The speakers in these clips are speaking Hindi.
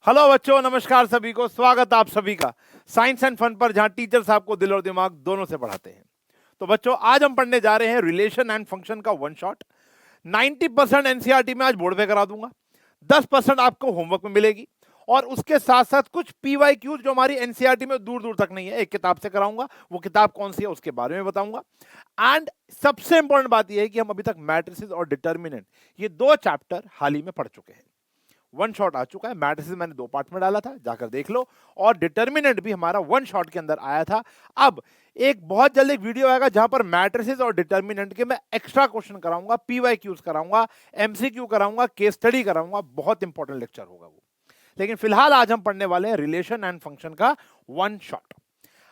हेलो बच्चों, नमस्कार सभी को। स्वागत आप सभी का साइंस एंड फन पर, जहां टीचर्स आपको दिल और दिमाग दोनों से पढ़ाते हैं। तो बच्चों, आज हम पढ़ने जा रहे हैं रिलेशन एंड फंक्शन का वन शॉट। 90% एनसीईआरटी में आज बोर्ड पे करा दूंगा, 10% आपको होमवर्क में मिलेगी, और उसके साथ साथ कुछ पीवाईक्यूज जो हमारी एनसीईआरटी में दूर दूर तक नहीं है, एक किताब से कराऊंगा। वो किताब कौन सी है उसके बारे में बताऊंगा। एंड सबसे इंपॉर्टेंट बात यह है कि हम अभी तक मैट्रिसेस और डिटर्मिनेंट, ये दो चैप्टर हाल ही में पढ़ चुके हैं। वन शॉट आ चुका है। मैट्रिसेस मैंने दो पार्ट में डाला था, जाकर देख लो। और डिटर्मिनेंट भी हमारा वन शॉट के अंदर आया था। अब एक बहुत जल्द एक वीडियो आएगा जहां पर मैट्रिसेस और डिटर्मिनेंट के मैं एक्स्ट्रा क्वेश्चन कराऊंगा, पीवाईक्यूज कराऊंगा, एमसीक्यू कराऊंगा, केस स्टडी कराऊंगा। बहुत इंपॉर्टेंट लेक्चर होगा वो। लेकिन फिलहाल आज हम पढ़ने वाले हैं रिलेशन एंड फंक्शन का वन शॉट।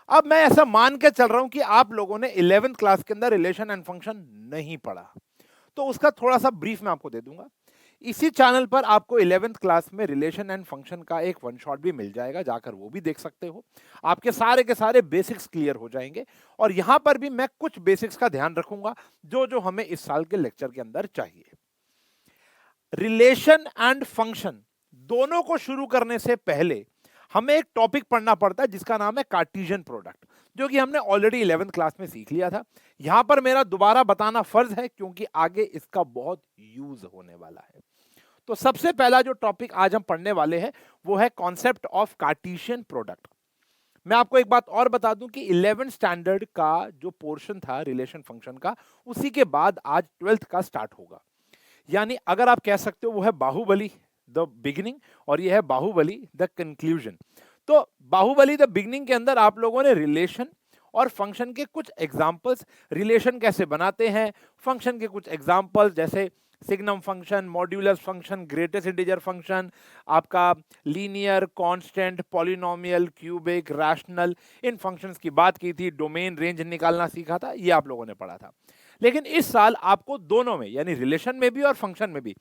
अब मैं ऐसा मान के चल रहा हूं कि आप लोगों ने 11th क्लास के अंदर रिलेशन एंड फंक्शन नहीं पढ़ा, तो उसका थोड़ा सा ब्रीफ मैं आपको दे दूंगा। इसी चैनल पर आपको 11th क्लास में रिलेशन एंड फंक्शन का एक वन शॉट भी मिल जाएगा, जाकर वो भी देख सकते हो। आपके सारे के सारे बेसिक्स क्लियर हो जाएंगे। और यहां पर भी मैं कुछ बेसिक्स का ध्यान रखूंगा जो जो हमें इस साल के लेक्चर के अंदर चाहिए। रिलेशन एंड फंक्शन दोनों को शुरू करने से पहले हमें एक टॉपिक पढ़ना पड़ता है जिसका नाम है कार्टेशियन प्रोडक्ट, जो कि हमने ऑलरेडी 11th क्लास में सीख लिया था। यहां पर मेरा दोबारा बताना फर्ज है क्योंकि आगे इसका बहुत यूज होने वाला है। तो सबसे पहला जो टॉपिक आज हम पढ़ने वाले हैं वो है कॉन्सेप्ट ऑफ कार्टेशियन प्रोडक्ट। मैं आपको एक बात और बता दूं कि 11th स्टैंडर्ड का जो पोर्शन था रिलेशन फंक्शन का, उसी के बाद आज 12th का स्टार्ट होगा। यानी अगर आप कह सकते हो वो है बाहुबली द बिगिनिंग और ये है बाहुबली द कंक्लूजन। तो बाहुबली द बिगिनिंग के अंदर आप लोगों ने रिलेशन और फंक्शन के कुछ एग्जांपल्स, रिलेशन कैसे बनाते हैं, फंक्शन के कुछ एग्जांपल्स जैसे signum function, modulus function, greatest integer function, आपका linear, constant, polynomial, cubic, rational, इन फंक्शंस की बात की थी। डोमेन, रेंज निकालना सीखा था, ये आप लोगों ने पढ़ा था। लेकिन इस साल आपको दोनों में, यानी रिलेशन में भी और फंक्शन में भी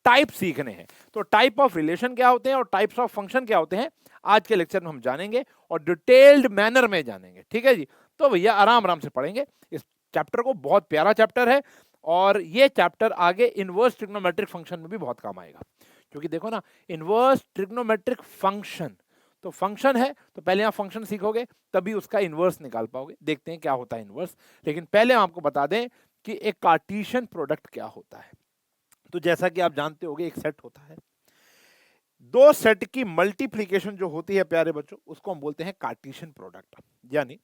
टाइप सीखने हैं। तो टाइप ऑफ रिलेशन क्या होते हैं और टाइप्स ऑफ फंक्शन क्या होते हैं, आज के लेक्चर में हम जानेंगे और डिटेल्ड मैनर में जानेंगे। ठीक है जी। तो भैया आराम आराम से पढ़ेंगे इस चैप्टर को। बहुत प्यारा चैप्टर है और ये चैप्टर आगे इनवर्स ट्रिग्नोमेट्रिक फंक्शन में भी बहुत काम आएगा। क्योंकि देखो ना, इनवर्स ट्रिग्नोमेट्रिक फंक्शन, तो फंक्शन है तो पहले आप फंक्शन सीखोगे तभी उसका इनवर्स निकाल पाओगे। देखते हैं क्या होता है इनवर्स। लेकिन पहले हम आपको बता दें कि एक कार्टेशियन प्रोडक्ट क्या होता है। तो जैसा कि आप जानते होंगे, एक सेट होता है, दो सेट की मल्टीप्लीकेशन जो होती है प्यारे बच्चों, उसको हम बोलते हैं कार्टेशियन प्रोडक्ट। यानी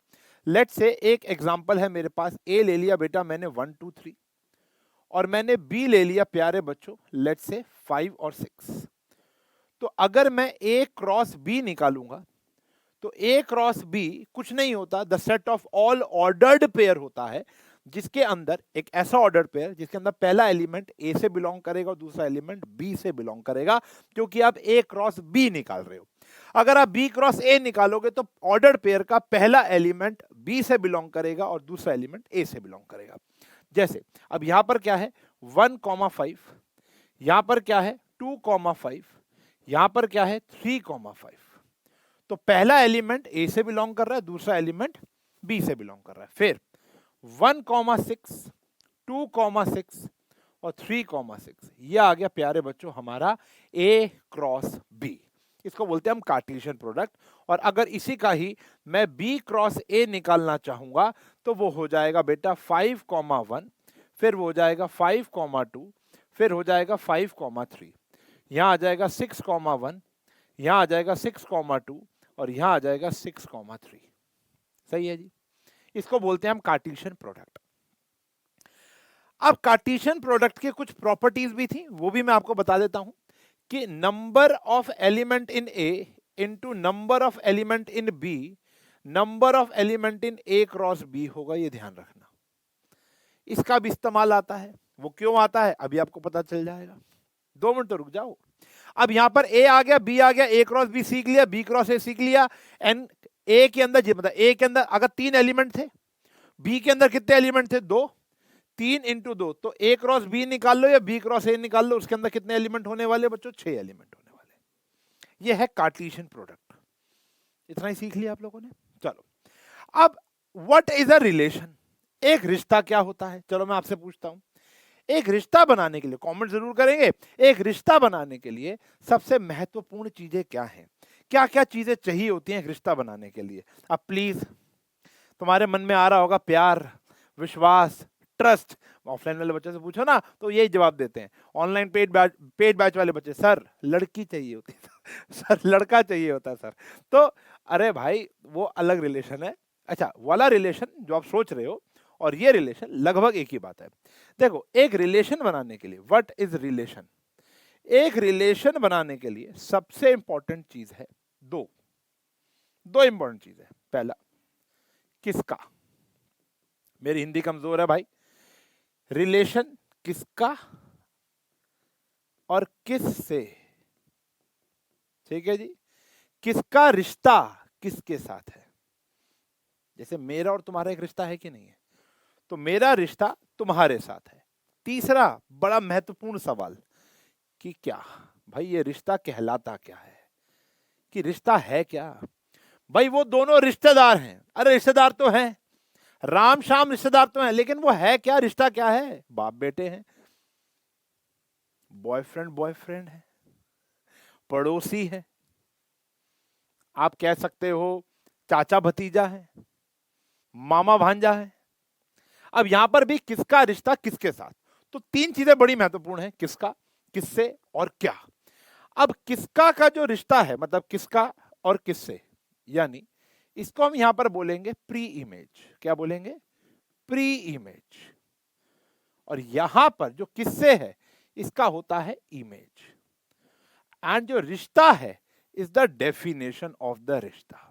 लेट से एक एग्जांपल है मेरे पास, ए ले लिया बेटा मैंने 1 2 3, और मैंने बी ले लिया प्यारे बच्चों लेट से 5 और 6। तो अगर मैं ए क्रॉस बी निकालूंगा तो ए क्रॉस बी कुछ नहीं होता, the set of all ordered pair होता है, जिसके अंदर एक ऐसा ऑर्डर पेयर जिसके अंदर पहला एलिमेंट ए से बिलोंग करेगा और दूसरा एलिमेंट बी से बिलोंग करेगा, क्योंकि आप ए क्रॉस बी निकाल रहे हो। अगर आप बी क्रॉस ए निकालोगे तो ऑर्डर पेयर का पहला एलिमेंट बी से बिलोंग करेगा और दूसरा एलिमेंट ए से बिलोंग करेगा। जैसे अब यहां पर क्या है 1,5, यहां पर क्या है 2,5, यहां पर क्या है 3,5। तो पहला एलिमेंट ए से बिलोंग कर रहा है, दूसरा एलिमेंट बी से बिलोंग कर रहा है। फिर 1,6, 2,6 और 3,6, ये आ गया प्यारे बच्चों हमारा ए क्रॉस बी। इसको बोलते हैं हम कार्टेशियन प्रोडक्ट। और अगर इसी का ही मैं बी क्रॉस ए निकालना चाहूंगा तो वो हो जाएगा बेटा 5,1, फिर वो हो जाएगा 5,2, फिर हो जाएगा 5,3, यहां आ जाएगा 6,1, यहां आ जाएगा 6,2 और यहां आ जाएगा 6,3। सही है जी। इसको बोलते हैं हम कार्टेशियन प्रोडक्ट। अब कार्टेशियन प्रोडक्ट के कुछ प्रॉपर्टीज भी थी, वो भी मैं आपको बता देता हूं कि number of element in A into number of element in B, number of element in A cross B होगा, ये ध्यान रखना। इसका भी इस्तेमाल आता है। वो क्यों आता है अभी आपको पता चल जाएगा। 2 मिनट तो रुक जाओ। अब यहां पर ए आ गया, बी आ गया, ए क्रॉस बी सीख लिया, बी क्रॉस ए सीख लिया। एन ए के अंदर, मतलब ए के अंदर अगर 3 एलिमेंट थे, बी के अंदर कितने एलिमेंट थे 2, 3 इंटू 2, तो ए क्रॉस बी निकाल लो या बी क्रॉस ए निकाल लो, उसके अंदर कितने एलिमेंट होने वाले बच्चों, 6 एलिमेंट होने वाले। ये है कार्टेशियन प्रोडक्ट। इतना ही सीख लिया आप लोगों ने। चलो अब व्हाट इज अ रिलेशन, एक रिश्ता क्या होता है। चलो मैं आपसे पूछता हूं, एक रिश्ता बनाने के लिए, कमेंट जरूर करेंगे, एक रिश्ता बनाने के लिए सबसे महत्वपूर्ण चीजें क्या हैं, क्या क्या चीजें चाहिए होती हैं एक रिश्ता बनाने के लिए। अब प्लीज तुम्हारे मन में आ रहा होगा प्यार, विश्वास, ट्रस्ट। ऑफलाइन वाले बच्चे से पूछो ना तो यही जवाब देते हैं। ऑनलाइन पेड बैच वाले बच्चे, सर लड़की चाहिए होती है सर लड़का चाहिए होता है सर। तो अरे भाई वो अलग रिलेशन है। अच्छा, वाला रिलेशन जो आप सोच रहे हो और ये रिलेशन लगभग एक ही बात है। देखो, एक रिलेशन बनाने के लिए, व्हाट इज रिलेशन, एक रिलेशन बनाने के लिए सबसे इंपॉर्टेंट चीज है दो दो इंपॉर्टेंट चीज है। पहला, किसका। मेरी हिंदी कमजोर है भाई। रिलेशन किसका और किस से, ठीक है जी। किसका रिश्ता किसके साथ है। जैसे मेरा और तुम्हारा एक रिश्ता है कि नहीं है, तो मेरा रिश्ता तुम्हारे साथ है। तीसरा बड़ा महत्वपूर्ण सवाल कि क्या भाई ये रिश्ता कहलाता क्या है, कि रिश्ता है क्या। भाई वो दोनों रिश्तेदार हैं, अरे रिश्तेदार तो हैं, राम शाम रिश्तेदार तो हैं, लेकिन वो है क्या, रिश्ता क्या है। बाप बेटे हैं, बॉयफ्रेंड बॉयफ्रेंड है, पड़ोसी है, आप कह सकते हो चाचा भतीजा है, मामा भांजा है। अब यहां पर भी किसका रिश्ता किसके साथ, तो तीन चीजें बड़ी महत्वपूर्ण है, किसका, किससे और क्या। अब किसका का जो रिश्ता है, मतलब किसका और किससे, यानी इसको हम यहां पर बोलेंगे प्री इमेज। क्या बोलेंगे, प्री इमेज। और यहां पर जो किससे है इसका होता है इमेज। एंड जो रिश्ता है is the definition of the रिश्ता।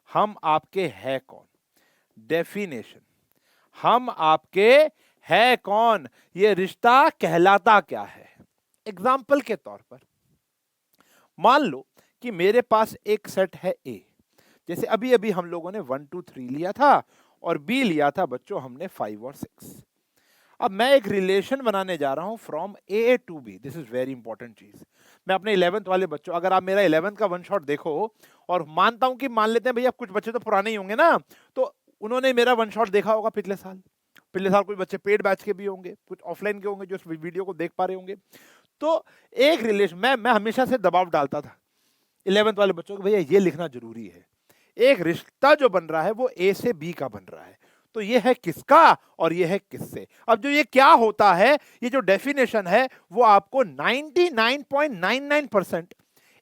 हम आपके है कौन, डेफिनेशन, हम आपके है कौन, ये रिश्ता कहलाता क्या है। एग्जाम्पल के तौर पर मान लो कि मेरे पास एक सेट है ए, जैसे अभी अभी हम लोगों ने 1 2 3 लिया था और बी लिया था बच्चों हमने 5 और 6। अब मैं एक रिलेशन बनाने जा रहा हूं from A to B. This is very important चीज। मैं अपने 11th वाले बच्चों, अगर आप मेरा 11th का वन शॉट देखो, और मानता हूं कि मान लेते हैं भैया कुछ बच्चे तो पुराने ही होंगे ना, तो उन्होंने मेरा वन शॉट देखा होगा पिछले साल। पिछले साल कुछ बच्चे पेड बैच के भी होंगे, कुछ ऑफलाइन के होंगे जो इस वीडियो को देख पा रहे होंगे। तो एक रिलेशन, मैं हमेशा से दबाव डालता था 11th वाले बच्चों को, भैया ये लिखना जरूरी है, एक रिश्ता जो बन रहा है वो ए से बी का बन रहा है, तो ये है किसका और ये है किससे। अब जो ये क्या होता है, ये जो डेफिनेशन है वो आपको 99.99%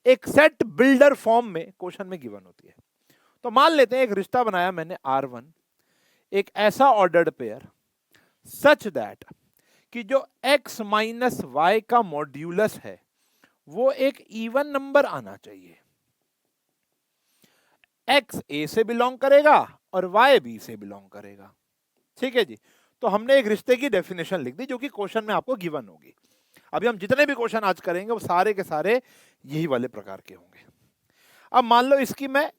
एक सेट बिल्डर फॉर्म में क्वेश्चन में गिवन होती है। तो मान लेते हैं एक रिश्ता बनाया मैंने R1, एक ऐसा ऑर्डर्ड पेयर सच दैट कि जो x माइनस वाई का मॉड्यूलस है वो एक इवन नंबर आना चाहिए। x a से बिलोंग करेगा और y b से बिलोंग करेगा, ठीक है जी। तो हमने एक रिश्ते की डेफिनेशन लिख दी जो कि क्वेश्चन में आपको गिवन होगी। अभी हम जितने भी क्वेश्चन आज करेंगे वो सारे के सारे यही वाले प्रकार के होंगे। अब मान लो इसकी मैं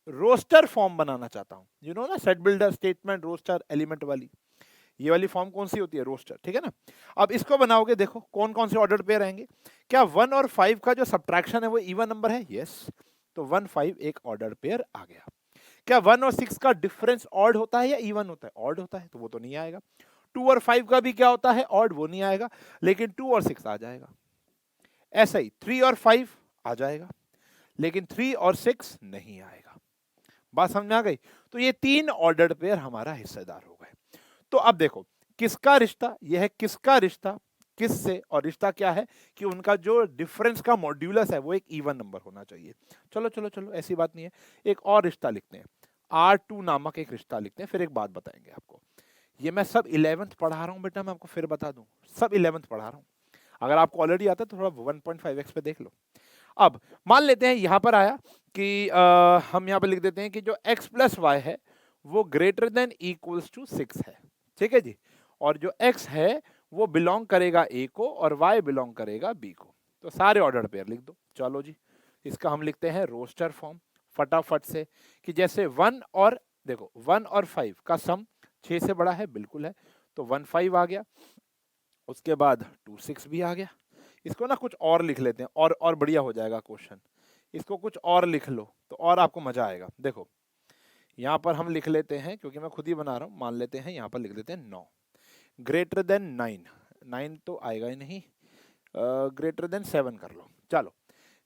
रोस्टर फॉर्म बनाना चाहता हूं, यू नो ना, set builder statement roster element वाली, ये वाली फॉर्म कौन सी होती है, रोस्टर, ठीक है ना। अब इसको बनाओगे, देखो कौन कौन से ऑर्डर पेयर आएंगे। क्या 1 और 5 का जो सब्ट्रैक्शन है वो इवन नंबर है, यस, तो 1 5 एक ऑर्डर पेयर आ गया। क्या 1 और 6 का डिफरेंस ऑड होता है या इवन होता है, ऑड होता है, तो वो तो नहीं आएगा। 2 और 5 का भी क्या होता है, ऑड, वो नहीं आएगा, लेकिन 2 और 6 आ जाएगा। ऐसा ही 3 और 5 आ जाएगा, लेकिन 3 और 6 नहीं आएगा। बात समझ में आ गई। तो ये तीन ऑर्डर्ड पेयर हमारा हिस्सेदार हो गए। तो अब देखो किसका रिश्ता, यह है किसका रिश्ता किससे, और रिश्ता क्या है कि उनका जो डिफरेंस का मॉड्यूलस है वो एक इवन नंबर होना चाहिए। चलो चलो चलो, ऐसी बात नहीं है, एक और रिश्ता लिखते हैं, R2 नामक एक रिश्ता लिखते हैं, फिर एक बात बताएंगे आपको। ये मैं सब 11th पढ़ा रहा हूं बेटा, मैं आपको फिर बता दूं, सब 11th पढ़ा रहा हूं। अगर आपको ऑलरेडी आता है तो थोड़ा 1.5x पे देख लो। अब मान लेते हैं यहां पर आया कि हम यहां पर लिख देते हैं कि जो x प्लस वाई है वो ग्रेटर देन इक्वल्स टू 6 है, ठीक है जी। और जो x है वो बिलोंग करेगा a को और y बिलोंग करेगा b को। तो सारे ऑर्डर पेयर लिख दो। चलो जी, इसका हम लिखते हैं रोस्टर फॉर्म फटाफट से, कि जैसे 1 और, देखो 1 और 5 का सम 6 से बड़ा है, बिल्कुल है, तो 1 5 आ गया, उसके बाद 2 6 भी आ गया। इसको ना कुछ और लिख लेते हैं, और बढ़िया हो जाएगा क्वेश्चन। इसको कुछ और लिख लो तो और आपको मजा आएगा। देखो यहाँ पर हम लिख लेते हैं, क्योंकि मैं खुद ही बना रहा हूं, मान लेते हैं यहाँ पर लिख देते हैं 9। ग्रेटर देन 9, 9 तो आएगा ही नहीं, ग्रेटर देन 7 कर लो, चलो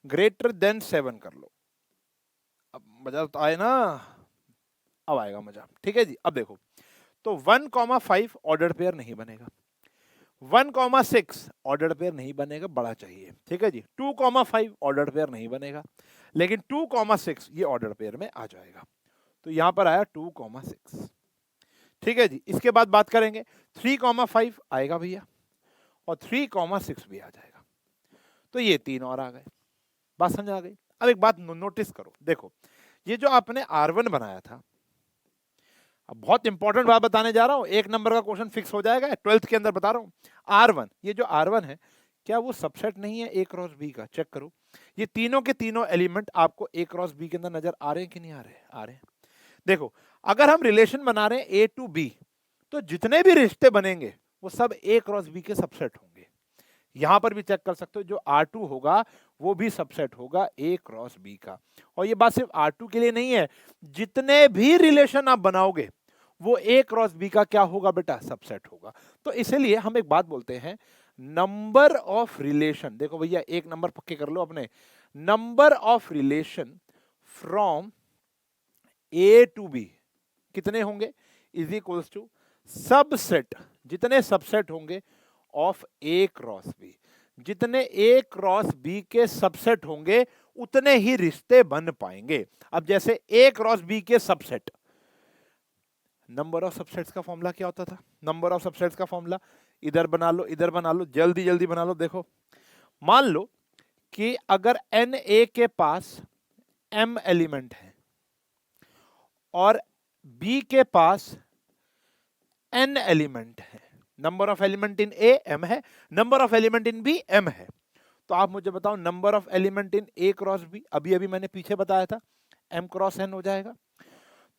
ग्रेटर देन 7 कर लो, अब मजा तो आए ना, अब आएगा मजा। ठीक है जी, अब देखो तो 1,5 ऑर्डर पेयर नहीं बनेगा, 1,6 ऑर्डर पेयर नहीं बनेगा, बड़ा चाहिए। ठीक है जी, 2,5 ऑर्डर पेयर नहीं बनेगा, लेकिन 2,6 ये ऑर्डर पेयर में आ जाएगा, तो यहां पर आया 2,6। ठीक है जी, इसके बाद बात करेंगे 3,5 आएगा भैया, और 3,6 भी आ जाएगा, तो ये 3 और आ गए। बात समझ आ गई? अब एक बात नोटिस करो, देखो ये जो आपने R1 बनाया था, अब बहुत इंपॉर्टेंट बात बताने जा रहा हूं, 1 नंबर का क्वेश्चन फिक्स हो जाएगा 12th के अंदर बता रहा हूं। R1, ये जो R1 है, क्या वो सबसेट नहीं है A क्रॉस B का? चेक करो, ये तीनों के तीनों एलिमेंट आपको A क्रॉस B के अंदर नजर आ रहे हैं कि नहीं आ रहे? आ रहे हैं। देखो अगर हम रिलेशन बना रहे हैं A टू B, तो जितने भी रिश्ते बनेंगे वो सब A क्रॉस B के सबसेट होंगे। यहां पर भी चेक कर सकते हो, जो R2 होगा वो भी सबसेट होगा A क्रॉस B का। और ये बात सिर्फ R2 के लिए नहीं है, जितने भी रिलेशन आप बनाओगे वो A क्रॉस B का क्या होगा बेटा? सबसेट होगा। तो इसलिए हम एक बात बोलते हैं, नंबर ऑफ रिलेशन, देखो भैया एक नंबर पक्के कर लो अपने, number of relation from A to B कितने होंगे? इज इक्वल्स टू सबसेट, जितने सबसेट होंगे ऑफ A क्रॉस B, जितने A क्रॉस B के सबसेट होंगे उतने ही रिश्ते बन पाएंगे। अब जैसे A क्रॉस B के सबसेट, नंबर ऑफ सबसेट्स का फॉर्मूला क्या होता था? नंबर ऑफ सबसेट्स का फॉर्मूला इधर बना लो, इधर बना लो, जल्दी जल्दी बना लो। देखो मान लो कि अगर NA के पास M एलिमेंट है और B के पास N एलिमेंट है, number of element in A M है, number of element in B M है, तो आप मुझे बताओ number of element in A cross B, अभी अभी मैंने पीछे बताया था M क्रॉस N हो जाएगा।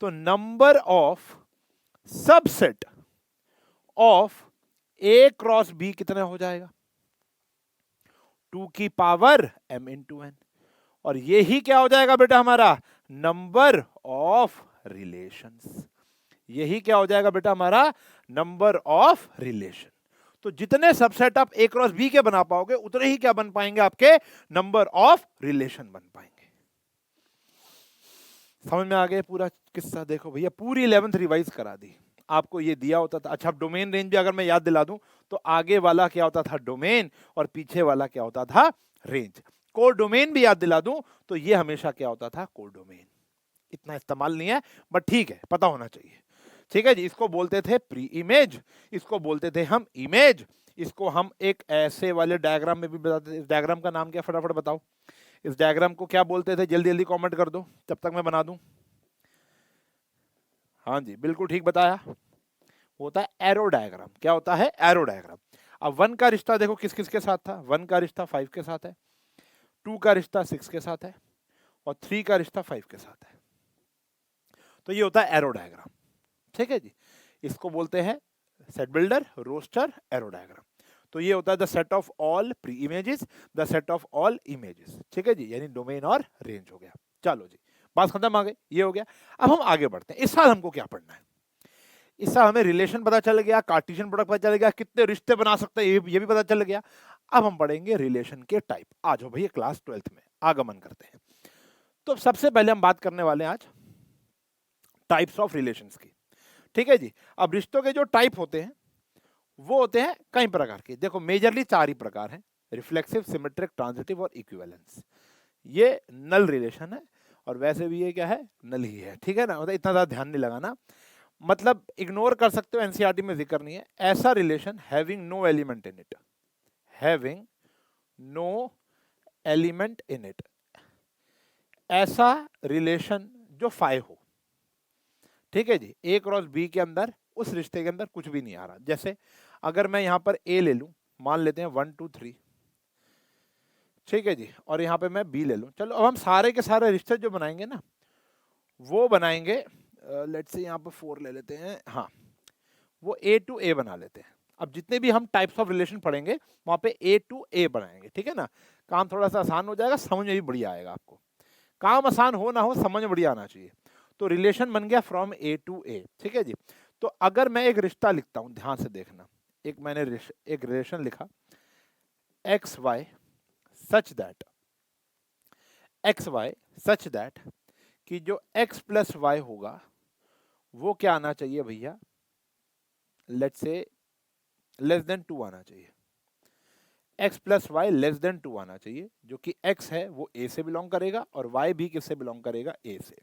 तो number of subset of A cross B कितना हो जाएगा? 2 की पावर M इंटू N, और ये ही क्या हो जाएगा बेटा हमारा? Number of relations. यही क्या हो जाएगा बेटा हमारा? Number of relation. तो जितने सबसेट आप A क्रॉस B के बना पाओगे उतने ही क्या बन पाएंगे? आपके नंबर ऑफ रिलेशन बन पाएंगे। समझ में आ गया पूरा किस्सा? देखो भैया पूरी 11th रिवाइज करा दी, आपको ये दिया होता था। अच्छा डोमेन रेंज भी अगर मैं याद दिला दूं तो आगे वाला क्या होता था? डोमेन, और पीछे वाला क्या होता था? रेंज। कोड डोमेन भी याद दिला दूं तो ये हमेशा क्या होता था? Code domain. इतना इस्तेमाल नहीं है बट ठीक है, पता होना चाहिए। ठीक है जी, इसको बोलते थे प्री इमेज, इसको बोलते थे हम इमेज, इसको हम एक ऐसे वाले डायग्राम में भी बताते थे। इस डायग्राम का नाम क्या? फटाफट बताओ, इस डायग्राम को क्या बोलते थे? जल्दी जल्दी कमेंट कर दो तब तक मैं बना दूं। हाँ जी बिल्कुल ठीक बताया, होता है एरो डायग्राम। क्या होता है? Arrow diagram. अब 1 का रिश्ता देखो किस किस के साथ था? 1 का रिश्ता 5 के साथ है, 2 का रिश्ता 6 के साथ है, और 3 का रिश्ता 5 के साथ है। तो ये होता है एरो डायग्राम। ठीक है जी, इसको बोलते हैं set builder, roster, arrow diagram. तो ये होता है the set of all pre images, the set of all images. ठीक है जी, यानी डोमेन और रेंज हो गया। चलो जी बात खत्म, आ गई, ये हो गया। अब हम आगे बढ़ते हैं। इस साल हमको क्या पढ़ना है? इस साल हमें रिलेशन पता चल गया, कार्टेशियन प्रोडक्ट पता चल गया, कितने रिश्ते बना सकते हैं ये भी पता चल गया। अब हम पढ़ेंगे रिलेशन के टाइप। आ जाओ भैया क्लास 12th में आगमन करते हैं। तो सबसे पहले हम बात करने वाले हैं आज टाइप्स ऑफ रिलेशंस की। ठीक है जी, अब रिश्तों के जो टाइप होते हैं वो होते हैं कई प्रकार के। देखो मेजरली 4 ही प्रकार हैं, रिफ्लेक्सिव, सिमेट्रिक, ट्रांजिटिव और इक्विवेलेंस। ये नल रिलेशन है, और वैसे भी ये क्या है? नल ही है। ठीक है ना, मतलब इतना ज्यादा ध्यान नहीं लगाना, मतलब इग्नोर कर सकते हो, एनसीईआरटी में जिक्र नहीं है। ऐसा relation having no element in it, having no element in it, ऐसा रिलेशन जो फाई हो। ठीक है जी, A क्रॉस B के अंदर उस रिश्ते के अंदर कुछ भी नहीं आ रहा। जैसे अगर मैं यहां पर A ले लूं, मान लेते हैं 1 2 3, ठीक है जी, और यहाँ पे मैं B ले लूं। चलो अब हम सारे के सारे रिश्ते जो बनाएंगे ना वो बनाएंगे, लेट्स से यहाँ पर 4 ले लेते हैं, हाँ वो A टू A बना लेते हैं। अब जितने भी हम टाइप्स ऑफ रिलेशन पढ़ेंगे वहां पे A टू A बनाएंगे। ठीक है ना, काम थोड़ा सा आसान हो जाएगा, समझ में भी बढ़िया आएगा आपको। काम आसान हो ना हो, समझ में बढ़िया आना चाहिए। तो रिलेशन बन गया फ्रॉम A टू A। ठीक है जी, तो अगर मैं एक रिश्ता लिखता हूं, ध्यान से देखना, एक मैंने एक रिलेशन लिखा एक्स वाई सच दैट कि जो x प्लस वाई होगा वो क्या आना चाहिए भैया, लेट्स से लेस देन 2 आना चाहिए। x plus y less than 2 आना चाहिए, जो कि x है वो a से बिलोंग करेगा और y भी किससे बिलोंग करेगा, a से।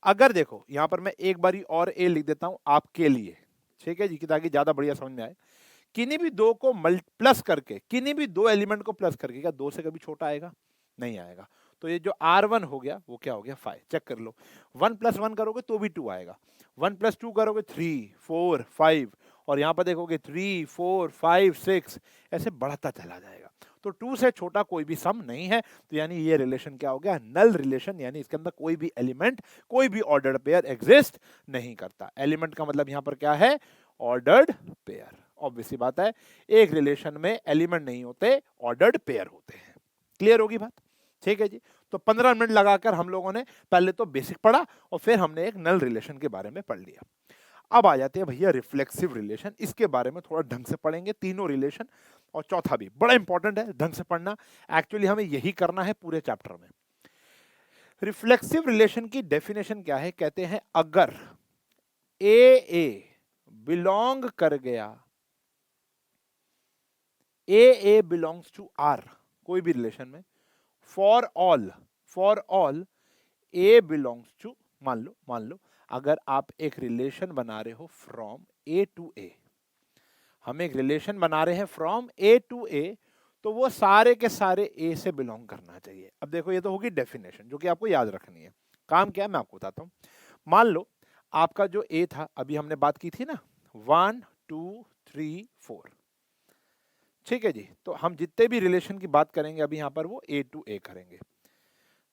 अगर देखो यहां पर मैं एक बारी और a लिख देता हूं आपके लिए, ठीक है जी, कि ताकि ज्यादा बढ़िया समझ में आए। किन्हीं भी दो को प्लस करके, किन्हीं भी दो एलिमेंट को प्लस करके, क्या 2 से कभी छोटा आएगा, नहीं आएगा। तो ये जो R1 हो गया वो क्या हो गया 5, चेक कर लो। 1 प्लस 1 करोगे तो भी 2 आएगा, 1 प्लस 2 करोगे 3 4 5, और यहां पर देखोगे 3 4 5 6, ऐसे बढ़ता चला जाएगा। तो 2 से छोटा कोई भी सम नहीं है, तो यानी ये रिलेशन क्या हो गया, नल रिलेशन, यानी इसके अंदर कोई भी एलिमेंट, कोई भी ऑर्डर्ड पेयर एग्जिस्ट नहीं करता। एलिमेंट का मतलब यहां पर क्या है, ऑर्डर्ड पेयर। ऑब्वियसली बात है, एक रिलेशन में एलिमेंट नहीं होते, ऑर्डर्ड पेयर होते हैं। क्लियर होगी बात, ठीक है जी। तो 15 मिनट लगाकर हम लोगों ने पहले तो बेसिक पढ़ा और फिर हमने एक नल रिलेशन के बारे में पढ़ लिया। अब आ जाते हैं भैया रिफ्लेक्सिव रिलेशन, इसके बारे में थोड़ा ढंग से पढ़ेंगे, तीनों रिलेशन और चौथा भी बड़ा इंपॉर्टेंट है ढंग से पढ़ना। एक्चुअली हमें यही करना है पूरे चैप्टर में। रिफ्लेक्सिव रिलेशन की डेफिनेशन क्या है, कहते हैं अगर ए बिलोंग कर गया, ए बिलोंग्स टू आर, कोई भी रिलेशन में, for all A belongs to, मान लो अगर आप एक रिलेशन बना रहे हो फ्रॉम ए टू ए, हम एक रिलेशन बना रहे हैं फ्रॉम ए टू ए, तो वो सारे के सारे ए से बिलोंग करना चाहिए। अब देखो ये तो होगी डेफिनेशन जो कि आपको याद रखनी है। काम क्या है मैं आपको बताता हूं। मान लो आपका जो ए था, अभी हमने बात की थी ना 1 2 3 4, ठीक है जी। तो हम जितने भी रिलेशन की बात करेंगे अभी यहां पर वो ए टू ए करेंगे।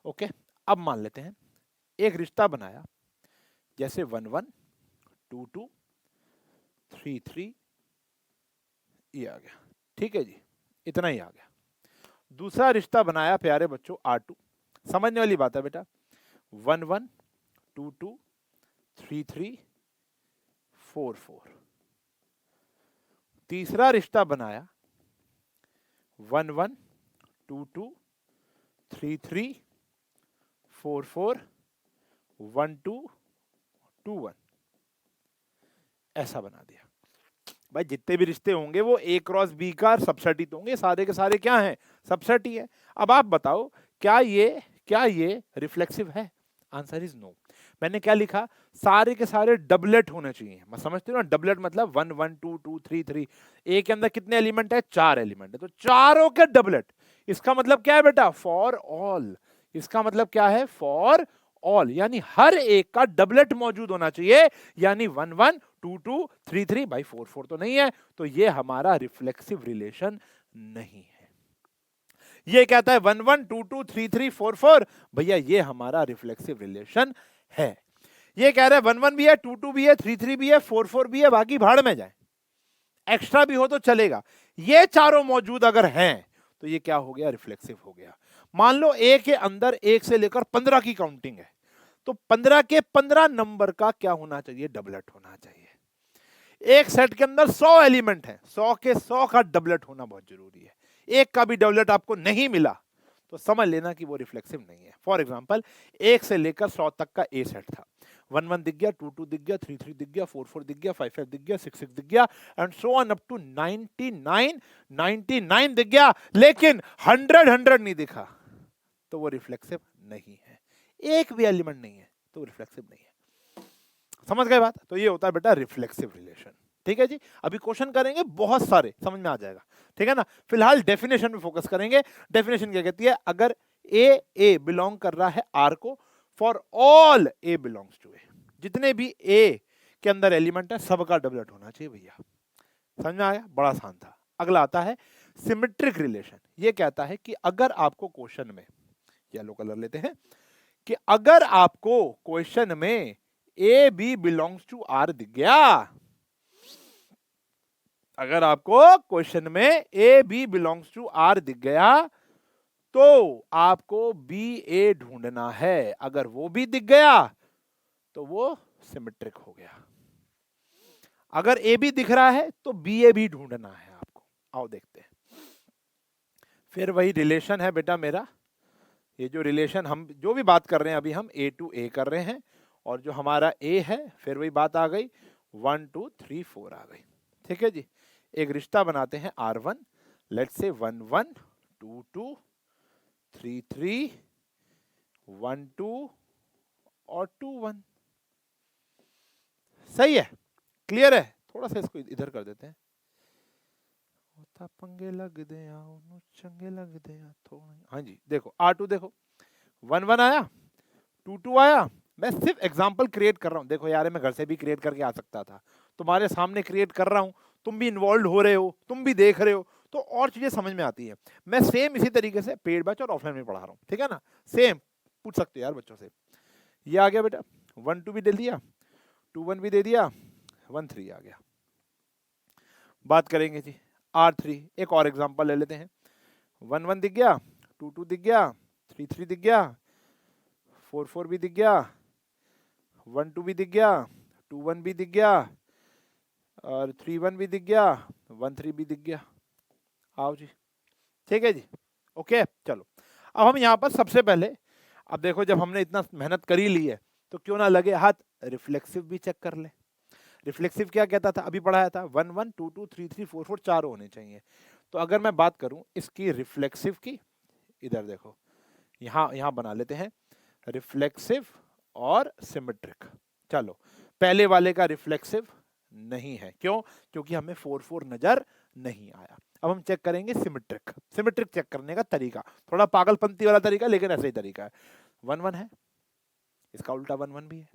ओके, अब मान लेते हैं एक रिश्ता बनाया, जैसे 1 1 2 2 3 3, ये आ गया, ठीक है जी, इतना ही आ गया। दूसरा रिश्ता बनाया प्यारे बच्चों R2, समझने वाली बात है बेटा, 1 1 2 2 3 3 4 4। तीसरा रिश्ता बनाया 1 1 2 2 3 3 4 4 1 2 2 1, ऐसा बना दिया। भाई जितने भी रिश्ते होंगे वो ए क्रॉस बी का सबसेट ही तो होंगे, सारे के सारे क्या हैं, सबसेट ही है। अब आप बताओ क्या ये रिफ्लेक्सिव है, आंसर इज नो। मैंने क्या लिखा, सारे के सारे डबलेट होने चाहिए। मैं समझती हूँ ना, डबलेट मतलब 1 1 2 2 3 3, ए के अंदर कितने एलिमेंट है, 4 एलिमेंट है, तो चारों के डबलेट। इसका मतलब क्या है बेटा, फॉर ऑल। इसका मतलब क्या है, फॉर ऑल, यानी हर एक का डबलेट मौजूद होना चाहिए, यानी 1 1 2 2 3 3 भाई 4 4 तो नहीं है, तो ये हमारा रिफ्लेक्सिव रिलेशन नहीं है। ये कहता है 1 1 2 2 3 3 4 4, भैया ये हमारा रिफ्लेक्सिव रिलेशन है। ये कह रहा है 1 1 भी है, 2 2 भी है, 3 3 भी है, 4 4 भी है, बाकी भाड़ में जाए, एक्स्ट्रा भी हो तो चलेगा। ये चारों मौजूद अगर हैं तो ये क्या हो गया, रिफ्लेक्सिव हो गया। मान लो ए के अंदर 1 से लेकर 15 की काउंटिंग है, तो 15 के 15 नंबर का क्या होना चाहिए, डबलेट होना चाहिए। एक सेट के अंदर 100 एलिमेंट है, 100 के 100 का डबलेट होना बहुत जरूरी है। एक का भी डबलेट आपको नहीं मिला तो समझ लेना कि वो रिफ्लेक्सिव नहीं है। फॉर एग्जांपल 1 से लेकर 100 तक का ए सेट था, 1 1 दिख गया, 2 2 दिख गया, 3 3 दिख गया, 4 4 दिख गया, 5 5 दिख गया, 6 6 दिख गया, and so on up to 99 दिख गया, लेकिन 100 नहीं दिखा, तो वो रिफ्लेक्सिव नहीं है। एक भी एलिमेंट नहीं है तो रिफ्लेक्सिव नहीं है। समझ गए बात, तो ये होता है बेटा रिफ्लेक्सिव रिलेशन। ठीक है जी, अभी क्वेश्चन करेंगे बहुत सारे, समझ में आ जाएगा, ठीक है ना। फिलहाल डेफिनेशन में फोकस करेंगे। डेफिनेशन क्या कहती है, अगर ए बिलोंग कर रहा है आर को, for all A belongs to A, जितने भी ए के अंदर एलिमेंट है सबका डबलेट होना चाहिए भैया। समझ में आया, बड़ा आसान था। अगला आता है सिमेट्रिक रिलेशन। ये कहता है कि अगर आपको क्वेश्चन में, येलो कलर लेते हैं, कि अगर आपको क्वेश्चन में A B belongs to R दिख गया, अगर आपको क्वेश्चन में A B belongs to R दिख गया, तो आपको बी ए ढूंढना है। अगर वो भी दिख गया तो वो सिमेट्रिक हो गया। अगर ए बी दिख रहा है तो बी ए भी ढूंढना है आपको। आओ देखते हैं। फिर वही रिलेशन है बेटा मेरा, ये जो रिलेशन हम जो भी बात कर रहे हैं अभी हम ए टू ए कर रहे हैं, और जो हमारा ए है फिर वही बात आ गई 1 2 3 4 आ गई। ठीक है जी, एक रिश्ता बनाते हैं R1, लेट्स से 1 1 2 2 3 3 1 2 और 2 1। सही है, क्लियर है। थोड़ा सा इसको इधर कर देते हैं। पंगे लग दे चंगे लग दे थोड़ा। हाँ जी, देखो R2 देखो 1 1 आया, 2 2 आया। मैं सिर्फ एग्जांपल क्रिएट कर रहा हूँ। देखो यार मैं घर से भी क्रिएट करके आ सकता था, तुम्हारे सामने क्रिएट कर रहा हूँ, तुम भी इन्वॉल्व हो रहे हो, तुम भी देख रहे हो, तो और चीजें समझ में आती है। मैं सेम इसी तरीके से पेड बैच और ऑफलाइन में पढ़ा रहा हूँ, ठीक है ना। सेम पूछ सकते हो यार बच्चों से। ये आ गया बेटा 1 2 भी दे दिया, 2 1 भी दे दिया, 1 3 आ गया। बात करेंगे जी R3, एक और एग्जांपल ले लेते हैं। 1 1 दिख गया, 2 2 दिख गया, 3 3 दिख गया, 4 4 भी दिख गया, 1 2 भी दिख गया, 2 1 भी दिख गया, और 3 1 भी दिख गया, 1 3 भी दिख गया। आओ जी, ठीक है जी, ओके। चलो अब हम यहाँ पर सबसे पहले, अब देखो जब हमने इतना मेहनत कर ही ली है तो क्यों ना लगे हाथ रिफ्लेक्सिव भी चेक कर ले। रिफ्लेक्सिव क्या कहता था, अभी पढ़ाया था 1 1 2 2 3 3 4 4 चार होने चाहिए। तो अगर मैं बात करूं इसकी रिफ्लेक्सिव की, इधर देखो यहाँ बना लेते हैं रिफ्लेक्सिव और सिमेट्रिक। चलो पहले वाले का रिफ्लेक्सिव नहीं है, क्यों? क्योंकि हमें 4 4 नजर नहीं आया। अब हम चेक करेंगे सिमेट्रिक। सिमेट्रिक चेक करने का तरीका थोड़ा पागलपंती वाला तरीका, लेकिन ऐसा ही तरीका है। 1 1 है, इसका उल्टा 1 1 भी है,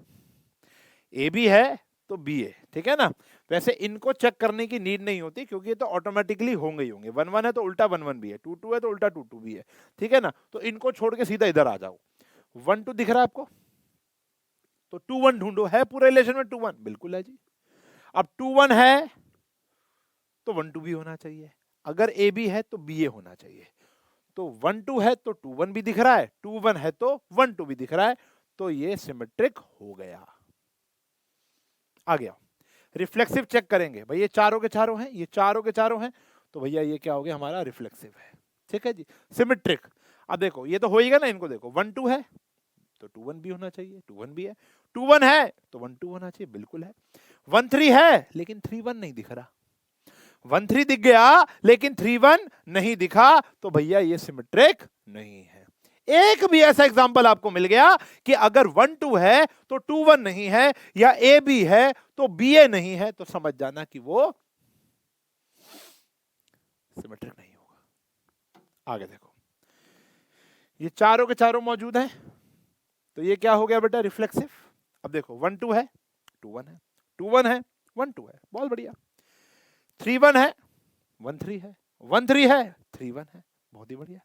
ए भी है तो बी है, ठीक है ना। वैसे इनको चेक करने की नीड नहीं होती क्योंकि ये तो ऑटोमेटिकली होंगे ही होंगे। 1 1 है तो उल्टा 1 1 भी है, 2 2 है तो उल्टा 2 2 भी है, ठीक है ना। तो इनको छोड़ के सीधा इधर आ जाओ। 1 2 दिख रहा है आपको, तो 2 1 ढूंढो। है पूरे रिलेशन में 2 1? बिल्कुल है जी। अब 2 1 है तो 1 2 भी होना चाहिए, अगर ए बी है तो बी ए होना चाहिए। तो 1 2 है तो 2 1 भी दिख रहा है, 2 1 है तो 1 2 भी दिख रहा है, तो ये सिमेट्रिक हो गया। आ गया। रिफ्लेक्सिव चेक करेंगे, भाई ये चारों के चारों हैं, ये चारों के चारों हैं, तो भैया ये क्या हो गया हमारा रिफ्लेक्सिव है, ठीक है जी। सिमेट्रिक, अब देखो ये तो होएगा ना, इनको देखो 1 2 है तो 2 1 भी होना चाहिए, 2 1 भी है, 2 1 है तो 1 2 होना चाहिए, बिल्कुल है। 1 3 है लेकिन 3 1 नहीं दिख रहा, 1 3 दिख गया लेकिन 3 1 नहीं दिखा, तो भैया ये सिमेट्रिक नहीं है। एक भी ऐसा एग्जांपल आपको मिल गया कि अगर 1 2 है तो 2 1 नहीं है, या ए बी है तो बी ए नहीं है, तो समझ जाना कि वो सिमेट्रिक नहीं होगा। आगे देखो, ये चारों के चारों मौजूद हैं, तो ये क्या हो गया बेटा रिफ्लेक्सिव। अब देखो 1 2 है, 2 1 है, 2 1 है, 1 2 है, बहुत बढ़िया। 3 1 है, 1 3 है, 1 3 है, 3 1 है, बहुत ही बढ़िया।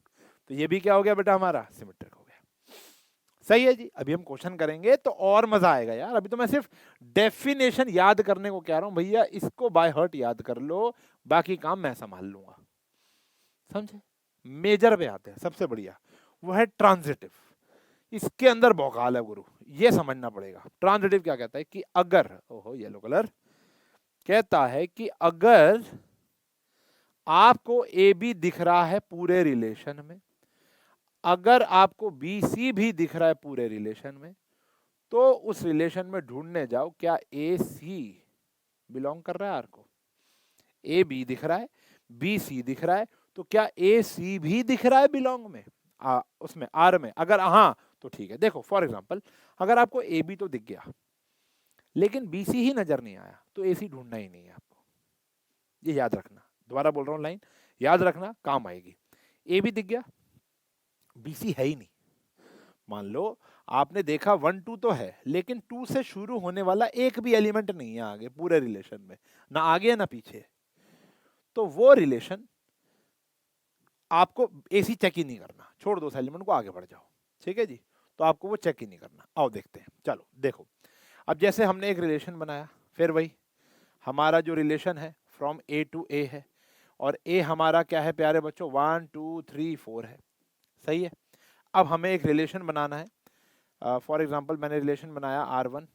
तो ये भी क्या हो गया बेटा हमारा सिमेट्रिक हो गया। सही है जी। अभी हम क्वेश्चन करेंगे तो और मजा आएगा यार। अभी तो मैं सिर्फ डेफिनेशन याद करने को कह रहा हूं, भैया इसको बाय हार्ट याद कर लो, बाकी काम मैं संभाल लूंगा, समझे। मेजर पे आते हैं, सबसे बढ़िया वो है ट्रांजिटिव। इसके अंदर भौकाल है गुरु, ये समझना पड़ेगा। ट्रांजिटिव क्या कहता है कि अगर, ओहो येलो कलर, कहता है कि अगर आपको ए बी दिख रहा है पूरे रिलेशन में, अगर आपको बी सी भी दिख रहा है पूरे रिलेशन में, तो उस रिलेशन में ढूंढने जाओ क्या ए सी बिलोंग कर रहा है आर को। ए बी दिख रहा है, बी सी दिख रहा है, तो क्या ए सी भी दिख रहा है बिलोंग में उसमें आर में? अगर हाँ तो ठीक है। देखो फॉर एग्जांपल, अगर आपको ए बी तो दिख गया लेकिन बी सी ही नजर नहीं आया, तो ए सी ढूंढना ही नहीं है आपको। ये याद रखना, दोबारा बोल रहा हूं, लाइन याद रखना, काम आएगी। ए बी दिख गया, बी सी है ही नहीं। मान लो आपने देखा 1 2 तो है, लेकिन 2 से शुरू होने वाला एक भी एलिमेंट नहीं है आगे पूरे रिलेशन में, ना आगे ना पीछे, तो वो रिलेशन आपको एसी चेक ही नहीं करना, छोड़ दो उस एलिमेंट को, आगे बढ़ जाओ, ठीक है जी। तो आपको वो चेक ही नहीं करना। आओ देखते हैं, चलो देखो। अब जैसे हमने एक रिलेशन बनाया, फिर वही हमारा जो रिलेशन है फ्रॉम ए टू ए है, और ए हमारा क्या है प्यारे बच्चों 1 2 3 4 है, सही है। अब हमें एक रिलेशन बनाना है, फॉर एग्जांपल मैंने रिलेशन बनाया R1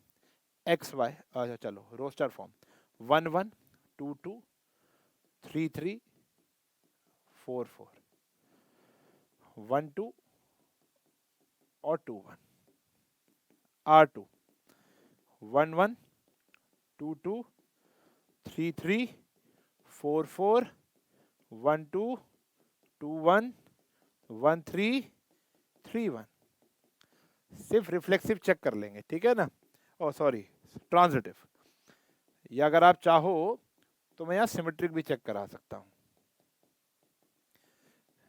XY, अच्छा चलो रोस्टर फॉर्म 1 1 2 2 3 3 4 4 1 2 और 2 1 R2 1 1 2 2 3 3 4 4 1 2 2 1 1 3 3 1। सिर्फ रिफ्लेक्सिव चेक कर लेंगे, ठीक है ना। ओ सॉरी, ट्रांजिटिव। या अगर आप चाहो तो मैं यहाँ सिमेट्रिक भी चेक करा सकता हूँ।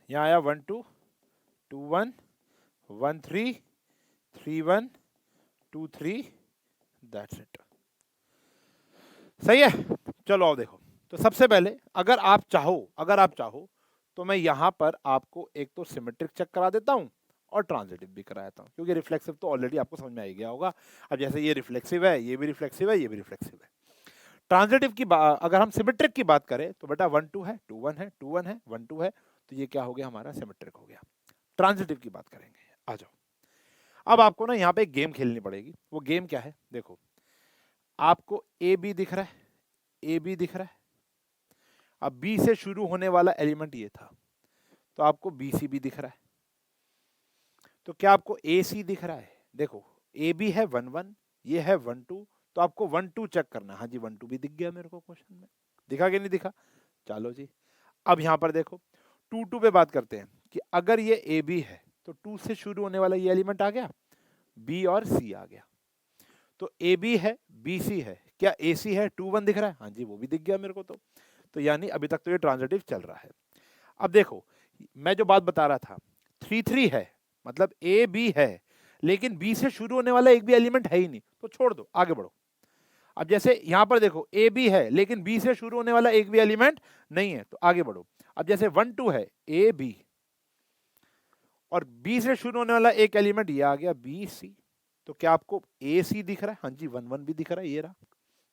यहाँ आया 1 2 2 1 1 3 3 1 2 3, दैट्स इट। सही है। चलो आओ देखो, तो सबसे पहले अगर आप चाहो तो मैं यहाँ पर आपको एक तो सिमेट्रिक चेक करा देता हूँ और ट्रांजिटिव भी कराता हूँ, क्योंकि रिफ्लेक्सिव तो ऑलरेडी आपको समझ में आ ही गया होगा। अब जैसे ये रिफ्लेक्सिव है, ये भी रिफ्लेक्सिव है, ये भी रिफ्लेक्सिव है। ट्रांजिटिव की अगर हम सिमेट्रिक की बात करें तो बेटा 1 2 है, 2 1 है, 2 1 है, 1 2 है, तो ये क्या हो गया हमारा, सिमेट्रिक हो गया। ट्रांजिटिव की बात करेंगे, आ जाओ। अब आपको ना यहाँ पे एक गेम खेलनी पड़ेगी। वो गेम क्या है, देखो आपको ए बी दिख रहा है, ए बी दिख रहा है। अब बी से शुरू होने वाला एलिमेंट ये था, तो आपको बी सी भी दिख रहा है। तो क्या आपको ए सी दिख रहा है? देखो ए बी है 1 1, ये है 1 2, तो आपको 1 2 चेक करना है। हाँ जी 1 2 भी दिख गया मेरे को क्वेश्चन में, दिखा कि नहीं दिखा? चलो जी, अब यहां पर देखो 2 2 पे बात करते हैं कि अगर ये ए बी है तो 2 से शुरू होने वाला ये एलिमेंट आ गया, बी और सी आ गया। तो ए बी है, बी सी है, क्या ए सी है? 2 1 दिख रहा है, हाँ जी वो भी दिख गया मेरे को। तो यानी अभी तक तो ये ट्रांजिटिव चल रहा है। अब देखो मैं जो बात बता रहा था, 3 3 है, मतलब ए बी है, लेकिन बी से शुरू होने वाला एक भी एलिमेंट है ही नहीं, तो छोड़ दो, आगे बढ़ो। अब जैसे यहां पर देखो ए बी है, लेकिन बी से शुरू होने वाला एक भी एलिमेंट नहीं है, तो आगे बढ़ो। अब जैसे 1 2 है, ए बी, और बी से शुरू होने वाला एक एलिमेंट ये आ गया बी सी, तो क्या आपको ए सी दिख रहा है? हाँ जी 1 1 भी दिख रहा है, ये रहा,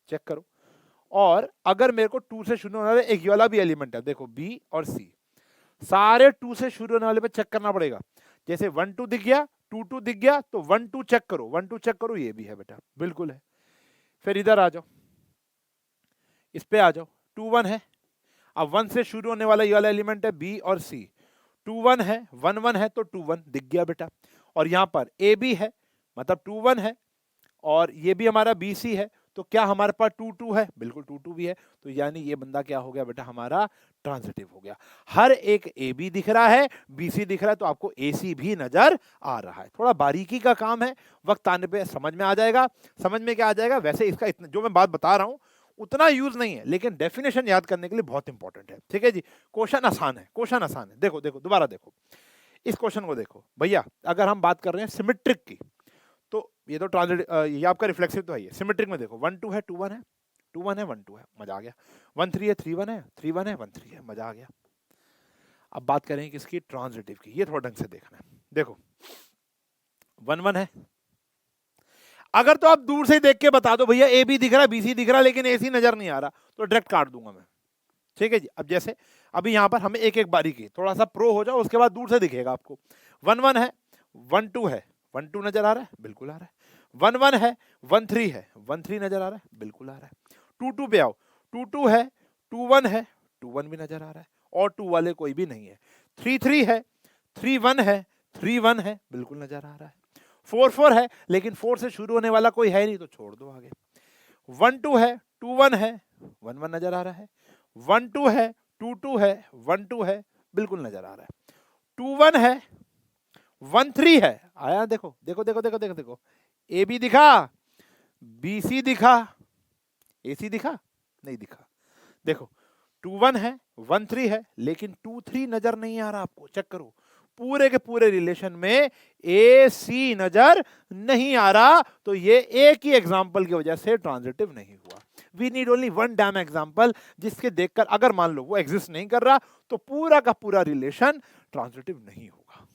चेक करो। और अगर मेरे को 2 से शुरू होने वाला एक वाला भी एलिमेंट है, देखो बी और सी, सारे 2 से शुरू होने वाले पे चेक करना पड़ेगा। जैसे 1 2 दिख गया, 2 2 दिख गया, तो 1 2 चेक करो, 1 2 चेक करो, ये भी है बेटा, बिल्कुल है। फिर इधर आ जाओ, इस पे आ जाओ, 2 1 है। अब 1 से शुरू होने वाला ये वाला एलिमेंट है बी और सी, 2 1 है, 1 1 है, तो 2 1 दिख गया बेटा। और यहां पर ए बी है, मतलब 2 1 है, और ये भी हमारा बी सी है, तो क्या हमारे पास 2 2 है? बिल्कुल 2 2 भी है। तो यानी ये बंदा क्या हो गया बेटा, हमारा ट्रांजिटिव हो गया। हर एक ए बी दिख रहा है, बी सी दिख रहा है, तो आपको ए सी भी नजर आ रहा है। थोड़ा बारीकी का काम है, वक्त आने पे समझ में आ जाएगा। समझ में क्या आ जाएगा, वैसे इसका इतना जो मैं बात बता रहा हूं उतना यूज नहीं है, लेकिन डेफिनेशन याद करने के लिए बहुत इंपॉर्टेंट है, ठीक है जी। क्वेश्चन आसान है, क्वेश्चन आसान है। देखो देखो दोबारा देखो इस क्वेश्चन को, देखो भैया अगर हम बात कर रहे हैं सिमेट्रिक की, तो ये तो ट्रांजिट, ये आपका रिफ्लेक्सिव तो है। सिमेट्रिक में देखो 1 2 है, 2 1 है, 2 1 है, 1 2 है, मजा आ गया। 1 3 है, 3 1 है, 3 1 है, 1 3 है, मजा आ गया। अब बात करें किसकी, ट्रांजिटिव की। ये थोड़ा ढंग से देखना है। देखो 1 1 है, अगर तो आप दूर से देख के बता दो भैया ए बी दिख रहा है, बी सी दिख रहा है, लेकिन ए सी नजर नहीं आ रहा, तो डायरेक्ट काट दूंगा मैं, ठीक है जी। अब जैसे अभी यहां पर हमें एक एक बारी की, थोड़ा सा प्रो हो जाओ, उसके बाद दूर से दिखेगा आपको। 1 1 है, 1 2 है, 1 2 नजर आ रहा है, बिल्कुल आ रहा है। 1 1 है, 1 3 है, 1 3 नजर आ रहा है, बिल्कुल आ रहा है। 2 2 पे आओ, 2 2 है, 2 1 है, 2 1 भी नजर आ रहा है, और 2 वाले कोई भी नहीं है। 3 3 है, 3 1 है, 3 1 है, बिल्कुल नजर आ रहा है। 4 4 है, लेकिन 4 से शुरू होने वाला कोई है नहीं, तो छोड़ दो आगे। 1 2 है, 2 1 है, 1 1 नजर आ रहा है। 1 2 है, 2 2 है, 1 2 है, बिल्कुल नजर आ रहा है। 2 1 है, 1 3 है, आया, देखो देखो देखो देखो देखो देखो, ए बी दिखा, बी सी दिखा, ए सी दिखा नहीं दिखा। देखो 2 1 है, 1 3 है, लेकिन 2 3 नजर नहीं आ रहा आपको, चेक करो। पूरे के पूरे रिलेशन में ए सी नजर नहीं आ रहा, तो ये एक ही एग्जांपल की वजह से ट्रांजिटिव नहीं हुआ। We need only one damn example, जिसके देखकर अगर मान लो वो एग्जिस्ट नहीं कर रहा, तो पूरा का पूरा रिलेशन ट्रांजिटिव नहीं होगा।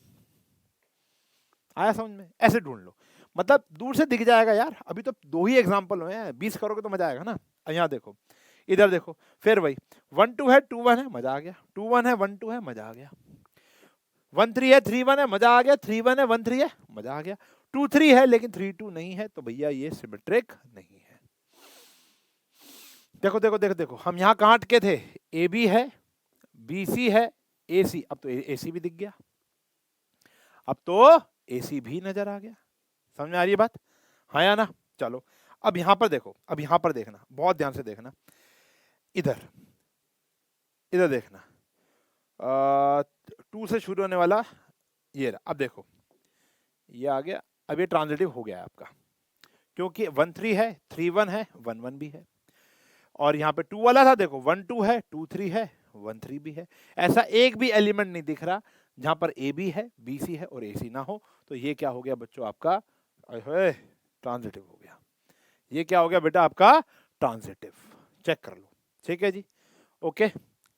आया समझ में? ऐसे ढूंढ लो, मतलब दूर से दिख जाएगा यार। अभी तो 2 ही एग्जांपल हुए हैं, 20 करोगे तो मजा आएगा ना। यहाँ देखो, इधर देखो, फिर वही 1 2 है, 2 1 है, मजा आ गया। 2 1 है, 1 2 है, मजा आ गया। 1 3 है, 3 1 है, मजा आ गया। 3 1 है, 1 3 है, मजा आ गया। 2 3 है, लेकिन 3 2 नहीं है, तो भैया ये सिमेट्रिक नहीं है। देखो देखो देखो देखो, हम यहाँ कहाँ अटके थे, ए बी है, बी सी है, ए सी, अब तो ए सी भी दिख गया, अब तो ए सी भी नजर आ गया। समझ में आ रही है बात, हाँ या ना? चलो अब यहां पर देखो, अब यहां पर देखना, बहुत ध्यान से देखना, इधर इधर देखना, 2 से शुरू होने वाला ये रहा। अब देखो ये आ गया, अब ये ट्रांजिटिव हो गया है आपका, क्योंकि 1 3 है, 3 1 है, 1 1 भी है, और यहाँ पे 2 वाला था, देखो 1 2 है, 2 3 है, 1 3 भी है। ऐसा एक भी एलिमेंट नहीं दिख रहा जहां पर ए बी है, बी सी है और ए सी ना हो। तो ये क्या हो गया बच्चों आपका, ट्रांजिटिव हो गया। ये क्या हो गया बेटा आपका, ट्रांजिटिव। चेक कर लो, ठीक है जी, ओके,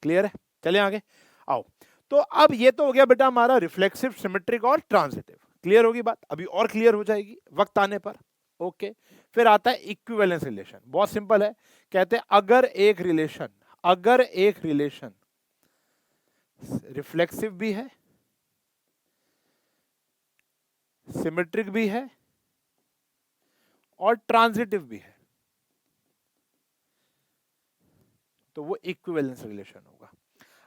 क्लियर है। चले आगे, आओ। तो अब ये तो हो गया बेटा हमारा रिफ्लेक्सिव, सिमेट्रिक और ट्रांजिटिव। क्लियर होगी बात, अभी और क्लियर हो जाएगी वक्त आने पर। ओके, फिर आता है इक्विवेलेंस रिलेशन। बहुत सिंपल है, कहते हैं अगर एक रिलेशन रिफ्लेक्सिव भी है, सिमेट्रिक भी है और ट्रांजिटिव भी है, तो वो इक्विवेलेंस रिलेशन होगा।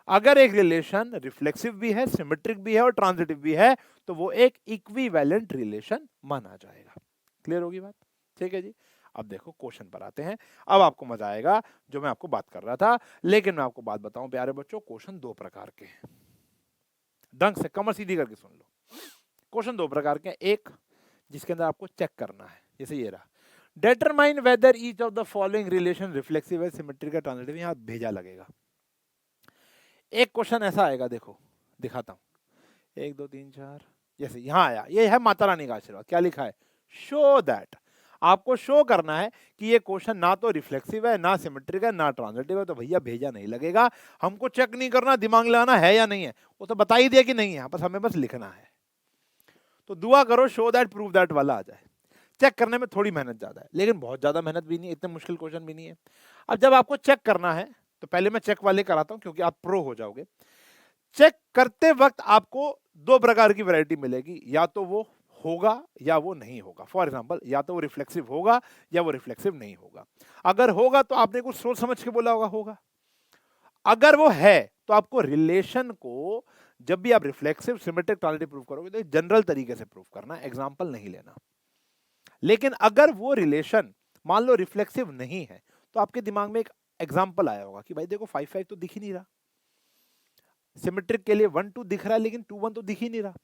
अगर एक रिलेशन रिफ्लेक्सिव भी है, सिमेट्रिक भी है और ट्रांजिटिव भी है, तो वो एक इक्विवेलेंट रिलेशन माना जाएगा। क्लियर होगी बात, ठीक है जी। अब देखो क्वेश्चन पर आते हैं, अब आपको मजा आएगा जो मैं आपको बात कर रहा था। लेकिन मैं आपको बात बताऊं प्यारे बच्चों, क्वेश्चन 2 प्रकार के हैं, ढंग से कमर सीधी करके सुन लो। क्वेश्चन 2 प्रकार के हैं, एक जिसके अंदर आपको चेक करना है, जैसे ये रहा, determine whether each of the following relation reflexive है, सिमेट्रिक है, ट्रांजिटिव, यहां भेजा लगेगा। एक क्वेश्चन ऐसा आएगा, देखो दिखाता हूं, 1 2 3 4, जैसे यहां आया, ये है माता रानी का आशीर्वाद, क्या लिखा है, शो दैट। आपको शो करना है कि ये क्वेश्चन ना तो रिफ्लेक्सिव है, ना सिमेट्रिक है, ना ट्रांजिटिव है, तो भैया भेजा नहीं लगेगा। हमको चेक नहीं करना, दिमाग लगाना है या नहीं है, वो तो बता ही दिया कि नहीं है, बस हमें बस लिखना है। तो दुआ करो शो दैट प्रूव दैट वाला आ जाए। चेक करने में थोड़ी मेहनत ज्यादा है, लेकिन बहुत ज्यादा मेहनत भी नहीं है, इतने मुश्किल क्वेश्चन भी नहीं है। अब जब आपको चेक करना है, तो पहले मैं चेक वाले कराता हूं, क्योंकि आप प्रो हो जाओगे। चेक करते वक्त आपको 2 प्रकार की वैरायटी मिलेगी, या तो वो होगा या वो नहीं होगा। फॉर एग्जांपल, या तो वो रिफ्लेक्सिव होगा या वो रिफ्लेक्सिव नहीं होगा। अगर होगा तो आपने कुछ सोच समझ के बोला होगा। अगर वो है तो आपको रिलेशन को जब भी आप रिफ्लेक्सिव, सिमेट्रिक, ट्रांजिटिव प्रूव करोगे तो जनरल तरीके से प्रूव करना, एग्जांपल नहीं लेना। लेकिन अगर वो रिलेशन मान लो रिफ्लेक्सिव नहीं है, तो आपके दिमाग में एक एग्जांपल आया होगा कि भाई देखो 5 5 तो दिख ही नहीं रहा, सिमेट्रिक के लिए 1 2 दिख रहा है लेकिन 2 1 तो दिख ही नहीं रहा,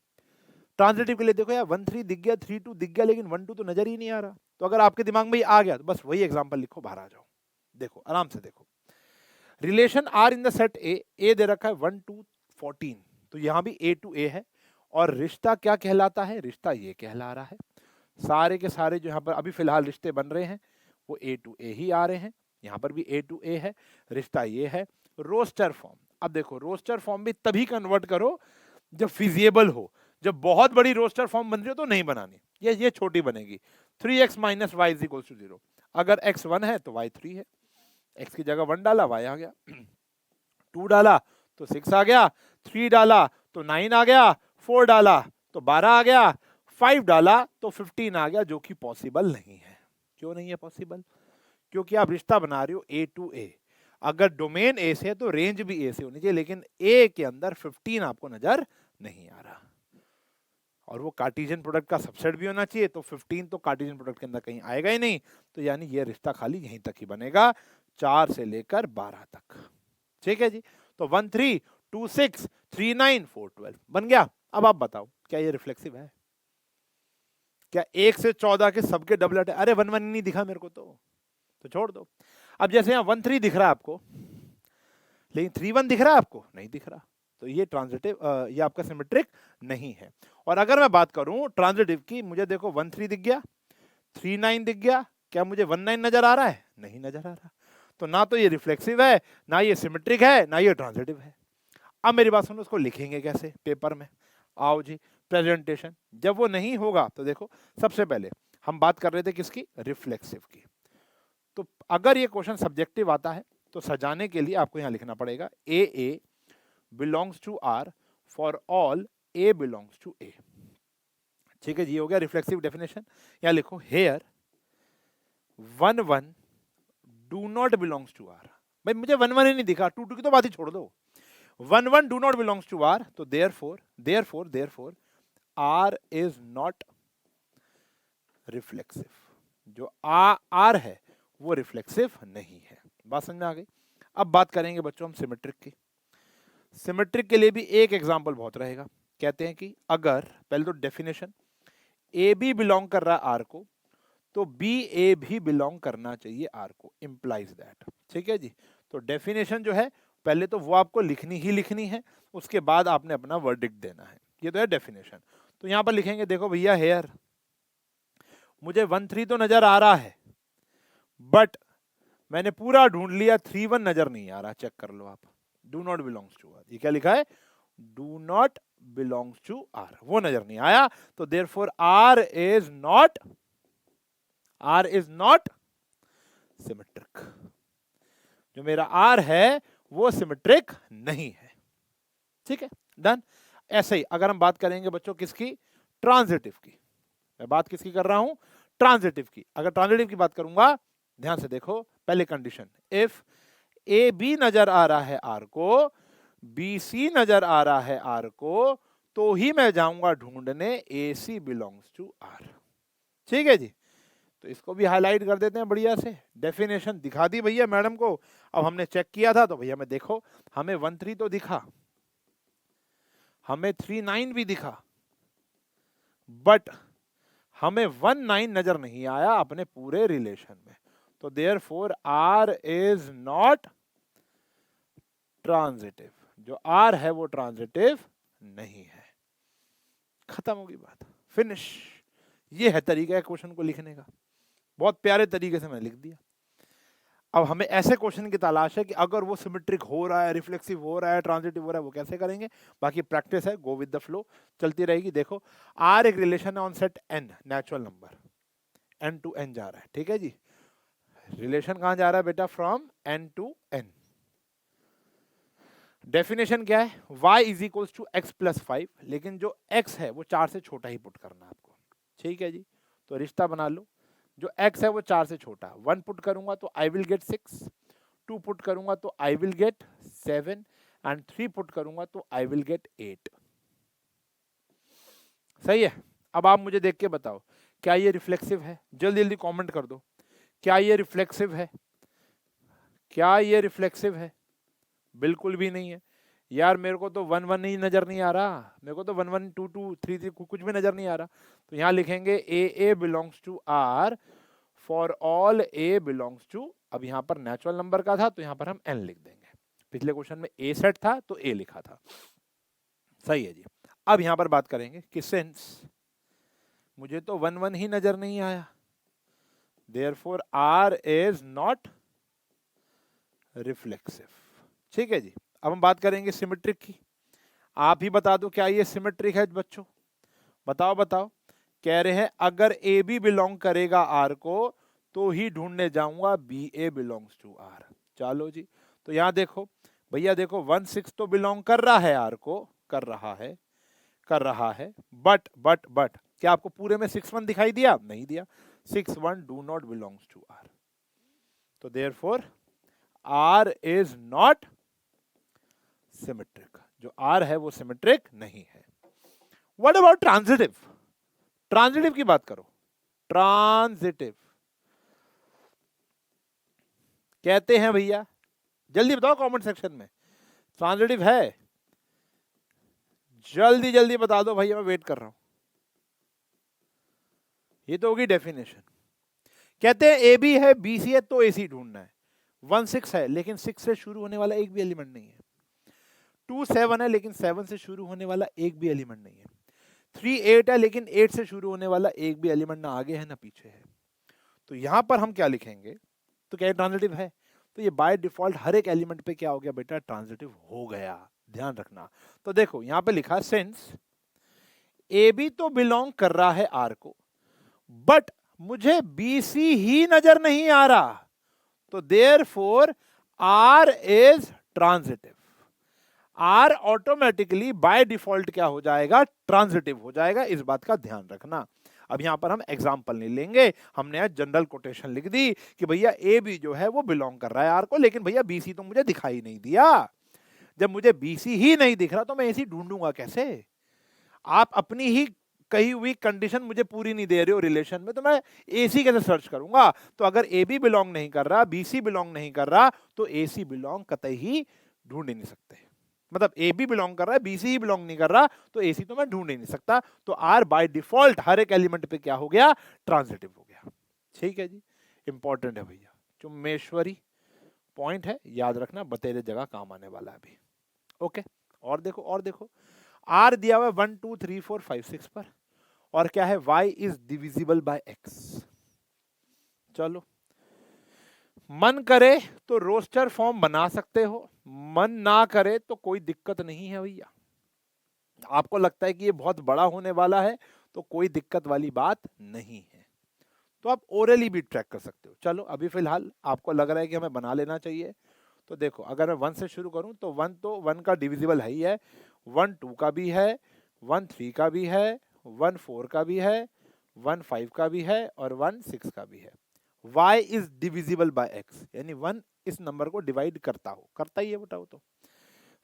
ट्रांजिटिव के लिए देखो यार 1 3 दिख गया, 3 2 दिख गया, लेकिन 1 2 तो नजर ही नहीं आ रहा। तो अगर आपके दिमाग में ये आ गया तो बस वही एग्जांपल लिखो, बाहर आ जाओ। देखो आराम से देखो, relation R in the set A दे रखा है 1 2 14, तो यहां भी ए टू ए है, और रिश्ता क्या कहलाता है, रिश्ता ये कहला रहा है। सारे के सारे जो यहाँ पर अभी फिलहाल रिश्ते बन रहे हैं वो ए टू ए ही आ रहे हैं, यहाँ पर भी ए टू ए है, रिश्ता ये है। रोस्टर फॉर्म, अब देखो रोस्टर फॉर्म भी तभी कन्वर्ट करो जब फिजिएबल हो। जब बहुत बड़ी रोस्टर फॉर्म बन रही हो तो नहीं बनानी, ये छोटी बनेगी। 3x minus y is equal to 0, अगर x 1 है तो y 3 है, x की जगह 1 डाला y आ गया, 2 डाला तो 6 आ गया, 3 डाला तो 9 आ गया, 4 डाला तो 12 आ गया, 5 डाला तो 15 आ गया, जो कि पॉसिबल नहीं है। क्यों नहीं है पॉसिबल? क्योंकि आप रिश्ता बना रहे हो ए टू ए, अगर डोमेन ए से है तो रेंज भी ए से होनी चाहिए, लेकिन ए के अंदर 15 आपको नजर नहीं आ रहा, और वो कार्टेशियन प्रोडक्ट का सबसेट भी होना चाहिए, तो 15 तो कार्टेशियन प्रोडक्ट के अंदर कहीं आएगा ही नहीं, तो यानी ये रिश्ता खाली यहीं तक ही बनेगा, 4 से लेकर 12 तक। ठीक है जी, तो 1 3 2 6 3 9 4 12 बन गया। अब आप बताओ क्या ये रिफ्लेक्सिव है? क्या 1 से 14 के सबके डबलेट है? अरे 1 1 नहीं दिखा मेरे को, तो छोड़ दो। अब जैसे यहाँ 1 3 दिख रहा है आपको, लेकिन 3 1 दिख रहा है आपको, नहीं दिख रहा, तो ये ट्रांजिटिव, ये आपका सिमेट्रिक नहीं है। और अगर मैं बात करूं ट्रांजिटिव की, मुझे देखो 1 3 दिख गया, 3 9 दिख गया, क्या मुझे 1 9 नजर आ रहा है? नहीं नजर आ रहा, तो ना तो ये रिफ्लेक्सिव है, ना ये सिमेट्रिक है, ना ये ट्रांजिटिव है। अब मेरी बात सुनो, उसको लिखेंगे कैसे पेपर में? आओ जी, प्रेजेंटेशन। जब वो नहीं होगा तो देखो, सबसे पहले हम बात कर रहे थे किसकी, रिफ्लेक्सिव की। तो अगर ये क्वेश्चन सब्जेक्टिव आता है तो सजाने के लिए आपको यहां लिखना पड़ेगा a belongs to R for all A belongs to A. ठीक है जी, हो गया रिफ्लेक्सिव डेफिनेशन। यहां लिखो here 1 1 do not belongs to R. भाई मुझे 1 1 ही नहीं दिखा, 2 2 की तो बात ही छोड़ दो, 1 1 do not belongs to R, तो therefore R is not reflexive. जो आर है वो रिफ्लेक्सिव नहीं है। बात समझ में आ गई। अब बात करेंगे बच्चों हम सिमेट्रिक की। सिमेट्रिक के लिए भी एक एग्जांपल बहुत रहेगा। कहते हैं कि अगर, पहले तो डेफिनेशन, ए बी बिलोंग कर रहा है आर को, तो बी ए भी बिलोंग करना चाहिए आर को, इंप्लाइज दैट। ठीक है जी। तो डेफिनेशन जो है पहले तो वो आपको लिखनी ही लिखनी है, उसके बाद आपने अपना वर्डिक्ट देना है। ये तो है डेफिनेशन। तो यहां पर लिखेंगे, देखो भैया हेयर मुझे 1 3 तो नजर आ रहा है, बट मैंने पूरा ढूंढ लिया, 3 1 नजर नहीं आ रहा, चेक कर लो आप। Do not belongs to R, ये क्या लिखा है, do not belongs to R, वो नजर नहीं आया। तो therefore R is not symmetric. जो मेरा आर है वो सिमेट्रिक नहीं है। ठीक है, डन। ऐसे ही अगर हम बात करेंगे बच्चों किसकी, ट्रांजिटिव की। मैं बात किसकी कर रहा हूं, ट्रांजिटिव की। अगर ट्रांजिटिव की बात करूंगा, ध्यान से देखो, पहले कंडीशन, इफ ए बी नजर आ रहा है आर को, बी सी नजर आ रहा है आर को, तो ही मैं जाऊंगा ढूंढने ए सी बिलोंग्स टू आर। ठीक है जी। तो इसको भी हाईलाइट कर देते हैं बढ़िया से। डेफिनेशन दिखा दी भैया मैडम को। अब हमने चेक किया था, तो भैया मैं देखो, हमें 1 3 तो दिखा, हमें 3 9 भी दिखा, बट हमें 1 9 नजर नहीं आया अपने पूरे रिलेशन में। तो therefore R is not transitive. जो आर है वो ट्रांजिटिव नहीं है। खत्म होगी बात, फिनिश। ये है तरीका है क्वेश्चन को लिखने का। बहुत प्यारे तरीके से मैंने लिख दिया। अब हमें ऐसे क्वेश्चन की तलाश है कि अगर वो सिमेट्रिक हो रहा है, रिफ्लेक्सिव हो रहा है, ट्रांजिटिव हो रहा है, वो कैसे करेंगे। बाकी प्रैक्टिस है, गो विद द फ्लो, चलती रहेगी। देखो आर एक रिलेशन है on set N, natural number, N to N जा रहा है। ठीक है जी। रिलेशन कहां जा रहा है बेटा, from N to N. Definition क्या है, y is equals to x plus 5, लेकिन जो x है वो 4 से छोटा ही पुट करना है आपको। ठीक है जी। तो रिश्ता बना लो, जो x है वो 4 से छोटा, 1 पुट करूंगा तो आई विल गेट 6, 2 पुट करूंगा तो I will get 7, and 3 put करूंगा तो आई विल गेट 8। सही है। अब आप मुझे देख के बताओ, क्या ये रिफ्लेक्सिव है? जल्दी जल्दी कमेंट कर दो, क्या ये रिफ्लेक्सिव है? क्या ये रिफ्लेक्सिव है? बिल्कुल भी नहीं है यार। मेरे को तो 1 1 ही नजर नहीं आ रहा, मेरे को तो 1 1 2 2 3 3 कुछ भी नजर नहीं आ रहा। तो यहां लिखेंगे a belongs to R for all A belongs to, अब यहां पर नेचुरल नंबर का था तो यहां पर हम एन लिख देंगे। पिछले क्वेश्चन में ए सेट था तो ए लिखा था। सही है जी। अब यहां पर बात करेंगे कि सिंस मुझे तो 1 1 ही नजर नहीं आया, therefore R is not reflexive. ठीक है जी। अब हम बात करेंगे सिमेट्रिक की। आप ही बता दो, क्या ये सिमेट्रिक है बच्चों? बताओ बताओ। कह रहे हैं अगर ए बी बिलोंग करेगा आर को, तो ही ढूंढने जाऊंगा b a belongs to R. चलो जी। तो यहां देखो भैया, देखो 1 6 तो बिलोंग कर रहा है आर को, कर रहा है, बट क्या आपको पूरे में 6 1 दिखाई दिया? नहीं दिया। 6 1 do not belongs to R. तो therefore R is not symmetric. जो आर है वो सिमेट्रिक नहीं है। What about transitive? ट्रांजिटिव की बात करो। ट्रांजिटिव कहते हैं भैया, जल्दी बताओ कमेंट सेक्शन में, ट्रांजिटिव है? जल्दी जल्दी बता दो भैया, मैं वेट कर रहा हूं। ये तो होगी डेफिनेशन। कहते हैं ए बी है, बी सी है, तो ए सी ढूंढना है। 1 6 है, लेकिन 6 से शुरू होने वाला एक भी एलिमेंट नहीं है। 2 7 है, लेकिन 7 से शुरू होने वाला एक भी एलिमेंट नहीं है। 3 8 है, लेकिन 8 से शुरू होने वाला एक भी एलिमेंट ना आगे है ना पीछे है। तो यहां पर हम क्या लिखेंगे? तो क्या ट्रांजिटिव है? तो ये बाय डिफॉल्ट हर एक एलिमेंट पे क्या हो गया बेटा? ट्रांजिटिव हो गया। ध्यान रखना। तो देखो यहां पे लिखा सिंस ए बी तो बिलोंग कर रहा है आर को, बट मुझे बी सी ही नजर नहीं आ रहा, तो therefore R is transitive. R automatically by default क्या हो जाएगा? ट्रांजिटिव हो जाएगा। इस बात का ध्यान रखना। अब यहाँ पर हम एग्जाम्पल नहीं लेंगे, हमने आज जनरल कोटेशन लिख दी कि भैया ए बी जो है वो बिलोंग कर रहा है आर को, लेकिन भैया बी सी तो मुझे दिखाई नहीं दिया। जब मुझे बी सी ही नहीं दिख रहा तो मैं ए सी ढूंढूंगा कैसे? आप अपनी ही कही हुई कंडीशन मुझे पूरी नहीं दे रहे हो रिलेशन में, तो मैं ए सी कैसे सर्च करूंगा? तो अगर ए बी बिलोंग नहीं कर रहा, बी सी बिलोंग नहीं कर रहा, तो ए सी बिलोंग कतई ही ढूंढ ही नहीं सकते। मतलब ए बी बिलोंग कर रहा है, बी सी ही बिलोंग नहीं कर रहा, तो ए सी तो मैं ढूंढ ही नहीं सकता। तो आर बाय डिफॉल्ट हर एक एलिमेंट पे क्या हो गया? ट्रांजिटिव हो गया। ठीक है जी, इंपॉर्टेंट है भैया, चुम्मेश्वरी पॉइंट है, याद रखना, बतेरे जगह काम आने वाला है अभी। ओके, और देखो, और देखो, आर दिया हुआ है 1 2 3 4 5 6 पर, और क्या है? y is divisible by x। चलो, मन करे तो रोस्टर फॉर्म बना सकते हो, मन ना करे तो कोई दिक्कत नहीं है भैया। आपको लगता है कि ये बहुत बड़ा होने वाला है तो कोई दिक्कत वाली बात नहीं है, तो आप ओरली भी ट्रैक कर सकते हो। चलो, अभी फिलहाल आपको लग रहा है कि हमें बना लेना चाहिए, तो देखो, अगर मैं 1 से शुरू करूं तो 1 तो 1 का डिविजिबल है ही है, 1 2 का भी है, 1 3 का भी है, 1 4 का भी है, 1 5 का भी है, और 1 6 का भी है। y is divisible by x, यानी 1 इस नंबर को डिवाइड करता हो, करता ही है बेटा वो तो।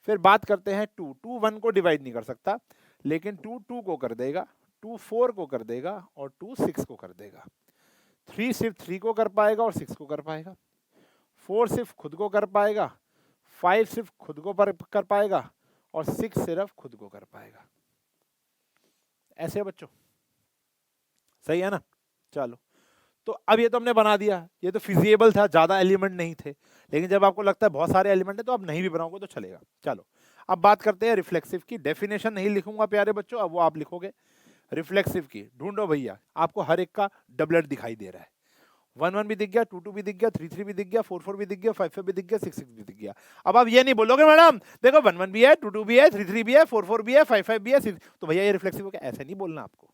फिर बात करते हैं 2, 2 1 को डिवाइड नहीं कर सकता, लेकिन 2 2 को कर देगा, 2 4 को कर देगा, और 2 6 को कर देगा। 3 सिर्फ 3 को कर पाएगा और 6 को कर पाएगा। 4 सिर्फ खुद को कर पाएगा, 5 सिर्फ खुद को कर पाएगा, और 6 सिर्फ खुद को कर पाएगा। ऐसे बच्चों, सही है ना? चलो, तो अब ये तो हमने बना दिया, ये तो फिजिएबल था, ज्यादा एलिमेंट नहीं थे, लेकिन जब आपको लगता है बहुत सारे एलिमेंट है तो आप नहीं भी बनाओगे तो चलेगा। चलो, अब बात करते हैं रिफ्लेक्सिव की। डेफिनेशन नहीं लिखूंगा प्यारे बच्चों, अब वो आप लिखोगे। रिफ्लेक्सिव की ढूंढो भैया, आपको हर एक का डबलेट दिखाई दे रहा है। 1 1 भी दिख गया, 2 2 भी दिख गया, 3 3 भी दिख गया, 4 4 भी दिख गया, 5 5 भी दिख गया, 6 6 भी दिख गया। अब आप ये नहीं बोलोगे मैडम देखो 1 1 भी है, 2 2 भी है, 3 3 भी है, 4 4 भी है, 5 5 भी है, 6, तो भैया ये रिफ्लेक्सिव हो गया, ऐसा नहीं बोलना आपको।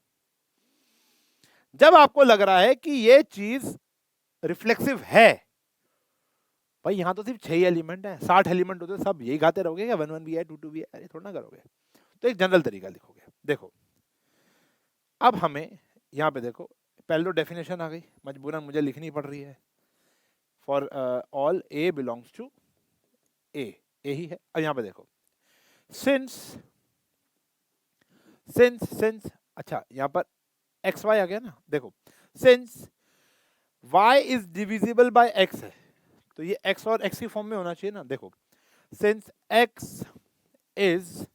जब आपको लग रहा है कि ये चीज रिफ्लेक्सिव है, भाई यहां तो सिर्फ 6 एलिमेंट है, 60 एलिमेंट होते सब यही गाते रहोगे क्या? 1 1 भी है, 2 2 भी है, अरे थोड़ा ना करोगे। तो एक जनरल तरीका लिखोगे। देखो, अब हमें यहाँ पे देखो, पहले तो डेफिनेशन आ गई, मजबूरन मुझे लिखनी पड़ रही है। For all A belongs to A, A ही है। अब यहाँ पे देखो, सिंस सिंस अच्छा यहाँ पर एक्स वाई आ गया ना। देखो, since y is divisible by x है, तो ये x और x की फॉर्म में होना चाहिए ना। देखो, since x is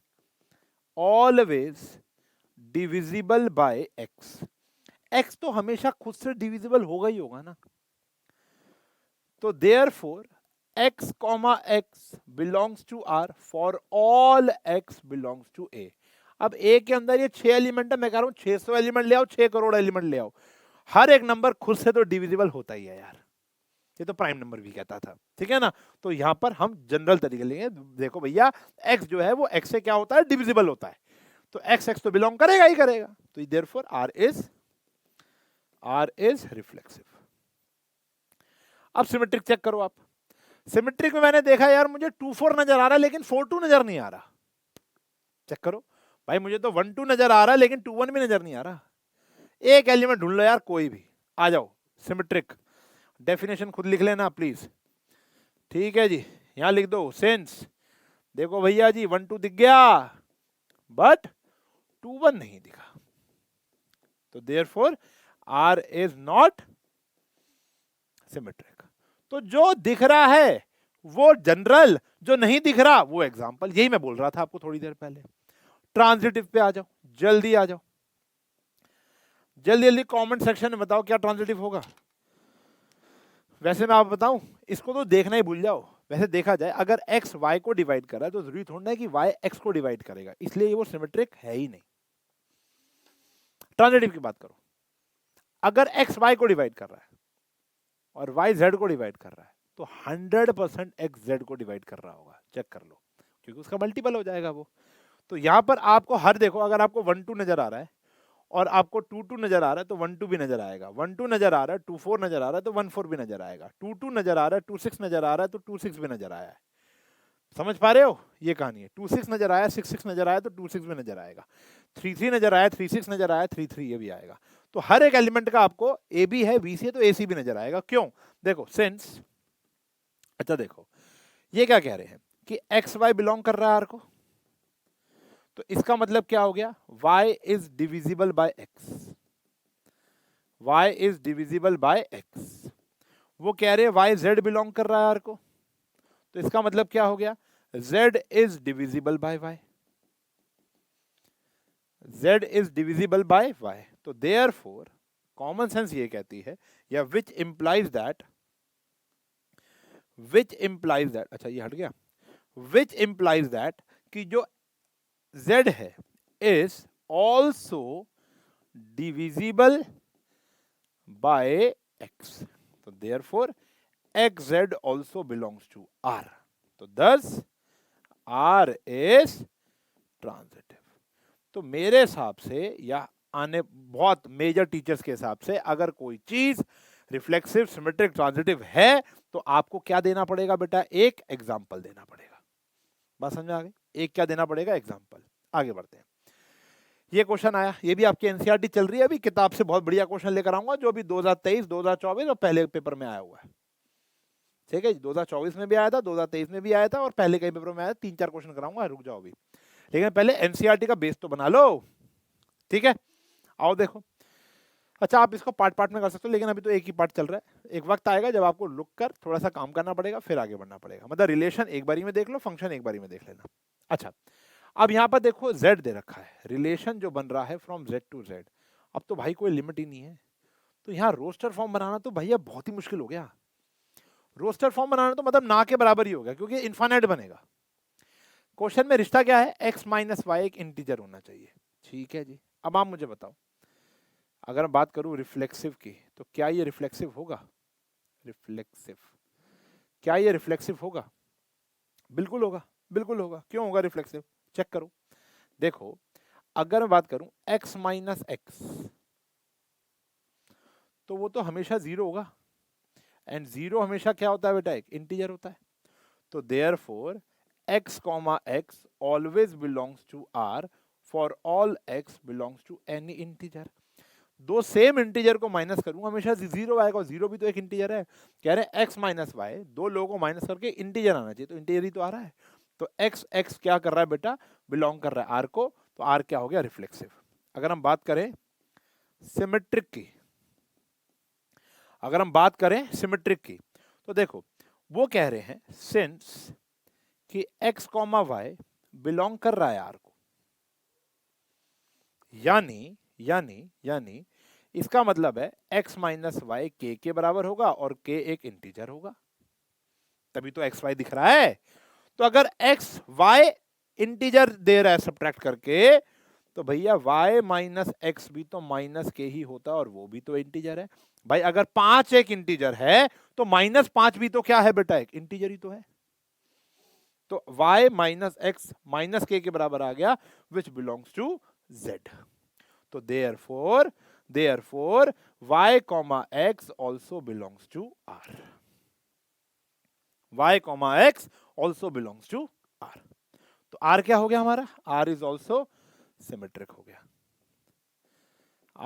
always divisible by x, x तो हमेशा खुद से डिविजिबल होगा ही होगा ना, तो therefore x comma x belongs to r for all x belongs to a। अब a के अंदर ये 6 एलिमेंट है, मैं कह रहा हूं 600 एलिमेंट ले आओ, 6 करोड़ एलिमेंट ले आओ, हर एक नंबर खुद से तो डिविजिबल होता ही है यार, ये तो प्राइम नंबर भी कहता था, ठीक है ना। तो यहां पर हम जनरल तरीके लेंगे। देखो भैया, x जो है वो x से क्या होता है? डिविजिबल होता है, तो x तो बिलोंग करेगा ही करेगा, तो देयरफॉर r इज रिफ्लेक्सिव। अब सिमेट्रिक चेक करो आप। सिमेट्रिक में मैंने देखा यार मुझे 2 4 नजर आ रहा है लेकिन 4 2 नजर नहीं आ रहा। चेक करो भाई, मुझे तो 1 2 नजर आ रहा है लेकिन 2 1 भी नजर नहीं आ रहा। एक एलिमेंट ढूंढ लो यार, कोई भी, आ जाओ। सिमेट्रिक डेफिनेशन खुद लिख लेना प्लीज, ठीक है जी। यहां लिख दो सिंस, देखो भैया जी 1 2 दिख गया बट 2 1 नहीं दिखा, तो therefore r is not symmetric. तो जो दिख रहा है वो जनरल, जो नहीं दिख रहा वो एग्जांपल, यही मैं बोल रहा था आपको थोड़ी देर पहले। ट्रांजिटिव पे आ जाओ, जल्दी आ जाओ, जल्दी जल्दी कमेंट सेक्शन में बताओ क्या ट्रांजिटिव होगा। वैसे मैं आपको बताऊं, इसको तो देखना ही भूल जाओ। वैसे देखा जाए अगर x y को डिवाइड कर रहा है तो जरूरी थोड़ा है कि y x को डिवाइड करेगा, इसलिए वो सिमेट्रिक है ही नहीं। ट्रांजिटिव की बात करो, अगर x y को डिवाइड कर रहा है और y z को डिवाइड कर रहा है तो 100% x z को डिवाइड कर रहा होगा, चेक कर लो, क्योंकि उसका मल्टीपल हो जाएगा वो। तो यहां पर आपको हर, देखो अगर आपको 1 2 नजर आ रहा है और आपको 2 2 नजर आ रहा है तो 1 2 भी नजर आएगा, 1 2 नजर आ रहा है, 2 4 नजर आ रहा है तो 1 4 भी नजर आएगा, 2 2 नजर आ रहा है, 2 6 नजर आ रहा है तो 2 6 भी नजर आया है। समझ पा रहे हो? ये कहानी है। 2 6 नजर आया, 6 6 नजर आया तो 2 6 भी नजर आएगा, 3 3 नजर आया, 3 6 नजर आया, 3 3 ये भी आएगा। तो हर एक एलिमेंट का आपको ए बी है, बी सी है, तो ए सी भी नजर आएगा। क्यों? देखो सिंस, अच्छा देखो ये क्या कह रहे हैं कि एक्स वाई बिलोंग कर रहा है आर को, तो इसका मतलब क्या हो गया, y is divisible by x, y is divisible by x। वो कह रहे हैं y z बिलोंग कर रहा है आर को, तो इसका मतलब क्या हो गया, z is divisible by y, z is divisible by y। तो देयरफॉर कॉमन सेंस ये कहती है, या विच इंप्लाइज दैट, अच्छा ये हट गया, विच इंप्लाइज दैट कि जो z है is also divisible by x, तो therefore xz also belongs to r, तो thus r is ट्रांजिटिव। तो मेरे हिसाब से या आने बहुत मेजर टीचर्स के हिसाब से अगर कोई चीज रिफ्लेक्सिव, सिमेट्रिक, ट्रांजिटिव है तो आपको क्या देना पड़ेगा बेटा, एक एग्जांपल देना पड़ेगा। बात समझ में आ गई? एक क्या देना पड़ेगा, एग्जांपल। आगे बढ़ते हैं। ये क्वेश्चन आया, ये भी आपकी एनसीईआरटी चल रही है, अभी किताब से बहुत बढ़िया क्वेश्चन लेकर आऊंगा जो अभी 2023, 2024 और पहले पेपर में आया हुआ है। ठीक है, 2024 में भी आया था, 2023 में भी आया था और पहले कई पेपर में आया। 3-4 क्वेश्चन कराऊंगा, रुक जाओ अभी, लेकिन पहले एनसीईआरटी का बेस तो बना लो। ठीक है, आओ देखो। अच्छा आप इसको पार्ट पार्ट में कर सकते हो, लेकिन अभी तो एक ही पार्ट चल रहा है। एक वक्त आएगा जब आपको रुक कर थोड़ा सा काम करना पड़ेगा, फिर आगे बढ़ना पड़ेगा। मतलब रिलेशन एक बारी में देख लो, फंक्शन एक बारी में देख लेना। अच्छा अब यहाँ पर देखो z दे रखा है, रिलेशन जो बन रहा है फ्रॉम z टू z। अब तो भाई कोई लिमिट ही नहीं है, तो यहाँ रोस्टर फॉर्म बनाना तो भैया बहुत ही मुश्किल हो गया। रोस्टर फॉर्म बनाना तो मतलब ना के बराबर ही हो गया, क्योंकि इनफाइनाइट बनेगा। क्वेश्चन में रिश्ता क्या है, x माइनस वाई एक इंटीजर होना चाहिए। ठीक है जी, अब आप मुझे बताओ, अगर मैं बात करूं रिफ्लेक्सिव की, तो क्या ये रिफ्लेक्सिव होगा? रिफ्लेक्सिव, क्या ये रिफ्लेक्सिव होगा? बिल्कुल होगा, बिल्कुल होगा। क्यों होगा रिफ्लेक्सिव? चेक करो। देखो अगर मैं बात करूं x माइनस एक्स, तो वो तो हमेशा जीरो होगा, एंड जीरो हमेशा क्या होता है बेटा, एक इंटीजर होता है। तो therefore x comma x always belongs to r for all x belongs to any integer. दो सेम इंटीजर को माइनस करूंगा हमेशा जीरो आएगा, और जीरो भी तो एक इंटीजर है। कह रहे हैं x माइनस वाई, दो लोगों को माइनस करके इंटीजर आना चाहिए, तो इंटीजर ही तो आ रहा है। तो x क्या कर रहा है बेटा, बिलोंग कर रहा है r को, तो r क्या हो गया, रिफ्लेक्सिव। अगर हम बात करें सिमेट्रिक की, अगर हम बात करें सिमेट्रिक की, तो देखो वो कह रहे हैं सिंस कि x कॉमा वाई बिलोंग कर रहा है r को, यानी यानी यानी इसका मतलब है x माइनस वाई के बराबर होगा और k एक इंटीजर होगा, तभी तो x y दिख रहा है। तो अगर x y इंटीजर दे रहा है सब्ट्रैक्ट करके, तो भैया y माइनस एक्स भी तो माइनस के ही होता है, और वो भी तो इंटीजर है। भाई अगर 5 एक इंटीजर है तो -5 भी तो क्या है बेटा, एक इंटीजर ही तो है। तो y माइनस एक्स माइनस के बराबर आ गया, विच बिलोंग्स टू z। तो therefore y comma x also belongs to r, y comma x also belongs to r। तो r क्या हो गया हमारा, r इज ऑल्सो सिमेट्रिक हो गया।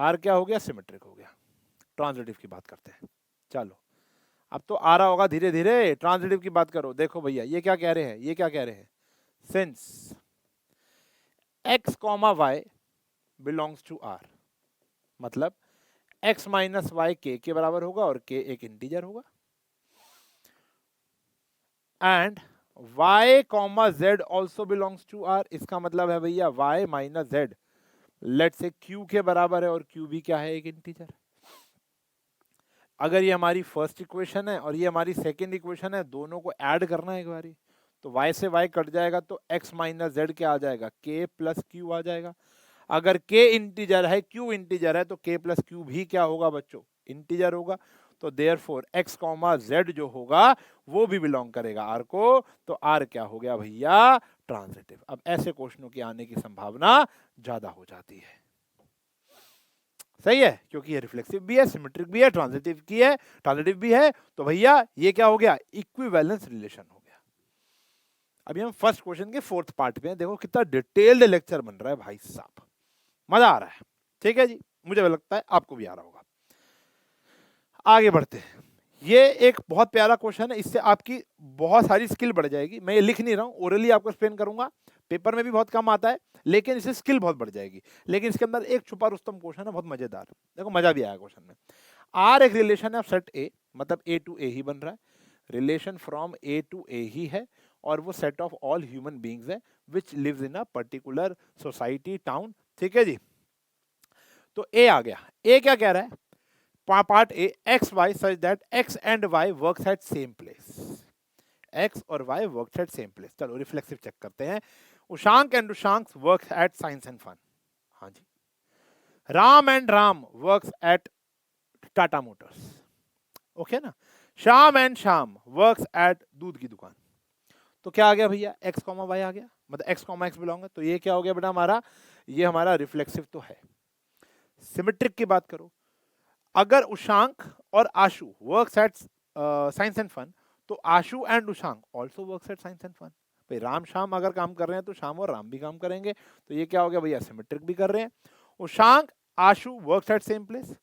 r क्या हो गया, सिमेट्रिक हो गया। ट्रांजिटिव की बात करते हैं, चलो अब तो आ रहा होगा धीरे धीरे। ट्रांजिटिव की बात करो। देखो भैया ये क्या कह रहे हैं, ये क्या कह रहे हैं, since x comma y belongs to r, मतलब x माइनस वाई के बराबर होगा और k एक इंटीजर होगा, and y comma z also belongs to r। इसका मतलब है भैया y minus z let say q के बराबर है, और q भी क्या है, एक इंटीजर। अगर ये हमारी फर्स्ट इक्वेशन है और ये हमारी सेकेंड इक्वेशन है, दोनों को ऐड करना है एक बारी, तो y से y कट जाएगा, तो x माइनस z क्या आ जाएगा, k प्लस q आ जाएगा। अगर k इंटीजर है, q इंटीजर है, तो k प्लस q भी क्या होगा बच्चों, इंटीजर होगा। तो देयरफॉर x कॉमा z जो होगा वो भी बिलोंग करेगा r को, तो r क्या हो गया भैया, ट्रांजिटिव। अब ऐसे क्वेश्चनों की आने की संभावना ज्यादा हो जाती है। सही है, क्योंकि ये रिफ्लेक्सिव भी है, सिमेट्रिक भी है, ट्रांजिटिव भी है, तो भैया ये क्या हो गया, इक्विवेलेंस रिलेशन हो गया। अभी हम फर्स्ट क्वेश्चन के फोर्थ पार्ट में, देखो कितना डिटेल्ड लेक्चर बन रहा है भाई साहब, मजा आ रहा है। ठीक है जी, मुझे लगता है आपको भी आ रहा होगा। आगे बढ़ते हैं। ये एक बहुत प्यारा क्वेश्चन है, इससे आपकी बहुत सारी स्किल बढ़ जाएगी। मैं ये लिख नहीं रहा हूँ, ओरली आपको एक्सप्लेन करूंगा, पेपर में भी बहुत कम आता है, लेकिन इससे स्किल बहुत बढ़ जाएगी। लेकिन इसके अंदर एक छुपा रुस्तम क्वेश्चन है, बहुत मजेदार, देखो मजा भी आया क्वेश्चन में। आर एक रिलेशन है सेट ए, मतलब ए टू ए ही बन रहा है, relation from A to A ही है, और वो set of all human beings है which lives in a particular society town. ठीक है जी, तो ए आ गया। ए क्या कह रहा है? Part A, X Y such that X and Y works at same place, X और Y works at same place. चलो रिफ्लेक्सिव चेक करते हैं। Ushank and Ushank works at Science and Fun, हाँ जी। Ram and Ram works at Tata motors, okay ना। Shyam and Shyam works at दूध की दुकान। तो क्या आ गया भैया? एक्स कॉमा वाई आ गया, मतलब एक्स कॉमा एक्स बिलोंग है। तो ये क्या हो गया बेटा हमारा? ये हमारा रिफ्लेक्सिव तो है। सिमेट्रिक की बात करो, अगर उशांक और Ashu works at Science and Fun, तो Ashu and Ushank also works at Science and Fun. भाई राम श्याम अगर काम कर रहे हैं तो श्याम और राम भी काम करेंगे, तो ये क्या हो गया भैया? सिमेट्रिक भी कर रहे हैं। Ushank Ashu works at same place,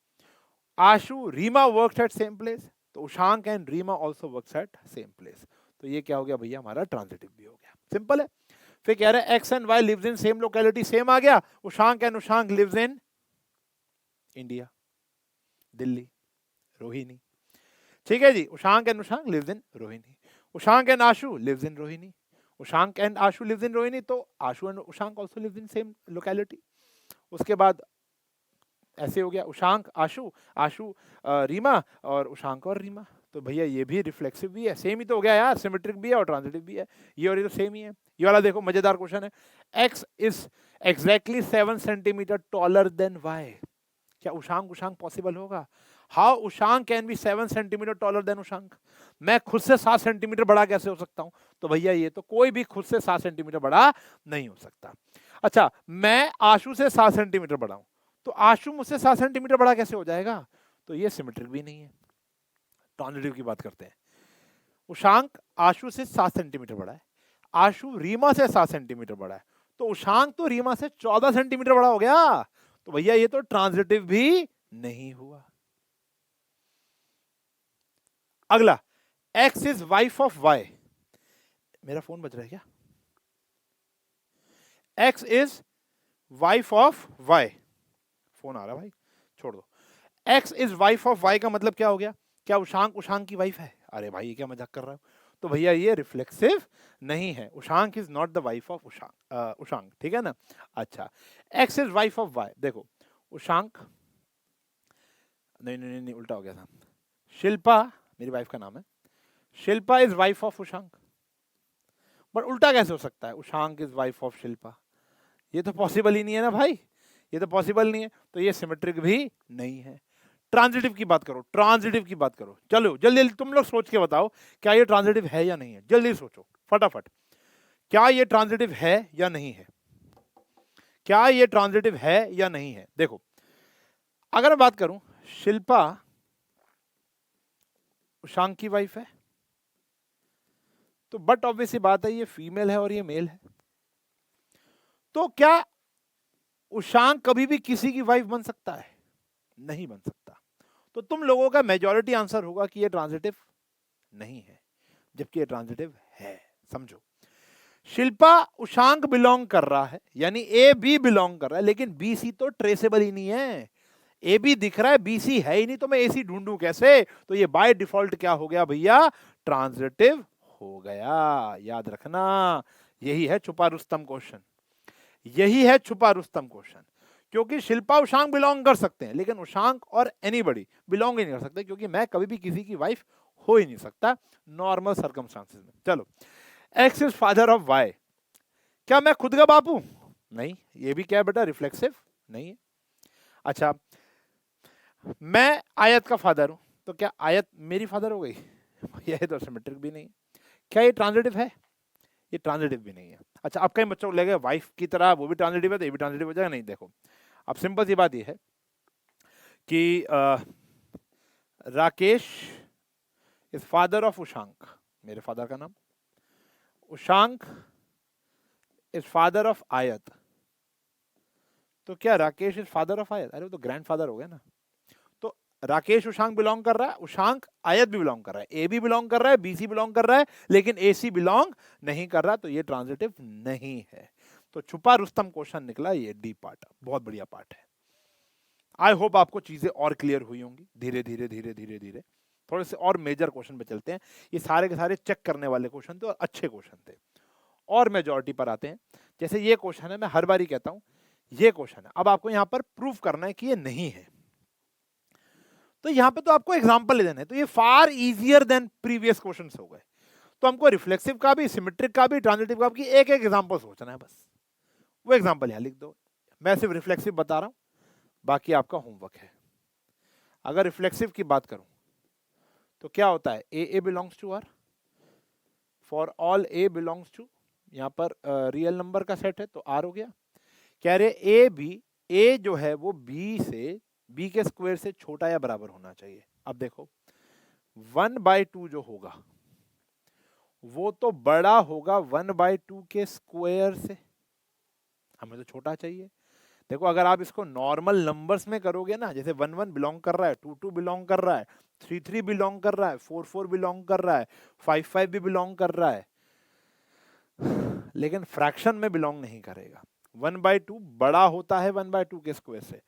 Ashu Reema works at same place, तो Ushank and Reema also works at same place. तो ये क्या हो गया भैया? हमारा ट्रांजिटिव भी हो गया। सिंपल है। फिर कह रहे हैं X and Y lives in same locality, same आ गया। Ushank and Ushank lives in India, Delhi, Rohini. ठीक है जी, Ushank and Ushank lives in Rohini. Ushank and Ashu lives in Rohini, Ushank and Ashu lives in Rohini, तो Ashu and Ushank also lives in same locality. उसके बाद ऐसे हो गया उशांक आशु, आशु रीमा, और उशांक और रीमा। तो भैया ये भी रिफ्लेक्सिव भी है, सेम ही तो हो गया यार, सिमेट्रिक भी है और ट्रांजिटिव भी है। ये और ये तो सेम ही है। ये वाला देखो मजेदार क्वेश्चन है, X is exactly 7 centimetre taller than Y. क्या उशांक उशांक पॉसिबल होगा? How Ushank can be 7 centimetre taller than Ushank? मैं खुद से 7 सेंटीमीटर बड़ा कैसे हो सकता हूं? तो भैया ये तो कोई भी खुद से 7 सेंटीमीटर बड़ा नहीं हो सकता। अच्छा, मैं आशु से 7 सेंटीमीटर बड़ा हूं, तो आशु मुझसे 7 सेंटीमीटर बड़ा कैसे हो जाएगा? तो ये सिमेट्रिक भी नहीं है। ट्रांजिटिव की बात करते हैं। उशांक आशु से 7 सेंटीमीटर बड़ा है, आशु रीमा से 7 सेंटीमीटर बड़ा है, तो उशांक तो रीमा से 14 सेंटीमीटर बड़ा हो गया। तो भैया ये तो ट्रांजिटिव भी नहीं हुआ। अगला, X is wife of Y. मेरा फोन बज रहा है क्या? X is wife of Y, phone आ रहा भाई, छोड़ दो। X is wife of Y का मतलब क्या हो गया? क्या उशांक उशांक की वाइफ है? अरे भाई ये क्या मजाक कर रहा हो? तो भैया ये रिफ्लेक्सिव नहीं है। Ushank is not the wife of Ushank, Ushank, ठीक है ना। अच्छा, X is wife of Y, देखो उशांक, नहीं नहीं नहीं, नहीं उल्टा हो गया था। शिल्पा मेरी वाइफ का नाम है, Shilpa is wife of Ushank. But उल्टा कैसे हो सकता है? Ushank is wife of Shilpa, ये तो पॉसिबल ही नहीं है ना भाई, ये तो पॉसिबल नहीं है। तो ये सिमेट्रिक भी नहीं है। ट्रांजिटिव की बात करो, ट्रांजिटिव की बात करो, चलो जल्दी जल्दी तुम लोग सोच के बताओ, क्या ये ट्रांजिटिव है या नहीं है? जल्दी सोचो फटाफट, क्या ये ट्रांजिटिव है या नहीं है? क्या ये ट्रांजिटिव है या नहीं है? देखो, अगर मैं बात करूं, शिल्पा उशांक की वाइफ है, तो बट ऑब्वियस बात है ये फीमेल है और ये मेल है, तो क्या उशांक कभी भी किसी की वाइफ बन सकता है? नहीं बन सकता। तो तुम लोगों का मेजॉरिटी आंसर होगा कि ये ट्रांजिटिव नहीं है, जबकि ये ट्रांजिटिव है। समझो, शिल्पा उशांक बिलोंग कर रहा है, यानी ए बी बिलोंग कर रहा है, लेकिन बी सी तो ट्रेसेबल ही नहीं है। ए बी दिख रहा है, बी सी है ही नहीं, तो मैं ए सी ढूंढूं कैसे? तो ये बाय डिफॉल्ट क्या हो गया भैया? ट्रांजिटिव हो गया। याद रखना, यही है छुपा रुस्तम क्वेश्चन, यही है छुपा रुस्तम क्वेश्चन। क्योंकि शिल्पा उशांक बिलोंग कर सकते हैं, लेकिन उशांक और एनीबडी बिलोंग ही नहीं कर सकते, क्योंकि मैं कभी भी किसी की वाइफ हो ही नहीं सकता नॉर्मल सर्कमस्टांसेस में। चलो, x is father of y, क्या मैं खुद का बाप हूं? नहीं, ये भी क्या है बेटा? रिफ्लेक्सिव नहीं है। अच्छा, मैं आयत का फादर हूं, तो क्या आयत मेरी फादर हो गई? यह तो सिमेट्रिक भी नहीं। क्या ये ट्रांजिटिव है? ये ट्रांजिटिव भी नहीं है। अच्छा, अब कई बच्चों को लगेगा वाइफ की तरह वो भी ट्रांजिटिव है तो ये भी ट्रांजिटिव हो जाएगा। नहीं, देखो अब सिंपल सी बात ये है कि राकेश इज फादर ऑफ उशांक, मेरे फादर का नाम, उशांक इज फादर ऑफ आयत, तो क्या राकेश इज फादर ऑफ आयत? अरे वो तो ग्रैंडफादर हो गया ना। तो राकेश उशांक बिलोंग कर रहा है, उशांक आयत भी बिलोंग कर रहा है, ए भी बिलोंग कर रहा है, बी सी बिलोंग कर रहा है, लेकिन ए सी बिलोंग नहीं कर रहा, तो ये ट्रांजिटिव नहीं है। तो छुपा रुस्तम क्वेश्चन निकला ये डी पार्ट, बहुत बढ़िया पार्ट है। आई होप आपको चीजें और क्लियर हुई होंगी। धीरे धीरे धीरे धीरे धीरे थोड़े से और मेजर क्वेश्चन पे चलते हैं। ये सारे के सारे चेक करने वाले क्वेश्चन थे और अच्छे क्वेश्चन थे। और मेजॉरिटी पर आते हैं। जैसे ये क्वेश्चन है, मैं हर बार ही कहता हूं ये क्वेश्चन है, अब आपको यहां पर प्रूफ करना है कि ये नहीं है। तो यहां पे तो आपको एग्जांपल ले देना है, तो ये फार इजियर देन प्रीवियस क्वेश्चंस हो गए। तो हमको रिफ्लेक्सिव का भी, सिमेट्रिक का भी, ट्रांजिटिव का भी एक एक एग्जांपल सोचना है बस। वो एग्जांपल यहां लिख दो। मैं सिर्फ रिफ्लेक्सिव बता रहा हूं, बाकी आपका होमवर्क है। अगर रिफ्लेक्सिव की बात करूं तो क्या होता है, A belongs to R, for all A belongs to, यहां पर रियल नंबर का सेट है तो आर हो गया। कह रहे ए बी, ए जो है वो बी से, बी के स्क्वायर से छोटा या बराबर होना चाहिए। अब देखो 1/2 जो होगा वो तो बड़ा होगा 1/2 के स्क्वायर से, हमें तो छोटा चाहिए। देखो अगर आप इसको नॉर्मल नंबर्स में करोगे ना, जैसे 1 बिलोंग कर रहा है, 2 बिलोंग कर रहा है, 3 बिलोंग कर रहा है, 4 बिलोंग कर रहा है, 5 भी बिलोंग कर रहा है, लेकिन फ्रैक्शन में बिलोंग नहीं करेगा। 1/2 बड़ा होता है 1/2 के स्क्वायर से,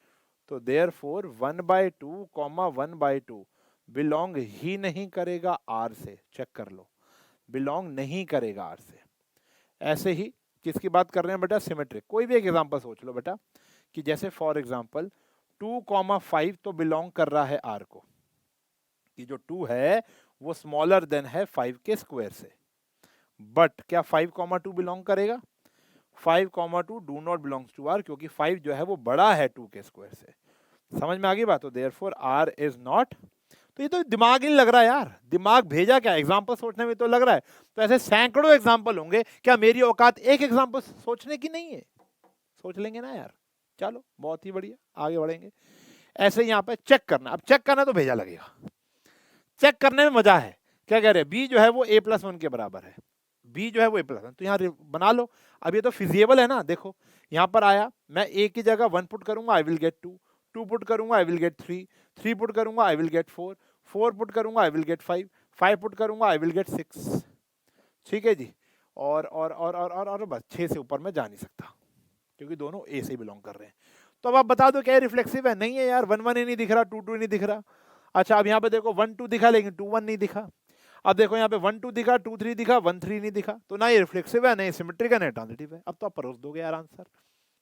तो देयरफॉर 1/2 कॉमा 1/2 बिलोंग ही नहीं करेगा आर से। चेक कर लो, बिलोंग नहीं करेगा आर से। ऐसे ही किसकी बात कर रहे हैं बेटा, सिमेट्रिक। कोई भी एक एग्जांपल सोच लो बेटा, कि जैसे फॉर एग्जांपल 2,5 तो बिलोंग कर रहा है आर को, कि जो 2 है वो स्मॉलर देन है 5 के स्क्वायर से, बट क्या 5,2 बिलोंग करेगा? 5,2 do not belongs to R, क्योंकि 5 जो है वो बड़ा है 2 के स्क्वायर से। समझ में आ गई बात? तो देयरफॉर आर इज नॉट। तो ये तो दिमाग ही नहीं लग रहा है यार, दिमाग भेजा क्या, एग्जांपल सोचने में तो लग रहा है। तो ऐसे सैकड़ों एग्जांपल होंगे, क्या मेरी औकात एक एग्जांपल सोचने की नहीं है? सोच लेंगे ना यार। चलो बहुत ही बढ़िया, आगे बढ़ेंगे। ऐसे यहाँ पे चेक करना, अब चेक करना तो भेजा लगेगा, चेक करने में मजा है। क्या कह रहे हैं, बी जो है वो a+1 के बराबर है, बी जो है वो a+1, तो यहाँ बना लो। अब ये तो फिजिएबल है ना, देखो यहाँ पर आया, मैं a की जगह 1 पुट करूंगा आई विल गेट 2, 2 पुट करूंगा आई विल गेट 3, 3 पुट करूंगा आई विल गेट 4, 4 पुट करूंगा आई विल गेट 5, 5 पुट करूंगा आई विल गेट 6। ठीक है जी। और बस 6 से ऊपर मैं जा नहीं सकता, क्योंकि दोनों ए से बिलोंग कर रहे हैं। तो अब आप बता दो क्या रिफ्लेक्सिव है? नहीं है यार, 1 1 ही नहीं दिख रहा, 2 2 नहीं दिख रहा। अच्छा अब यहाँ पे देखो 1 2 दिखा, लेकिन 2 1 नहीं दिखा। अब देखो यहाँ पे 1 2 दिखा, 2 3 दिखा, 1 3 नहीं दिखा। तो ना ये रिफ्लेक्सिव है, ना ये सिमेट्रिक है, ना ट्रांजिटिव है। अब तो आप परोस दोगे यार आंसर।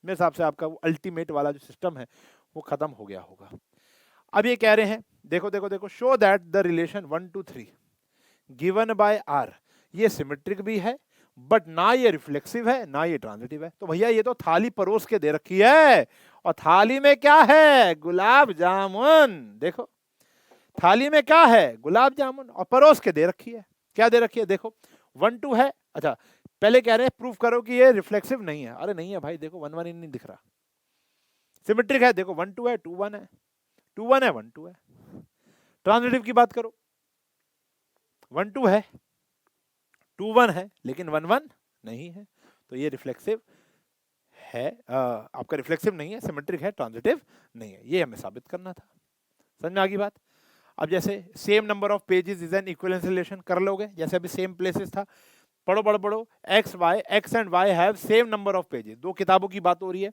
मेरे हिसाब से आपका वो अल्टीमेट वाला जो सिस्टम है वो खत्म हो गया होगा। अब ये कह रहे हैं, देखो देखो देखो, show that the relation 1 to 3 given by R, ये सिमेट्रिक भी है, बट ना ये रिफ्लेक्सिव है ना ये ट्रांजिटिव है। तो भैया ये तो थाली परोस के दे रखी है, और थाली में क्या है, गुलाब जामुन। देखो थाली में क्या है, गुलाब जामुन, और परोस के दे रखी है। क्या दे रखी है, देखो 1 2 है। अच्छा पहले कह रहे हैं प्रूफ करो कि ये रिफ्लेक्सिव नहीं है। अरे नहीं है भाई, देखो 1 1 ही नहीं दिख रहा। सिमेट्रिक है, देखो 1 2 है, 2 1 है, 2 1 है, 1 2 है। ट्रांजिटिव की बात करो, 1 2 है, 2 1 है, लेकिन 1 1 नहीं है। तो ये रिफ्लेक्सिव है, आपका रिफ्लेक्सिव नहीं है, सिमेट्रिक है, ट्रांजिटिव नहीं है। ये हमें साबित करना था। समझ में आ गई बात? अब जैसे same number of pages is an equivalence relation कर लोगे, जैसे अभी सेम प्लेसेस था। पढ़ो पढ़ो पढ़ो, x and why have same number of pages. दो किताबों की बात हो रही है,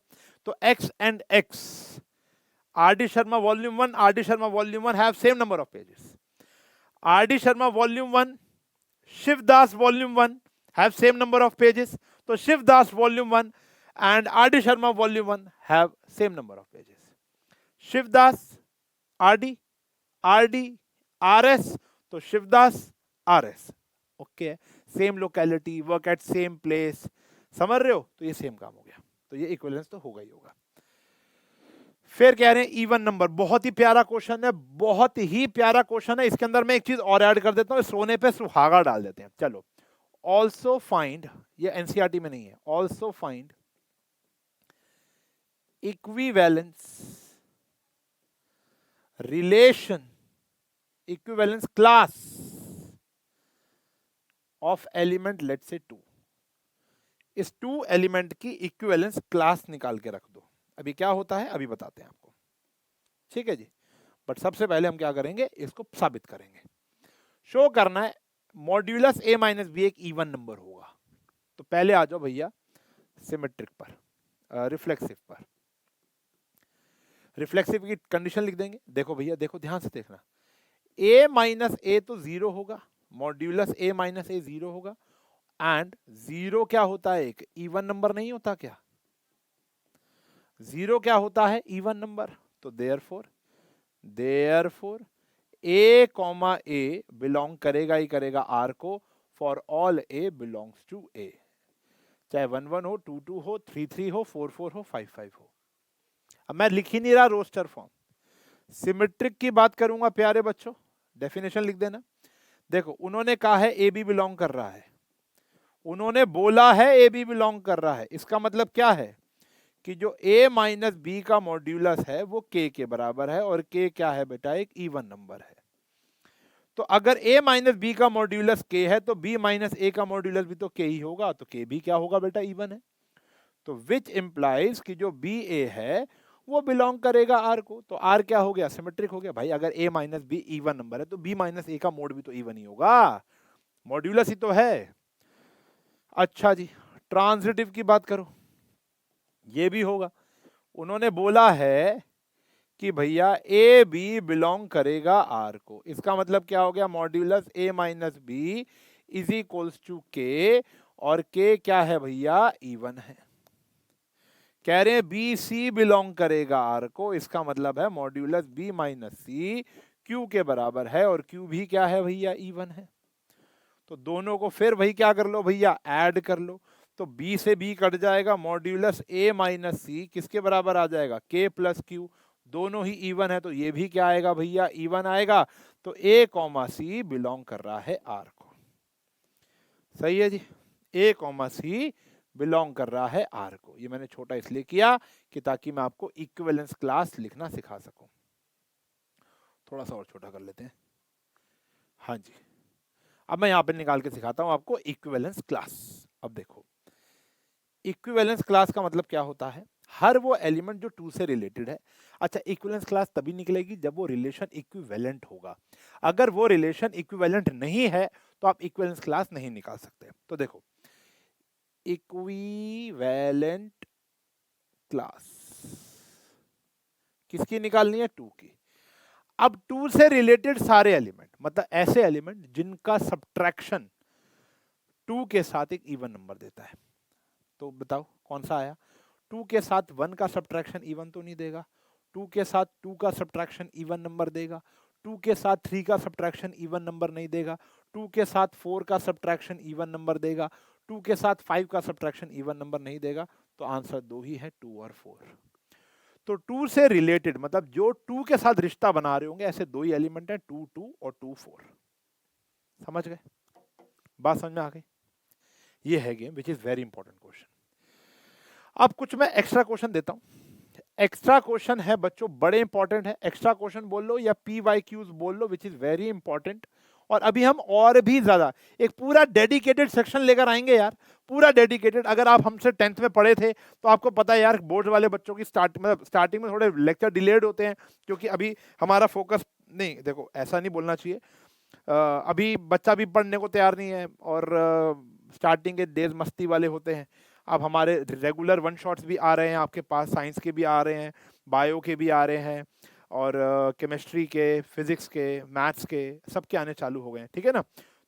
तो x and x, RD. Sharma volume 1, RD. Sharma volume 1 have same number of pages. RD. Sharma volume 1, Shivdas volume 1 have same number of pages. तो Shivdas volume 1 and R.D. Sharma volume 1 have same number of pages. Shivdas, R.D., R.D., R.S. तो Shivdas R.S. Okay, same locality, work at same place, समझ रहे हो? तो ये सेम काम हो गया, तो ये इक्विवेलेंस तो होगा ही होगा। फिर कह रहे हैं इवन नंबर, बहुत ही प्यारा क्वेश्चन है, बहुत ही प्यारा क्वेश्चन है। इसके अंदर मैं एक चीज और ऐड कर देता हूं, सोने पे सुहागा डाल देते हैं। चलो, ऑल्सो फाइंड, ये एनसीईआरटी में नहीं है, also find equivalence relation, equivalence class of element let's say 2। इस 2 एलिमेंट की इक्विवेलेंस क्लास निकाल के रख दो। अभी क्या होता है अभी बताते हैं आपको, ठीक है जी। बट सबसे पहले हम क्या करेंगे, इसको साबित करेंगे। शो करना है मॉड्यूलस a माइनस बी एक इवन नंबर होगा। तो पहले आ जाओ भैया सिमेट्रिक पर, रिफ्लेक्सिव पर। रिफ्लेक्सिव की कंडीशन लिख देंगे। देखो भैया, देखो ध्यान से देखना, a माइनस ए तो जीरो होगा, modulus a minus A zero होगा, एंड जीरो क्या होता है, एक इवन नंबर नहीं होता क्या? जीरो क्या होता है, इवन नंबर। तो therefore a comma a belong करेगा ही करेगा r को, for all a belongs to a, चाहे 1 1 हो, 2 2 हो, 3 3 हो, 4 4 हो, 5 5 हो। अब मैं लिख ही नहीं रहा रोस्टर फॉर्म, सिमेट्रिक की बात करूंगा प्यारे बच्चों, डेफिनेशन लिख देना। देखो उन्होंने कहा है ए बी बिलोंग कर रहा है, उन्होंने बोला है ए बी बिलोंग कर रहा है, इसका मतलब क्या है कि जो a माइनस बी का मॉड्यूलस है वो k के बराबर है, और k क्या है बेटा, एक इवन नंबर है। तो अगर a माइनस बी का मॉड्यूलस k है तो b माइनस a का मॉड्यूलस भी तो k ही होगा, तो k भी क्या होगा बेटा, इवन है। तो विच इंप्लाइज कि जो बी ए है वो बिलोंग करेगा r को, तो r क्या हो गया, सिमेट्रिक हो गया। भाई अगर a minus be even number है तो b माइनस a का मोड भी तो इवन ही होगा, मॉड्यूलस ही तो है। अच्छा जी, ट्रांजिटिव की बात करो, ये भी होगा। उन्होंने बोला है कि भैया ए बी बिलोंग करेगा आर को, इसका मतलब क्या हो गया, modulus a minus b is equals to k, और के क्या है भैया, इवन है। कह रहे हैं बी सी बिलोंग करेगा आर को, इसका मतलब है modulus b minus c q के बराबर है, और क्यू भी क्या है भैया, इवन है। तो दोनों को फिर भाई क्या कर लो भैया, ऐड कर लो। तो b से b कट जाएगा, मॉड्यूलस a माइनस सी किसके बराबर आ जाएगा, k प्लस क्यू, दोनों ही इवन है, तो ये भी क्या आएगा भैया, इवन आएगा। तो a कॉमा सी बिलोंग कर रहा है r को, सही है जी, a कॉमा सी बिलोंग कर रहा है r को। ये मैंने छोटा इसलिए किया कि ताकि मैं आपको इक्विवेलेंस क्लास लिखना सिखा सकूं। थोड़ा सा और छोटा कर लेते हैं, हाँ जी। अब मैं यहाँ पे निकाल के सिखाता हूं आपको इक्विवेलेंस क्लास। अब देखो, इक्विवेलेंस क्लास का मतलब क्या होता है, हर वो एलिमेंट जो टू से रिलेटेड है। अच्छा, इक्विवेलेंस क्लास तभी निकलेगी जब वो रिलेशन इक्विवेलेंट होगा, अगर वो रिलेशन इक्विवेलेंट नहीं है तो आप इक्विवेलेंस क्लास नहीं निकाल सकते। तो देखो, इक्विवेलेंट क्लास किसकी निकालनी है, टू की। अब टू से रिलेटेड सारे एलिमेंट, मतलब ऐसे एलिमेंट जिनका सब्ट्रैक्शन टू के साथ एक इवन नंबर देता है। तो बताओ कौन सा आया, टू के साथ वन का सब्ट्रैक्शन इवन तो नहीं देगा, टू के साथ टू का सब्ट्रैक्शन इवन नंबर देगा, टू के साथ थ्री का सब्ट्रैक्शन इवन नंबर नहीं देगा, टू के साथ फोर का सब्ट्रैक्शन इवन नंबर देगा, टू के साथ फाइव का सब्ट्रैक्शन इवन नंबर नहीं देगा। तो आंसर दो ही है, टू और फोर। तो टू से रिलेटेड मतलब जो टू के साथ रिश्ता बना रहे होंगे ऐसे दो ही एलिमेंट है, टू टू और टू फोर। समझ गए, बात समझ में आ गई। ये है game which is very important question. अब कुछ मैं एक्स्ट्रा क्वेश्चन देता हूं। एक्स्ट्रा क्वेश्चन है बच्चों, बड़े इंपॉर्टेंट है। एक्स्ट्रा क्वेश्चन बोल लो या PYQs बोल लो, विच इज वेरी इंपॉर्टेंट। और अभी हम और भी ज्यादा एक पूरा डेडिकेटेड सेक्शन लेकर आएंगे यार, पूरा डेडिकेटेड। अगर आप हमसे 10th में पढ़े थे तो आपको पता है यार, बोर्ड वाले बच्चों की स्टार्टिंग में थोड़े लेक्चर डिलेड होते हैं, क्योंकि अभी हमारा फोकस नहीं, देखो ऐसा नहीं बोलना चाहिए, अभी बच्चा भी पढ़ने को तैयार नहीं है, और स्टार्टिंग के डेज मस्ती वाले होते हैं। अब हमारे रेगुलर वन शॉट्स भी आ रहे हैं आपके पास, साइंस के भी आ रहे हैं, बायो के भी आ रहे हैं, और केमिस्ट्री के, फिजिक्स के, मैथ्स के, सब के आने चालू हो गए हैं, ठीक है ना।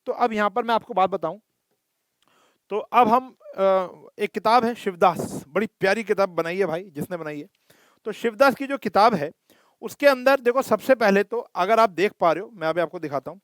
तो अब यहाँ पर मैं आपको बात बताऊं, तो अब हम एक किताब है शिवदास, बड़ी प्यारी किताब बनाई है भाई जिसने बनाई है। तो शिवदास की जो किताब है उसके अंदर देखो, सबसे पहले तो अगर आप देख पा रहे हो, मैं अभी आपको दिखाता हूं,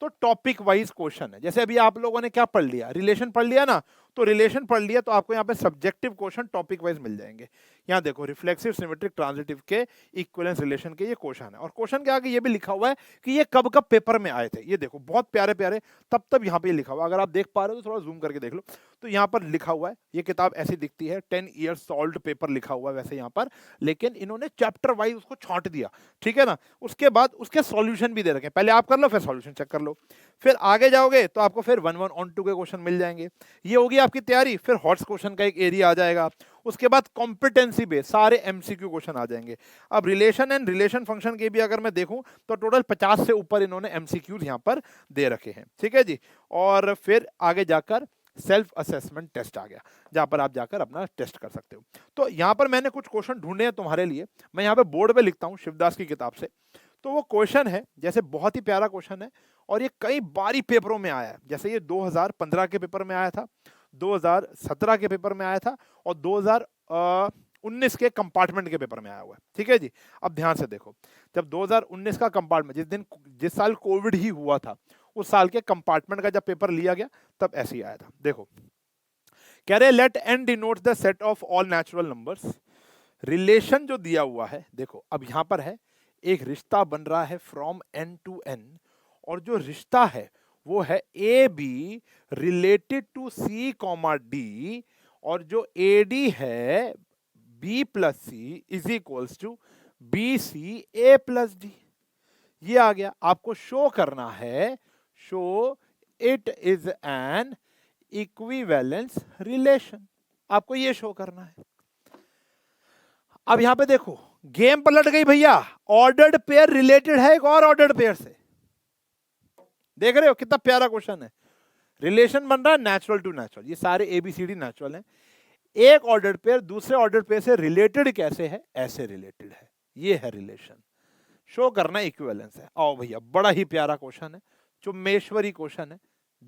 तो टॉपिक वाइज क्वेश्चन है। जैसे अभी आप लोगों ने क्या पढ़ लिया, रिलेशन पढ़ लिया ना, तो रिलेशन पढ़ लिया तो आपको यहाँ पे सब्जेक्टिव क्वेश्चन टॉपिक वाइज मिल जाएंगे। यहाँ देखो, रिफ्लेक्सिव, सिमेट्रिक, ट्रांजिटिव के इक्विवेलेंस रिलेशन के ये क्वेश्चन है, और क्वेश्चन के आगे ये भी लिखा हुआ है कि ये कब कब पेपर में आए थे। ये देखो बहुत प्यारे प्यारे तब यहाँ पे लिखा हुआ, अगर आप देख पा रहे हो तो थोड़ा जूम करके देख लो। तो यहाँ पर लिखा हुआ है, ये किताब ऐसी दिखती है, 10 ईयर्स सॉल्व्ड पेपर लिखा हुआ है वैसे यहाँ पर, लेकिन इन्होंने चैप्टर वाइज उसको छांट दिया, ठीक है ना। उसके बाद उसके सॉल्यूशन भी दे रखे हैं, पहले आप कर लो फिर सॉल्यूशन चेक कर लो, फिर आगे जाओगे तो आपको फिर 1 1 on 2 के क्वेश्चन मिल जाएंगे। ये होगी आपकी तैयारी। फिर हॉट्स क्वेश्चन का एक एरिया आ जाएगा, उसके बाद कॉम्पिटेंसी बेस सारे एमसीक्यू क्वेश्चन आ जाएंगे। अब रिलेशन एंड रिलेशन फंक्शन के भी अगर मैं देखूं तो टोटल 50 से ऊपर इन्होंने एमसीक्यूज यहां पर दे रखे हैं, ठीक है जी। और फिर आगे जाकर सेल्फ असेसमेंट टेस्ट आ गया, जहां पर आप जाकर अपना टेस्ट कर सकते हो। तो यहां पर मैंने कुछ क्वेश्चन ढूंढे हैं तुम्हारे लिए, मैं यहां पे बोर्ड पे लिखता हूं शिवदास की किताब से। तो वो क्वेश्चन है, जैसे बहुत ही प्यारा क्वेश्चन है और ये कई बारी पेपरों में आया है। जैसे ये 2015 के पेपर में आया था, 2017 के पेपर में आया था और 2019 के कंपार्टमेंट के पेपर में आया हुआ है, ठीक है जी। अब ध्यान से देखो, जब 2019 का कंपार्टमेंट, जिस साल कोविड ही हुआ था, उस साल के कंपार्टमेंट का जब पेपर लिया गया तब ऐसे ही आया था। देखो कह रहे let N denotes the set of all natural numbers. Relation जो दिया हुआ है, देखो अब यहां पर है एक रिश्ता बन रहा है फ्रॉम एन टू एन, और जो रिश्ता है वो है a b related to c comma d, और जो ए डी है b plus c is equals to b c a plus d. ये आ गया, आपको शो करना है, show it is an equivalence relation, आपको ये शो करना है। अब यहां पे देखो गेम पलट गई भैया, ऑर्डर्ड पेयर रिलेटेड है एक और ऑर्डर्ड पेयर से। देख रहे हो कितना प्यारा क्वेश्चन है। रिलेशन बन रहा है नेचुरल टू नेचुरल, ये सारे एबीसीडी नेचुरल हैं। एक ऑर्डर्ड पेयर दूसरे ऑर्डर्ड पेयर से रिलेटेड कैसे है, ऐसे रिलेटेड है, ये है रिलेशन। शो करना इक्विवेलेंस है। आओ भैया, बड़ा ही प्यारा क्वेश्चन है, चुम्मेश्वरी क्वेश्चन है।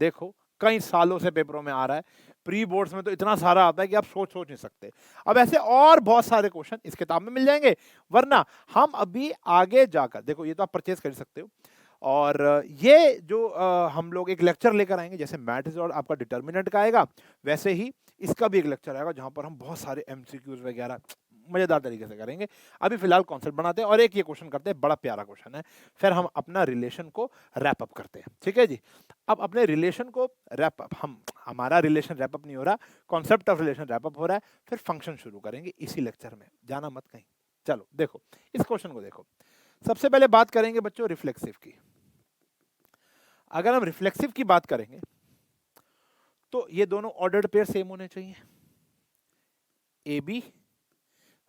देखो कई सालों से पेपरों में आ रहा है, प्री बोर्ड्स में तो इतना सारा आता है कि आप सोच नहीं सकते। अब ऐसे और बहुत सारे क्वेश्चन इस किताब में मिल जाएंगे, वरना हम अभी आगे जाकर, देखो ये तो आप परचेज कर सकते हो, और ये जो हम लोग एक लेक्चर लेकर आएंगे, जैसे मैथ्स और आपका डिटर्मिनेंट का आएगा, वैसे ही इसका भी एक लेक्चर आएगा जहां पर हम बहुत सारे एमसीक्यूज वगैरह मजेदार तरीके से करेंगे। अभी फिलहाल कॉन्सेप्ट बनाते हैं और एक ये क्वेश्चन करते हैं, बड़ा प्यारा क्वेश्चन है, फिर हम अपना रिलेशन को रैप अप करते हैं, ठीक है जी। अब अपने रिलेशन को रैप अप, हमारा रिलेशन रैप अप नहीं हो रहा, concept of relation wrap up हो रहा है, फिर फंक्शन शुरू करेंगे इसी लेक्चर में, जाना मत कहीं। चलो देखो इस क्वेश्चन को देखो, सबसे पहले बात करेंगे बच्चों रिफ्लेक्सिव की। अगर हम रिफ्लेक्सिव की बात करेंगे तो ये दोनों ऑर्डर्ड पेयर सेम होने चाहिए, ए बी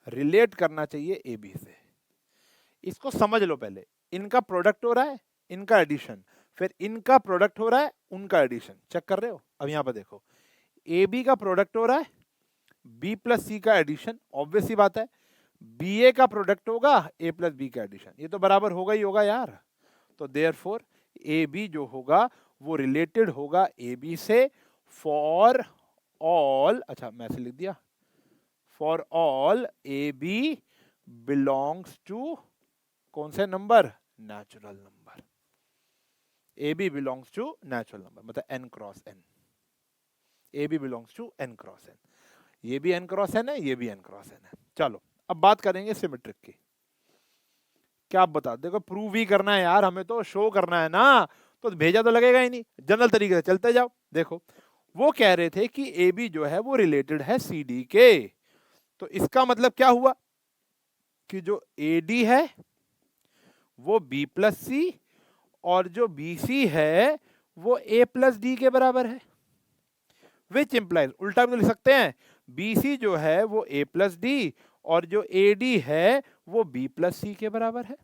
रिलेट करना चाहिए ए बी से। इसको समझ लो, पहले इनका प्रोडक्ट हो रहा है, इनका एडिशन, फिर इनका प्रोडक्ट हो रहा है, उनका एडिशन, चेक कर रहे हो। अब यहां पर देखो ए बी का प्रोडक्ट हो रहा है, बी प्लस सी का एडिशन, ऑब्वियस सी बात है, बी ए का प्रोडक्ट होगा, ए प्लस बी का एडिशन, ये तो बराबर होगा ही होगा यार। तो देयरफॉर ए बी जो होगा वो रिलेटेड होगा ए बी से फॉर ऑल, अच्छा मैं ऐसे लिख दिया, for all A B belongs to कौन से number, natural number. A B belongs to natural number, मतलब N cross N, A B belongs to N cross N, ये भी एन क्रॉस एन है, ये भी एन क्रॉस एन है। चलो अब बात करेंगे सिमेट्रिक की। क्या आप बता, देखो प्रूव ही करना है यार, हमें तो शो करना है ना, तो भेजा तो लगेगा ही नहीं, जनरल तरीके से चलते जाओ। देखो वो कह रहे थे कि ए बी जो है वो रिलेटेड है सी डी के, तो इसका मतलब क्या हुआ कि जो ए डी है वो बी प्लस सी, और जो बी सी है वो ए प्लस डी के बराबर है। विच इंप्लाइज, उल्टा भी तो लिख सकते हैं, बी सी जो है वो ए प्लस डी, और जो ए डी है वो बी प्लस सी के बराबर है।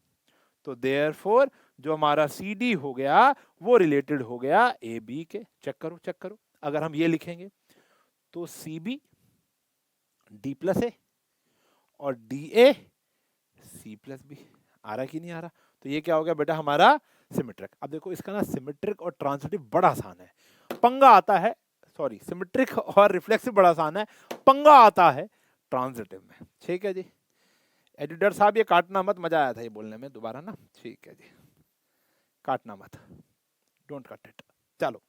तो देयरफॉर जो हमारा सी डी हो गया वो रिलेटेड हो गया ए बी के। चेक करो चेक करो, अगर हम ये लिखेंगे तो C B D plus A और D A C plus B, आ रहा कि नहीं आ रहा। तो ये क्या हो गया बेटा हमारा सिमेट्रिक। अब देखो इसका ना सिमेट्रिक और ट्रांजिटिव बड़ा आसान है, पंगा आता है, सॉरी सिमेट्रिक और रिफ्लेक्सिव बड़ा आसान है, पंगा आता है ट्रांजिटिव में, ठीक है जी। एडिटर साहब ये काटना मत, मजा आया था ये बोलने में दोबारा ना, ठीक है जी, काटना मत, डोंट कट इट। चलो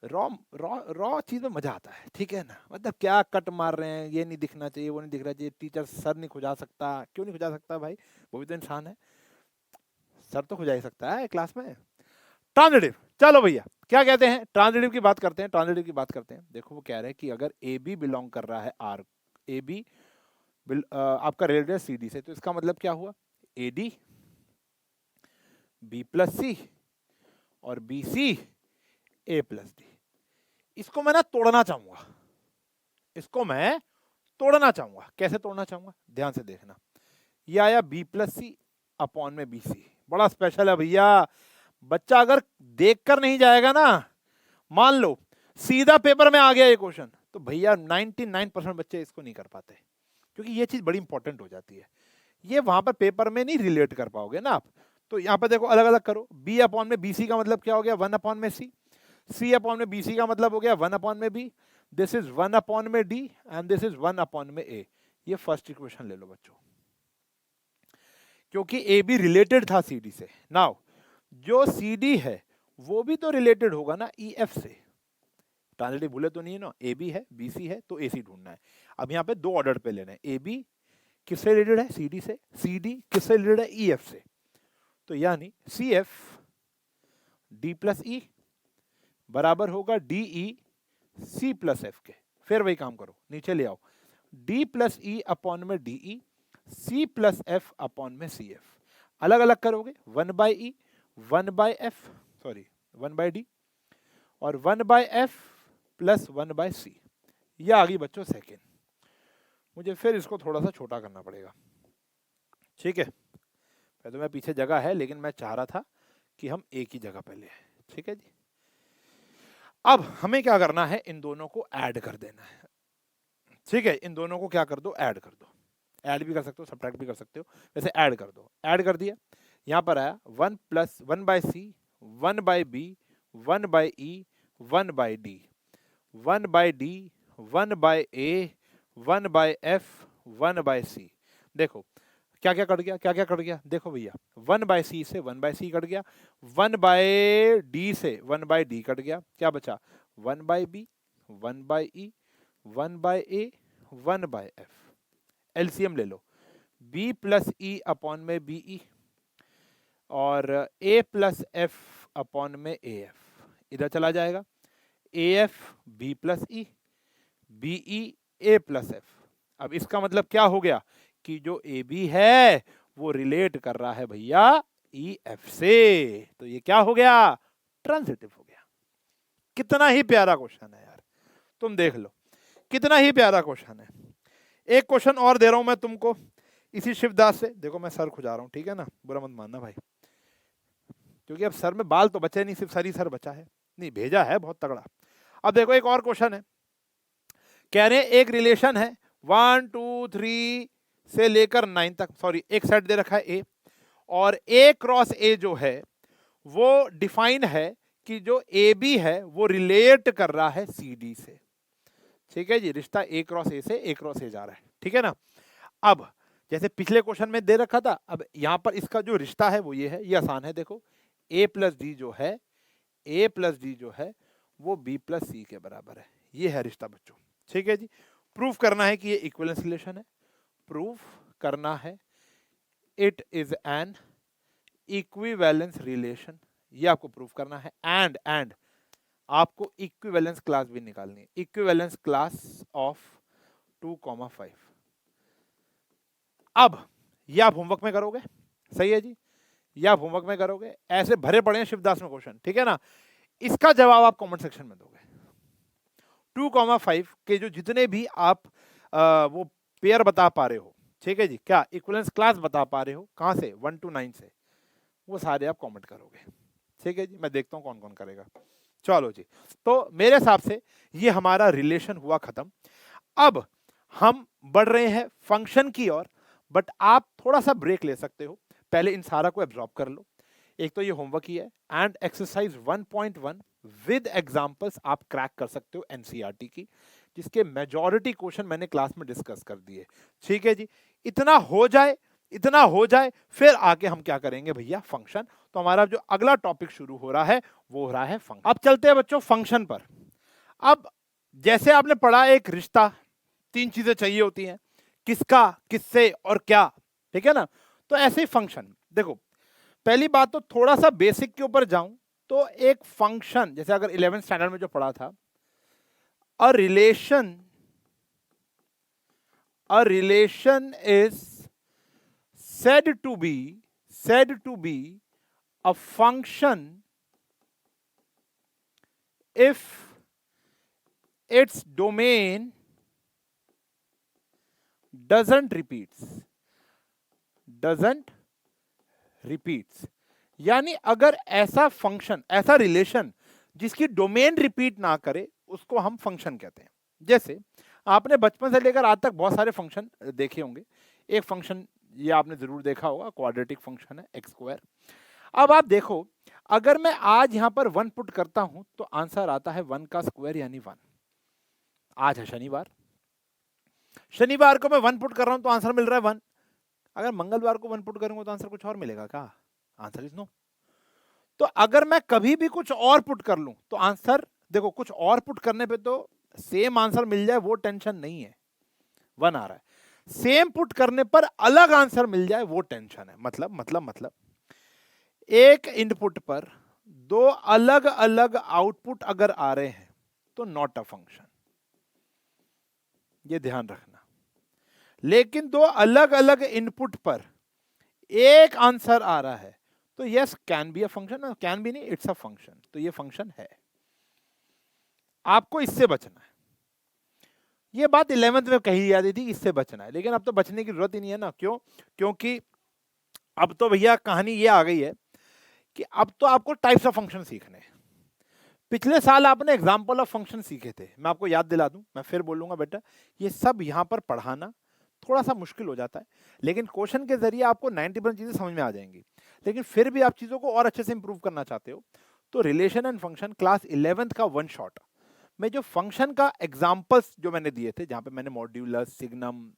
रॉ रॉ रॉ चीज में मजा आता है, ठीक है ना, मतलब क्या कट मार रहे हैं, ये नहीं दिखना चाहिए, वो नहीं दिख रहा चाहिए, टीचर सर नहीं खुजा सकता, क्यों नहीं खुजा सकता भाई, वो भी तो इंसान है, सर तो खुजा ही सकता है क्लास में। ट्रांजिटिव, चलो भैया क्या कहते हैं, ट्रांजिटिव की बात करते हैं, ट्रांजिटिव की बात करते हैं। देखो वो कह रहे हैं कि अगर ए बी बिलोंग कर रहा है आर, ए बी आपका रिलेटेड सी डी से, तो इसका मतलब क्या हुआ, ए डी बी प्लस सी और B c a plus D. इसको मैं ना तोड़ना चाहूंगा, इसको मैं तोड़ना चाहूंगा। कैसे तोड़ना चाहूंगा, ध्यान से देखना। ये आया बी प्लस सी अपॉन में बी सी, बड़ा स्पेशल है भैया। बच्चा अगर देखकर नहीं जाएगा ना, मान लो सीधा पेपर में आ गया ये क्वेश्चन, तो भैया 99% बच्चे इसको नहीं कर पाते, क्योंकि ये चीज बड़ी इंपॉर्टेंट हो जाती है। ये वहां पर पेपर में नहीं रिलेट कर पाओगे ना आप। तो यहाँ पर देखो अलग अलग करो, बी अपॉन में बी सी का मतलब क्या हो गया, 1 अपॉन में सी अपॉन में बी सी का मतलब हो गया 1 अपॉन में बी, दिस इज 1 अपॉन में D and this is 1 upon में ए। ये फर्स्ट इक्वेशन ले लो बच्चों, क्योंकि ए बी रिलेटेड था सी डी से। नाउ जो सी डी है वो भी तो रिलेटेड होगा ना ई एफ से। ट्रांजिटिव भूले तो नहीं है ना, ए बी है बी सी है तो ए सी ढूंढना है। अब यहाँ पे दो ऑर्डर पे लेना है, ए बी किससे रिलेटेड है, सी डी से, सी डी किससे रिलेटेड है, ई एफ से। तो यानी c f d plus e बराबर होगा d e c plus f के। फिर वही काम करो, नीचे ले आओ, डी प्लस ई अपॉन में d e, c plus f upon में सी एफ। अलग अलग करोगे, 1 by E 1 by f, sorry 1 by d और 1 by f plus 1 by c. यह आ गई बच्चों सेकेंड। मुझे फिर इसको थोड़ा सा छोटा करना पड़ेगा, ठीक है। पहले तो मैं पीछे जगह है, लेकिन मैं चाह रहा था कि हम एक ही जगह पे ले आए, ठीक है जी। अब हमें क्या करना है, इन दोनों को ऐड कर देना है, ठीक है। इन दोनों को क्या कर दो, ऐड कर दो। ऐड भी कर सकते हो, सब्ट्रैक्ट भी कर सकते हो, वैसे ऐड कर दो। ऐड कर दिया, यहाँ पर आया 1 plus 1 by C 1 by B 1 by E 1 by D 1 by D 1 by A 1 by F 1 by C. देखो क्या क्या कट गया, क्या क्या कट गया, देखो भैया 1 बाई सी से 1 बाई सी कट गया, 1 बाई डी से 1 बाई डी कट गया, क्या बचा 1 by B 1 by E 1 by A 1 by f. LCM ले लो, b प्लस ई अपॉन में बी ई और a प्लस एफ अपॉन में ए एफ, इधर चला जाएगा, a f b plus e b e a plus f. अब इसका मतलब क्या हो गया कि जो ए बी है वो रिलेट कर रहा है भैया ई एफ से, तो ये क्या हो गया, ट्रांजिटिव हो गया। कितना ही प्यारा क्वेश्चन है यार, तुम देख लो कितना ही प्यारा क्वेश्चन है। एक क्वेश्चन और दे रहा हूं मैं तुमको इसी शिवदास से। देखो मैं सर खुजा रहा हूं, ठीक है ना, बुरा मत मानना भाई, क्योंकि अब सर में बाल तो बचे नहीं, सिर्फ सर ही सर बचा है, नहीं भेजा है बहुत तगड़ा। अब देखो एक और क्वेश्चन है, कह रहे हैं एक रिलेशन है 1 2 3 से लेकर 9 तक, सॉरी एक सेट दे रखा है ए, और ए क्रॉस ए जो है वो डिफाइन है कि जो ए बी है वो रिलेट कर रहा है सी डी से, ठीक है जी। रिश्ता ए क्रॉस ए से ए क्रॉस ए जा रहा है, ठीक है ना। अब जैसे पिछले क्वेश्चन में दे रखा था, अब यहां पर इसका जो रिश्ता है वो ये है, ये आसान है। देखो ए प्लस डी जो है, ए प्लस डी जो है वो बी प्लस सी के बराबर है, ये है रिश्ता बच्चों, ठीक है जी। प्रूफ करना है कि ये इक्विवेलेंस रिलेशन है, प्रूफ करना है it is an equivalence relation, ये आपको प्रूफ करना है। एंड आपको इक्विवेलेंस क्लास भी निकालनी है, इक्विवेलेंस क्लास ऑफ 2,5। अब ये आप होमवर्क में करोगे, सही है जी, ये आप होमवर्क में करोगे, ऐसे भरे पड़े हैं शिवदास में क्वेश्चन, ठीक है ना। इसका जवाब आप कमेंट सेक्शन में दोगे। 2,5 के जो जितने भी आप वो पेयर बता पा रहे हो, ठीक है जी, क्या इक्विवेलेंस क्लास बता पा रहे हो, कहां से 1 to 9 से, वो सारे आप कमेंट करोगे, ठीक है जी। मैं देखता हूं कौन कौन करेगा। चलो जी, तो मेरे हिसाब से ये हमारा रिलेशन हुआ खत्म। अब हम बढ़ रहे हैं फंक्शन की ओर, बट आप थोड़ा सा ब्रेक ले सकते हो, पहले इन सारा को एब्जॉर्ब कर लो। एक तो ये होमवर्क ही है, एंड एक्सरसाइज 1.1 विद एग्जांपल्स आप क्रैक कर सकते हो एनसीईआरटी की, जिसके मेजॉरिटी क्वेश्चन मैंने क्लास में डिस्कस कर दिए, ठीक है जी। इतना हो जाए, इतना हो जाए, फिर आके हम क्या करेंगे भैया, फंक्शन। तो हमारा जो अगला टॉपिक शुरू हो रहा है वो हो रहा है फंक्शन। अब चलते हैं बच्चों फंक्शन पर। अब जैसे आपने पढ़ा एक रिश्ता, 3 चीजें चाहिए होती हैं, किसका, किससे और क्या, ठीक है ना। तो ऐसे ही फंक्शन, देखो पहली बात तो थोड़ा सा बेसिक के ऊपर जाऊं तो एक फंक्शन, जैसे अगर 11th स्टैंडर्ड में जो पढ़ा था, a relation is said to be a function if its domain doesn't repeats, doesn't repeats, यानी अगर ऐसा फंक्शन, ऐसा रिलेशन जिसकी डोमेन रिपीट ना करे उसको हम फंक्शन कहते हैं। जैसे आपने बचपन से लेकर आज तक बहुत सारे फंक्शन देखे होंगे। एक फंक्शन ये आपने जरूर देखा होगा, क्वाड्रेटिक फंक्शन है एक्स स्क्वायर। अब आप देखो, अगर मैं आज यहां पर 1 पुट करता हूं तो आंसर आता है 1 का स्क्वायर यानी 1। आज है शनिवार, शनिवार को मैं 1 पुट कर रहा हूं तो आंसर मिल रहा है 1। अगर मंगलवार को 1 पुट करूंगा तो आंसर कुछ और मिलेगा क्या? Answer is no. तो अगर मैं कभी भी कुछ और पुट कर लूं तो आंसर, देखो कुछ और पुट करने पे तो सेम आंसर मिल जाए वो टेंशन नहीं है, 1 आ रहा है। सेम पुट करने पर अलग आंसर मिल जाए वो टेंशन है। मतलब एक इनपुट पर दो अलग अलग आउटपुट अगर आ रहे हैं तो नॉट अ फंक्शन, ये ध्यान रखना। लेकिन दो अलग अलग इनपुट पर एक आंसर आ रहा है तो yes can be a function, can be नहीं, इट्स अ फंक्शन। तो ये फंक्शन है। आपको इससे बचना है। ये बात 11th में कही जाती थी, इससे बचना है, लेकिन अब तो बचने की जरूरत ही नहीं है ना। क्यों? क्योंकि अब तो भैया कहानी ये आ गई है कि अब तो आपको टाइप्स ऑफ फंक्शन सीखने हैं। पिछले साल आपने एग्जाम्पल ऑफ फंक्शन सीखे थे, मैं आपको याद दिला दूं, मैं फिर बोलूंगा बेटा, ये सब यहां पर पढ़ाना थोड़ा सा मुश्किल हो जाता है, लेकिन क्वेश्चन के जरिए आपको 90% चीजें समझ में आ जाएंगी। लेकिन फिर भी आप चीजों को और अच्छे से इंप्रूव करना चाहते हो तो relation and function class 11th का 1 शॉट में जो फंक्शन का एग्जाम्पल्स जो मैंने दिए थे, जहां पे मैंने modulus, signum,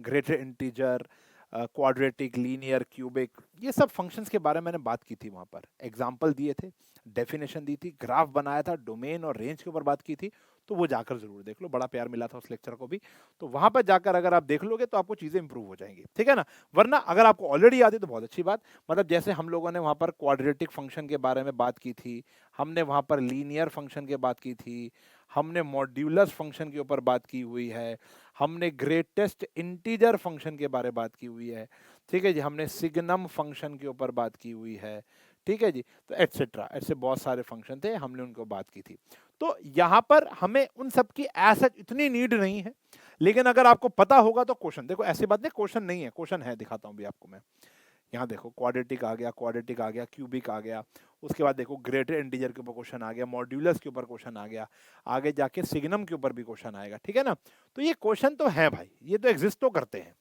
greater integer, quadratic, linear, cubic, ये सब फंक्शंस के बारे में मैंने बात की थी, वहां पर एग्जाम्पल दिए थे, डेफिनेशन दी थी, ग्राफ बनाया था, डोमेन और रेंज के ऊपर बात की थी। तो वो जाकर जरूर देख लो, बड़ा प्यार मिला था उस लेक्चर को भी। तो वहां पर जाकर अगर आप देख लोगे तो आपको चीजें इंप्रूव हो जाएंगी, ठीक है ना। वरना अगर आपको ऑलरेडी याद है तो बहुत अच्छी बात। मतलब जैसे हम लोगों ने वहां पर क्वाड्रेटिक फंक्शन के बारे में बात की थी, हमने वहां पर लीनियर फंक्शन की बात की थी, हमने मॉड्यूलस फंक्शन के ऊपर बात की हुई है, हमने ग्रेटेस्ट इंटीजर फंक्शन के बारे में बात की हुई है, ठीक है जी, हमने सिग्नम फंक्शन के ऊपर बात की हुई है, ठीक है जी। तो एटसेट्रा, ऐसे बहुत सारे फंक्शन थे, हमने उनको बात की थी। तो यहाँ पर हमें उन सब की ऐसा इतनी नीड नहीं है, लेकिन अगर आपको पता होगा तो क्वेश्चन, देखो ऐसी बात नहीं क्वेश्चन नहीं है, क्वेश्चन है, दिखाता हूँ भी आपको मैं। यहाँ देखो क्वाड्रेटिक आ गया, क्वाड्रेटिक आ गया, क्यूबिक आ गया, उसके बाद देखो ग्रेटर इंटीजर के ऊपर क्वेश्चन आ गया, मॉड्यूलस के ऊपर क्वेश्चन आ गया, आगे जाके सिग्नम के ऊपर भी क्वेश्चन आएगा, ठीक है ना। तो ये क्वेश्चन तो है भाई, ये तो एग्जिस्ट तो करते हैं,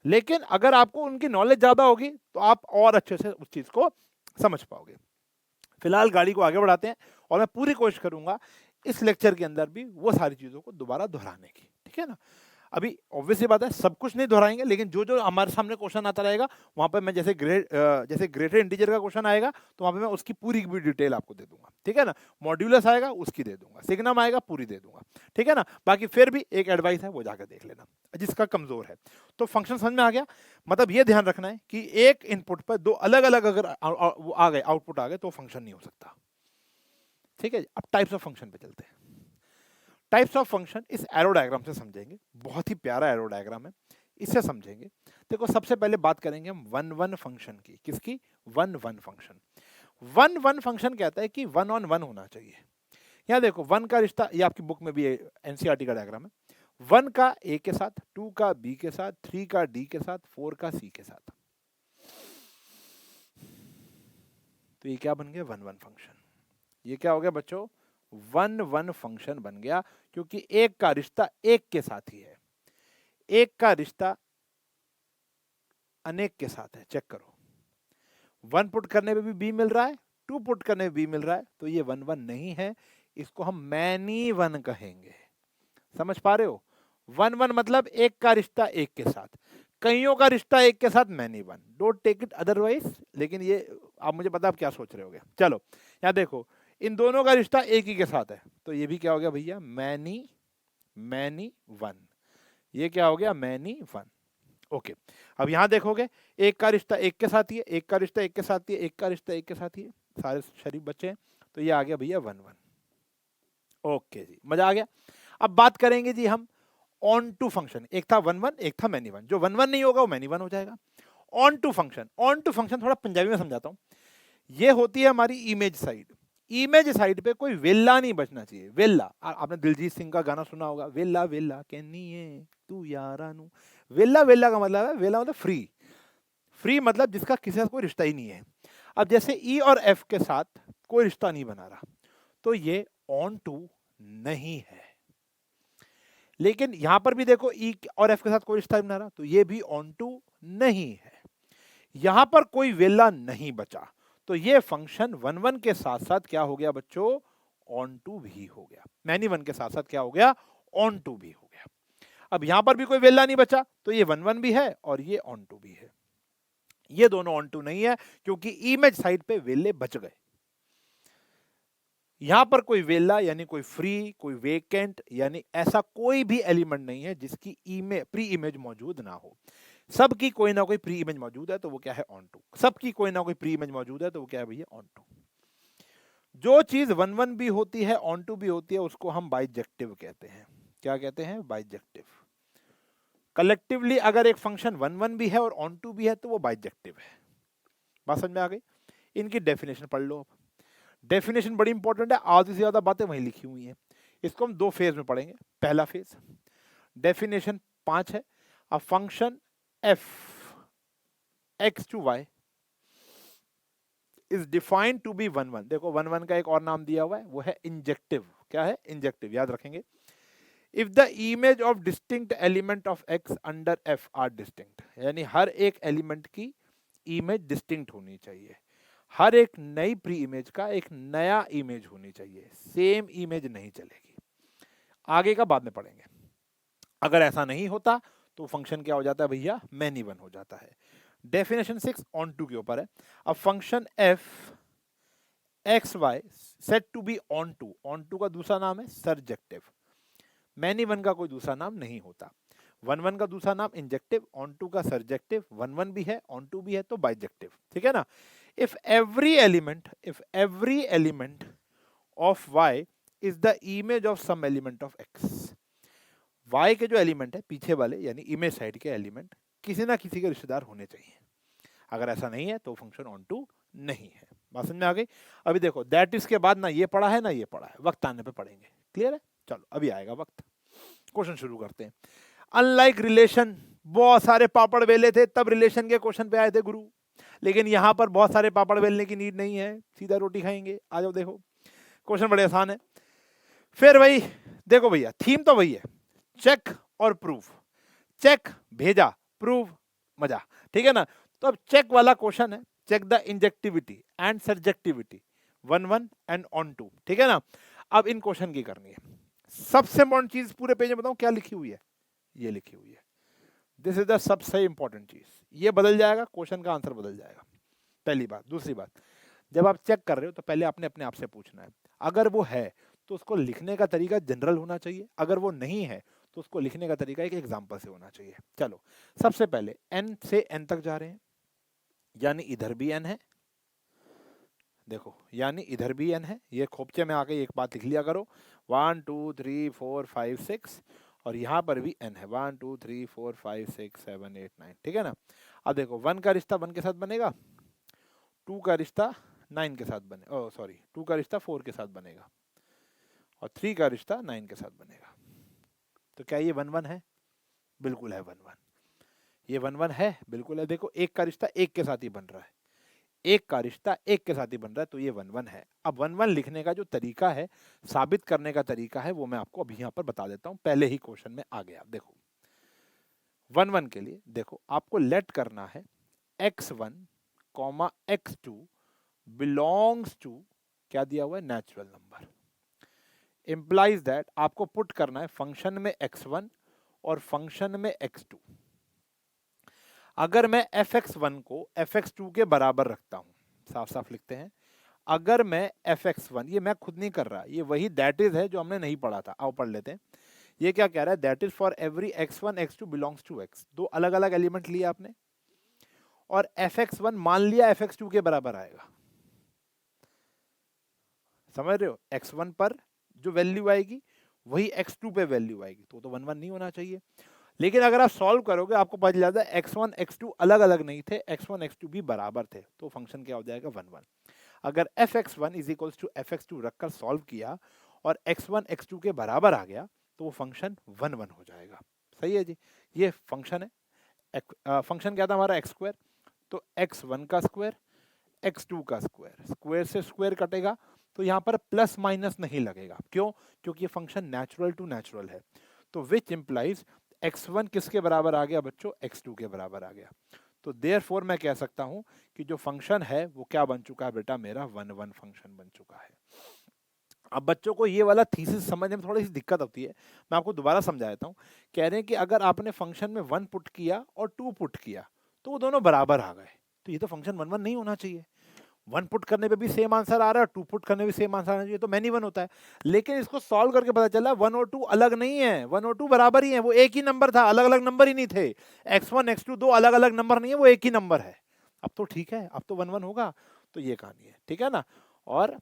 लेकिन अगर आपको उनकी नॉलेज ज्यादा होगी तो आप और अच्छे से उस चीज को समझ पाओगे। फिलहाल गाड़ी को आगे बढ़ाते हैं और मैं पूरी कोशिश करूंगा इस लेक्चर के अंदर भी वो सारी चीजों को दोबारा दोहराने की, ठीक है ना। अभी ऑब्वियसली बात है सब कुछ नहीं दोहराएंगे, लेकिन जो जो हमारे सामने क्वेश्चन आता रहेगा वहां पर मैं जैसे ग्रेटर इंटीजर का क्वेश्चन आएगा तो वहां पे मैं उसकी पूरी की पूरी डिटेल आपको दे दूंगा, ठीक है ना। मॉड्यूलस आएगा उसकी दे दूंगा, सिग्नम आएगा पूरी दे दूंगा, ठीक है ना। बाकी फिर भी एक एडवाइस है, वो जाकर देख लेना जिसका कमजोर है। तो फंक्शन समझ में आ गया। मतलब ये ध्यान रखना है कि एक इनपुट पर दो अलग अलग अगर वो आ गए, आउटपुट आ गए, तो फंक्शन नहीं हो सकता, ठीक है। अब टाइप्स ऑफ फंक्शन पे चलते हैं। टाइप्स ऑफ फंक्शन इस एरो डायग्राम से समझेंगे, बहुत ही प्यारा एरो डायग्राम है, इससे समझेंगे। देखो सबसे पहले बात करेंगे हम वन वन फंक्शन की। किसकी? One one function. One one function कहता है कि वन ऑन वन होना चाहिए। यहाँ देखो वन का रिश्ता, ये आपकी बुक में भी एनसीईआरटी का डायग्राम है। वन का ए के साथ, टू का बी के साथ, थ्री का डी के साथ, फोर का सी के साथ। तो ये क्या बन गया? One one function. ये क्या हो गया बच्चों? वन वन फंक्शन बन गया, क्योंकि एक का रिश्ता एक के साथ ही है, एक का रिश्ता अनेक के साथ है। चेक करो, वन पुट करने पे भी बी मिल रहा है, टू पुट करने पे बी मिल रहा है, तो ये वन वन नहीं है, इसको हम मैनी वन कहेंगे। समझ पा रहे हो? वन वन मतलब एक का रिश्ता एक के साथ, कईयों का रिश्ता एक के साथ, many one. Don't take it otherwise, लेकिन ये आप मुझे पता आप क्या सोच रहे होगे। चलो यहाँ देखो, इन दोनों का रिश्ता एक ही के साथ है, तो ये भी क्या हो गया भैया? Many many one. ये क्या हो गया? Many one. ओके, अब यहां देखोगे एक का रिश्ता एक के साथ ही है, एक का रिश्ता एक के साथ ही है, एक का रिश्ता एक के साथ ही है, सारे शरीफ बच्चे हैं, तो ये आ गया भैया वन वन। ओके जी, मजा आ गया। अब बात करेंगे जी हम ऑन टू फंक्शन। एक था वन वन, एक था मैनी वन। जो वन वन नहीं होगा वो मैनी वन हो जाएगा। Onto function, onto function थोड़ा पंजाबी में समझाता हूं। ये होती है हमारी इमेज साइड। इमेज साइड पे कोई वेला नहीं बचना चाहिए। वेला, आपने दिलजीत सिंह का गाना सुना होगा, वेला वेला कहनी है तू यारानू। वेला, वेला का मतलब है, वेला मतलब फ्री, फ्री मतलब जिसका किसी से कोई रिश्ता ही नहीं है। अब जैसे ई और एफ के साथ कोई रिश्ता नहीं बना रहा, तो ये ऑन टू नहीं है। लेकिन यहां पर भी देखो ई और एफ के साथ कोई रिश्ता नहीं बना रहा, तो ये भी ऑन टू नहीं है। यहां पर कोई वेला नहीं बचा, तो ये फंक्शन वन वन के साथ साथ क्या हो गया बच्चों, ऑन टू भी हो गया। मैनी वन के साथ साथ क्या हो गया, ऑन टू भी हो गया। अब यहां पर भी कोई वेला नहीं बचा, तो ये वन वन भी है और ये ऑन टू भी है। ये दोनों ऑन टू नहीं है क्योंकि इमेज साइड पे वेले बच गए। यहां पर कोई वेला यानी कोई फ्री, कोई वेकेंट यानी ऐसा कोई भी एलिमेंट नहीं है जिसकी प्री इमेज मौजूद ना हो। सबकी कोई ना कोई प्री इमेज मौजूद है, तो वो क्या है, ऑन टू। सबकी कोई ना कोई प्री इमेज मौजूद है, तो वो क्या है भैया, ऑन टू। जो चीज वन वन भी होती है, ऑन टू भी होती है, उसको हम बाइजेक्टिव कहते हैं। क्या कहते हैं, बाइजेक्टिव। कलेक्टिवली अगर एक फंक्शन वन वन भी है और ऑन टू भी है, तो वो बाइजेक्टिव है। बात समझ में आ गई? इनकी डेफिनेशन पढ़ लो। डेफिनेशन बड़ी इंपॉर्टेंट है, आधी से ज्यादा बातें वहीं लिखी हुई हैं। इसको हम दो फेज में पढ़ेंगे। पहला फेज, डेफिनेशन 5 है। A function f x to y is defined to be one one. देखो वन वन का एक और नाम दिया हुआ है, वो है इंजेक्टिव। क्या है, इंजेक्टिव, याद रखेंगे। If the image of distinct element of x under F R distinct, यानी हर एक एलिमेंट की इमेज डिस्टिंक्ट होनी चाहिए। हर एक नई प्री इमेज का एक नया इमेज होनी चाहिए, सेम इमेज नहीं चलेगी। आगे का बाद में पढ़ेंगे। अगर ऐसा नहीं होता तो फंक्शन क्या हो जाता है भैया, मैनी वन हो जाता है। डेफिनेशन 6 ऑन टू के ऊपर है। अब function f x y set to be onto, onto का दूसरा नाम है सरजेक्टिव। मैनी वन का कोई दूसरा नाम नहीं होता। वन वन का दूसरा नाम इंजेक्टिव, ऑन टू का सरजेक्टिव। वन वन भी है, ऑन टू भी है, तो बाइजेक्टिव। ठीक है ना। if every element of y is the image of some element of x, y के जो एलिमेंट है पीछे वाले यानी इमेज साइड के एलिमेंट किसी ना किसी के रिश्तेदार होने चाहिए। अगर ऐसा नहीं है तो फंक्शन ऑन टू नहीं है। बात समझ में आ गई? अभी देखो दैट इज के बाद ना ये पढ़ा है ना ये पढ़ा है, वक्त आने पे पढ़ेंगे। क्लियर है? चलो अभी आएगा वक्त, क्वेश्चन शुरू करते हैं। अनलाइक रिलेशन, बहुत सारे पापड़ बेले थे तब रिलेशन के क्वेश्चन पे आए थे गुरु, लेकिन यहां पर बहुत सारे पापड़ बेलने की नीड नहीं है, सीधा रोटी खाएंगे। आ जाओ, देखो क्वेश्चन बड़े आसान है। फिर वही देखो भैया, थीम तो वही है, चेक और प्रूफ। चेक भेजा, प्रूव मजा। ठीक है ना। तो अब चेक वाला क्वेश्चन है, check the injectivity and subjectivity one one and onto. ठीक है ना। अब इन क्वेश्चन की करनी है। सबसे इंपॉर्टेंट चीज पूरे पेज में बताऊं क्या लिखी हुई है, ये लिखी हुई है। दिस इज द सबसे इंपॉर्टेंट चीज, ये बदल जाएगा, क्वेश्चन का आंसर बदल जाएगा। पहली बात। दूसरी बात, जब आप चेक कर रहे हो तो पहले आपने अपने आप से पूछना है, अगर वो है तो उसको लिखने का तरीका जनरल होना चाहिए, अगर वो नहीं है तो उसको लिखने का तरीका एक एग्जांपल से होना चाहिए। चलो सबसे पहले n से n तक जा रहे हैं, यानी इधर भी n है। देखो यानी इधर भी n है, ये खोपचे में आके एक बात लिख लिया करो, 1 2 3 4 5 6, और यहाँ पर भी n है, 1 2 3 4 5 6 7 8 9। ठीक है ना। अब देखो 1 का रिश्ता 1 के साथ बनेगा, 2 का रिश्ता 9 के साथ बने, ओ सॉरी 2 का रिश्ता 4 के साथ बनेगा, और 3 का रिश्ता 9 के साथ बनेगा। तो क्या ये 1 1 है? बिल्कुल है 1 1। ये 1 1 है, बिल्कुल है। देखो एक का रिश्ता एक के साथ ही बन रहा है, एक का रिश्ता एक के साथ ही बन रहा है, तो ये 1 1 है। अब 1 1 लिखने का जो तरीका है, साबित करने का तरीका है, वो मैं आपको अभी यहाँ पर बता देता हूँ, पहले ही क्वेश्चन में आ गया। देखो 1 1 के लिए देखो आपको लेट करना है x1, x2 बिलोंग्स टू, क्या दिया हुआ है, नेचुरल नंबर। इंप्लाइज दैट आपको पुट करना है फंक्शन में x1 और फंक्शन में x2। अगर मैं fx1 को fx2 के बराबर रखता हूं, साफ साफ लिखते हैं, अगर मैं fx1, ये मैं खुद नहीं कर रहा, ये वही दैट इज है जो हमने नहीं पढ़ा था, आओ पढ़ लेते हैं। ये क्या कह रहा है, that is for every x1 x2 belongs to x। दो अलग अलग एलिमेंट लिया आपने और fx1 मान लिया fx2 के बराबर आएगा। समझ रहे हो? x1 पर जो वैल्यू आएगी वही x2 पे वैल्यू आएगी, तो 1 1 नहीं होना चाहिए। लेकिन अगर आप सॉल्व करोगे आपको पता चल जाता है x1 x2 अलग अलग नहीं थे, x1 x2 भी बराबर थे, तो फंक्शन क्या हो जाएगा, 1 1। अगर fx1 is equals to fx2 रखकर सॉल्व किया और x1 x2 के बराबर आ गया तो वो फंक्शन 1 1 हो जाएगा। सही है जी। ये फंक्शन है, फंक्शन क्या था हमारा एक्स स्क्वायर, तो x1 का स्क्वायर x2 का स्क्वायर, स्क्वायर से स्क्वायर कटेगा तो यहाँ पर प्लस माइनस नहीं लगेगा, क्यों? क्योंकि ये फंक्शन नेचुरल टू नेचुरल है। तो विच इंप्लाइज x1 किसके बराबर आ गया बच्चों? x2 के बराबर आ गया। तो देयरफॉर मैं कह सकता हूं कि जो फंक्शन है वो क्या बन चुका है बेटा? मेरा 1 1 फंक्शन बन चुका है। अब बच्चों को ये वाला थीसिस समझने में थोड़ी सी दिक्कत होती है, मैं आपको दोबारा समझा देता हूँ। कह रहे हैं कि अगर आपने फंक्शन में 1 पुट किया और 2 पुट किया तो वो दोनों बराबर आ गए, तो ये तो फंक्शन 1 1 नहीं होना चाहिए। 1 पुट करने पे भी सेम आंसर आ रहा है, 2 पुट करने पे सेम आंसर आना चाहिए, तो मैनी 1 होता है। लेकिन इसको सॉल्व करके पता चला 1 और 2 अलग नहीं है, 1 और 2 बराबर ही है, वो एक ही नंबर था, अलग अलग नंबर ही नहीं थे। x1 x2 दो अलग अलग नंबर नहीं है, वो एक ही नंबर है। अब तो ठीक है, अब तो 1 1 होगा। तो ये कहानी है, ठीक है ना। और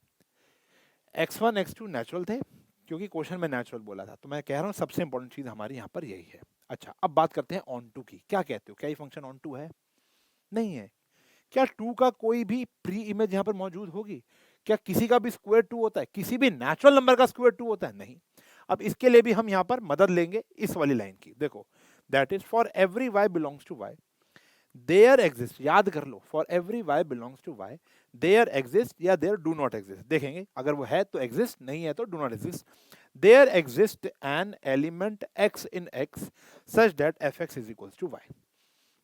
x1 x2 नेचुरल थे, क्योंकि क्वेश्चन में नेचुरल बोला था, तो मैं कह रहा हूँ सबसे इंपॉर्टेंट चीज हमारी यहाँ पर यही है। अच्छा, अब बात करते हैं ऑन टू की। क्या कहते हो, क्या ये फंक्शन ऑन टू है? नहीं है। क्या 2 का कोई भी प्री इमेज यहाँ पर मौजूद होगी? क्या किसी का भी स्क्वायर 2 होता है? किसी भी नेचुरल नंबर का स्क्वायर 2 होता है? नहीं। अब इसके लिए भी हम यहाँ पर मदद लेंगे इस वाली लाइन की। देखो, that is for every y belongs to y there exist, याद कर लो, for every y belongs to y there exist या देयर डू नॉट एग्जिस्ट। देखेंगे अगर वो है तो एग्जिस्ट, नहीं है तो do not exist. There exist an element x in x such that fx is equals to y।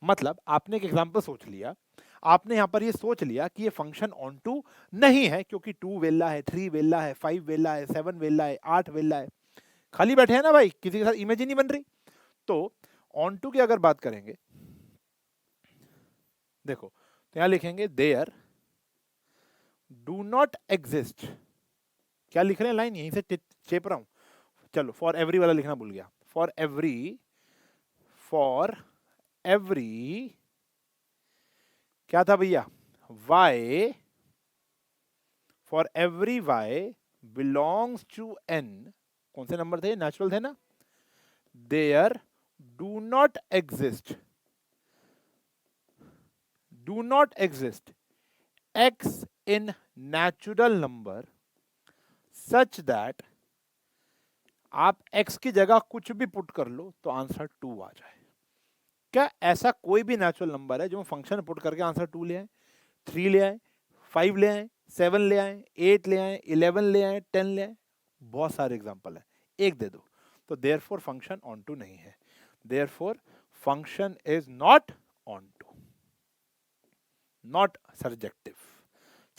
मतलब आपने एक एग्जांपल सोच लिया, आपने यहां पर ये सोच लिया कि ये फंक्शन ऑन टू नहीं है, क्योंकि 2 वेला है, 3 वेला है, 5 वेला है, 7 वेला है, 8 वेला है, खाली बैठे हैं ना भाई, किसी के साथ इमेज ही नहीं बन रही। तो ऑन टू की अगर बात करेंगे, देखो तो यहां लिखेंगे देयर डू नॉट एग्जिस्ट। क्या लिख रहे हैं लाइन, यहीं से चेप रहा हूं, चलो फॉर एवरी वाला लिखना भूल गया। फॉर एवरी क्या था भैया? y, for every y belongs to n, कौन से नंबर थे? नेचुरल थे ना। There do not exist x in natural number such that, आप x की जगह कुछ भी पुट कर लो तो आंसर 2 आ जाए। क्या ऐसा कोई भी नेचुरल नंबर है जो फंक्शन पुट करके आंसर 2 ले आए, 3 ले आए, 5 ले आए, 7 ले आए, 8 ले आए, 11 ले आए, 10 ले आए? बहुत सारे एग्जांपल है, एक दे दो। तो देयरफॉर फंक्शन ऑन टू नहीं है, therefore function is not onto, not surjective.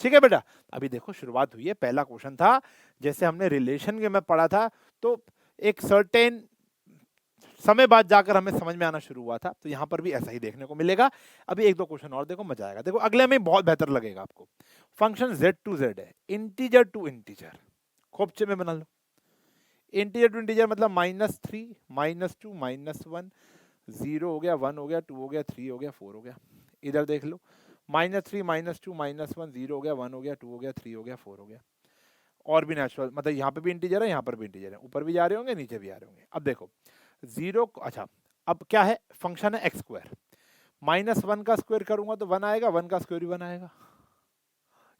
ठीक है बेटा, अभी देखो शुरुआत हुई है, पहला क्वेश्चन था, जैसे हमने रिलेशन के में पढ़ा था, तो एक सर्टेन समय बाद जाकर हमें समझ में आना शुरू हुआ था, तो यहां पर भी ऐसा ही देखने को मिलेगा। अभी एक दो क्वेश्चन और देखो, मजा आएगा। देखो अगले में बहुत बेहतर लगेगा आपको। फंक्शन z टू z है, इंटीजर टू इंटीजर, खोपचे में बना लो। इंटीजर टू इंटीजर मतलब -3, -2, -1, 0 हो गया, 1 हो गया, 2 हो गया, 3 हो गया, 4 हो गया। इधर देख लो, -3, -2, -1, 0 हो गया, 1 हो गया, 2 हो गया, 3 हो गया, 4 हो गया। और भी नेचुरल, मतलब यहाँ पे भी इंटीजर है, यहाँ पर भी इंटीजर है, ऊपर भी जा रहे होंगे, नीचे भी आ रहे होंगे। अब देखो 0, अच्छा अब क्या है, फंक्शन है एक्स स्क्वायर, -1 का स्क्वायर करूंगा तो 1 आएगा, 1 का स्क्वायर भी 1 आएगा।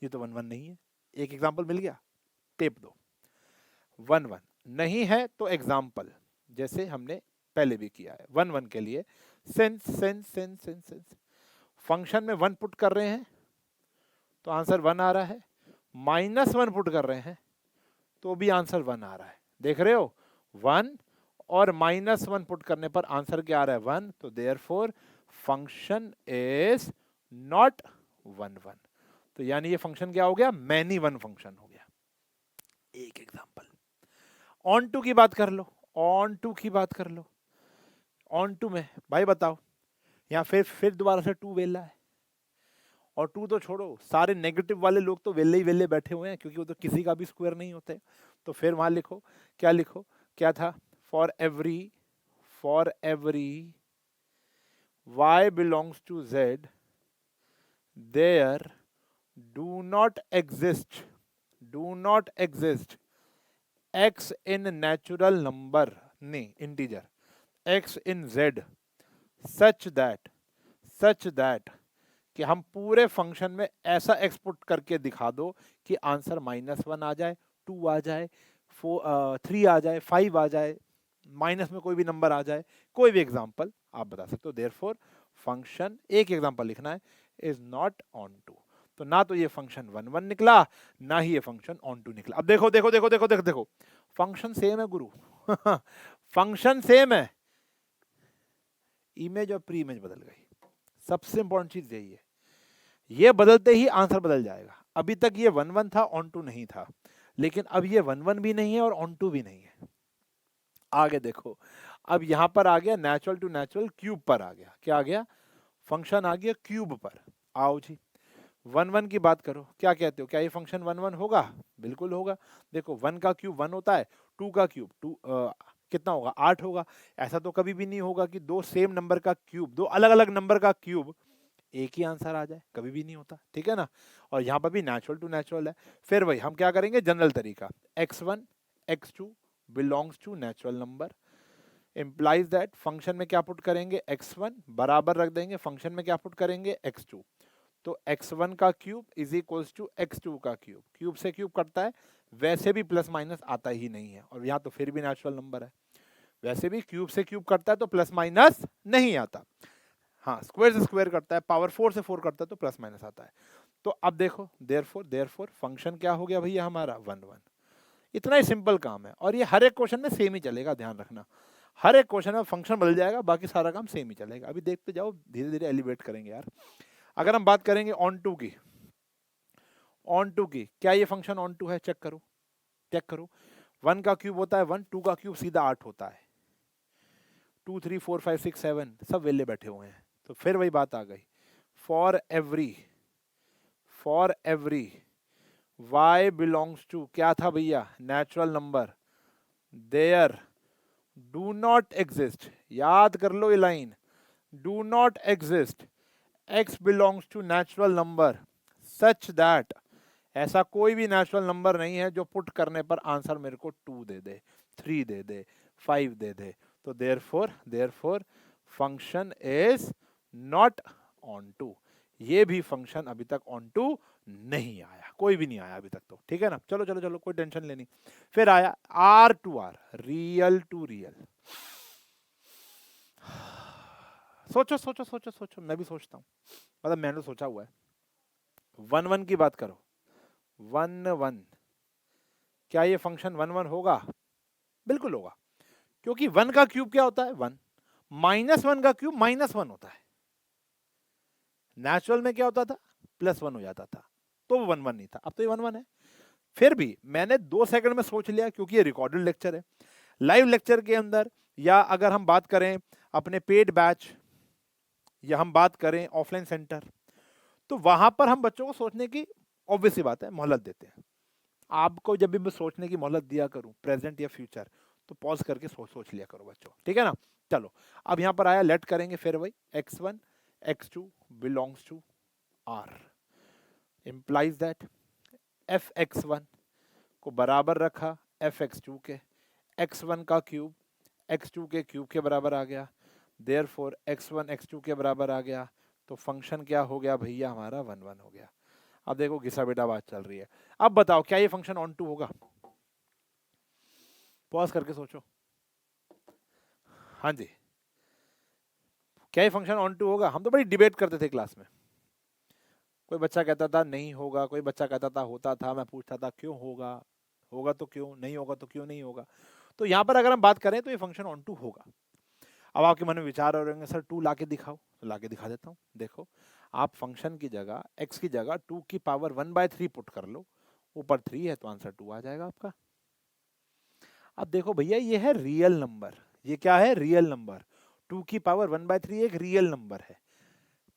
ये तो 1 1 नहीं है, एक एग्जांपल मिल गया, टेप दो। 1 1 नहीं है तो एग्जांपल, जैसे हमने पहले भी किया है 1 1 के लिए, सेंस फंक्शन में 1 पुट कर रहे हैं तो आंसर 1 आ रहा है, -1 पुट कर रहे हैं तो भी आंसर 1 आ रहा है। देख रहे हो, 1 और -1 पुट करने पर आंसर क्या आ रहा है? 1। तो देयरफॉर फंक्शन इज नॉट 1 1। तो यानी ये फंक्शन क्या हो गया? मैनी 1 फंक्शन हो गया। एक एग्जांपल। ऑन टू की बात कर लो, ऑन टू की बात कर लो। ऑन टू में भाई बताओ, यहाँ फिर दोबारा से 2 वेला है, और 2 तो छोड़ो, सारे नेगेटिव वाले लोग तो वेले ही वेले बैठे हुए हैं, क्योंकि वो तो किसी का भी स्क्वायर नहीं होते। तो फिर वहां लिखो, क्या लिखो, क्या था? For every y belongs to z there do not exist x in natural number, नहीं integer, x in z such that कि हम पूरे फंक्शन में ऐसा एक्सपुट करके दिखा दो कि आंसर -1 आ जाए, 2 आ जाए, 3 आ जाए, 5 आ जाए, माइनस में कोई भी नंबर आ जाए, कोई भी एग्जाम्पल आप बता सकते हो। देयरफॉर फंक्शन, एक एग्जाम्पल लिखना है, इज नॉट ऑन टू। तो ना तो ये फंक्शन 1 1 निकला, ना ही ये फंक्शन ऑन टू निकला। अब देखो देखो देखो देखो देखो देखो, फंक्शन सेम है गुरु फंक्शन सेम है, इमेज और प्री इमेज बदल गई। सबसे इंपॉर्टेंट चीज यही है, ये बदलते ही आंसर बदल जाएगा। अभी तक ये 1 1 था, ऑन टू नहीं था, लेकिन अब ये 1 1 भी नहीं है और ऑन टू भी नहीं है। आगे देखो, अब यहां पर आ गया नेचुरल टू नेचुरल क्यूब पर आ गया। क्या आ गया? फंक्शन आ गया क्यूब पर। आओ जी 1 1 की बात करो, क्या कहते हो, क्या ये फंक्शन 1 1 होगा? बिल्कुल होगा। देखो 1 का क्यूब 1 होता है, 2 का क्यूब 2 कितना होगा? 8 होगा। ऐसा तो कभी भी नहीं होगा कि दो सेम नंबर का क्यूब, दो अलग अलग नंबर का क्यूब एक ही आंसर आ जाए, कभी भी नहीं होता, ठीक है ना। और यहाँ पर भी नेचुरल टू नेचुरल है। फिर वही हम क्या करेंगे, जनरल तरीका, x1 x2 belongs to natural number, implies that function में क्या पुट करेंगे, x1 बराबर रख देंगे, फंक्शन में क्या पुट करेंगे, x2। तो x1 का cube is equals to x2 का क्यूब, क्यूब से क्यूब कटता है, वैसे भी प्लस माइनस आता ही नहीं है, और यहाँ तो फिर भी नेचुरल नंबर है, वैसे भी क्यूब से क्यूब कटता है तो प्लस माइनस नहीं आता। हाँ, स्क्वायर से स्क्वायर करता है, पावर 4 से 4 करता है तो प्लस माइनस आता है। तो अब देखो देयरफॉर फंक्शन क्या हो गया भैया हमारा 1 1। इतना ही सिंपल काम है, और ये हर एक क्वेश्चन में सेम ही चलेगा, ध्यान रखना। हर एक क्वेश्चन में फंक्शन बदल जाएगा, बाकी सारा काम सेम ही चलेगा। अभी देखते जाओ, धीरे धीरे एलिवेट करेंगे यार। अगर हम बात करेंगे ऑन टू की, ऑन टू की, क्या ये फंक्शन ऑन टू है? चेक करो, चेक करो। 1 का क्यूब होता है 1, 2 का क्यूब सीधा 8 होता है, 2 3 4 5 6 7 सब वेले बैठे हुए हैं। तो फिर वही बात आ गई, for every y belongs to, क्या था भैया, natural number, there do not exist, याद कर लो ये line, do not exist x belongs to natural number such that, ऐसा कोई भी नेचुरल नंबर नहीं है जो पुट करने पर आंसर मेरे को 2 दे दे, 3 दे दे, 5 दे दे। तो therefore function is not onto. ये भी फंक्शन अभी तक ऑन टू नहीं आया, कोई भी नहीं आया अभी तक, तो ठीक है ना। चलो चलो चलो, कोई टेंशन लेनी। फिर आया R to R, real to real. सोचो सोचो सोचो सोचो, मैं भी सोचता हूँ, मतलब मैंने तो सोचा हुआ है। 1 1 की बात करो, 1 1, क्या ये फंक्शन 1 1 होगा? बिल्कुल होगा, क्योंकि 1 का क्यूब क्या होता है 1, -1 का क्यूब -1 होता है, नेचुरल में क्या होता था, +1 हो जाता था, तो वो 1 1 नहीं था, अब तो ये 1 1 है। फिर भी मैंने 2 सेकंड में सोच लिया, क्योंकि ये रिकॉर्डेड लेक्चर है। लाइव लेक्चर के अंदर, या अगर हम बात करें अपने पेड बैच, या हम बात करें ऑफलाइन सेंटर, तो वहां पर हम बच्चों को सोचने की ऑब्वियस सी बात है मोहलत देते हैं। आपको जब भी मैं सोचने की मोहलत दिया करूं, प्रेजेंट या फ्यूचर, तो पॉज करके सोच लिया करो बच्चों, ठीक है ना। चलो अब यहां पर आया, लेट करेंगे फिर वही, x1 x2 belongs to R, implies that fx1 को बराबर रखा fx2 के, x1 का क्यूब x2 के क्यूब के बराबर आ गया, देयरफॉर x1 x2 के बराबर आ गया, तो फंक्शन क्या हो गया भैया हमारा 1 1 हो गया। अब देखो घिसा बेटा बात चल रही है, अब बताओ क्या ये फंक्शन ऑन टू होगा? पॉज करके सोचो, हाँ जी, क्या ये फंक्शन ऑन टू होगा? हम तो बड़ी डिबेट करते थे क्लास में, कोई बच्चा कहता था नहीं होगा, कोई बच्चा कहता था होता था, मैं पूछता था क्यों होगा, होगा तो क्यों, नहीं होगा तो क्यों नहीं होगा। तो यहाँ पर अगर हम बात करें तो ये फंक्शन ऑन टू होगा। अब आपके मन में विचार हो रहे होंगे, सर 2 लाके दिखाओ, तो लाके दिखा देता हूँ। देखो आप फंक्शन की जगह x की जगह 2 की पावर 1/3 पुट कर लो, ऊपर 3 है तो आंसर 2 आ जाएगा आपका। अब देखो भैया ये है रियल नंबर, ये क्या है, रियल नंबर, 2 की पावर 1/3 एक रियल नंबर है।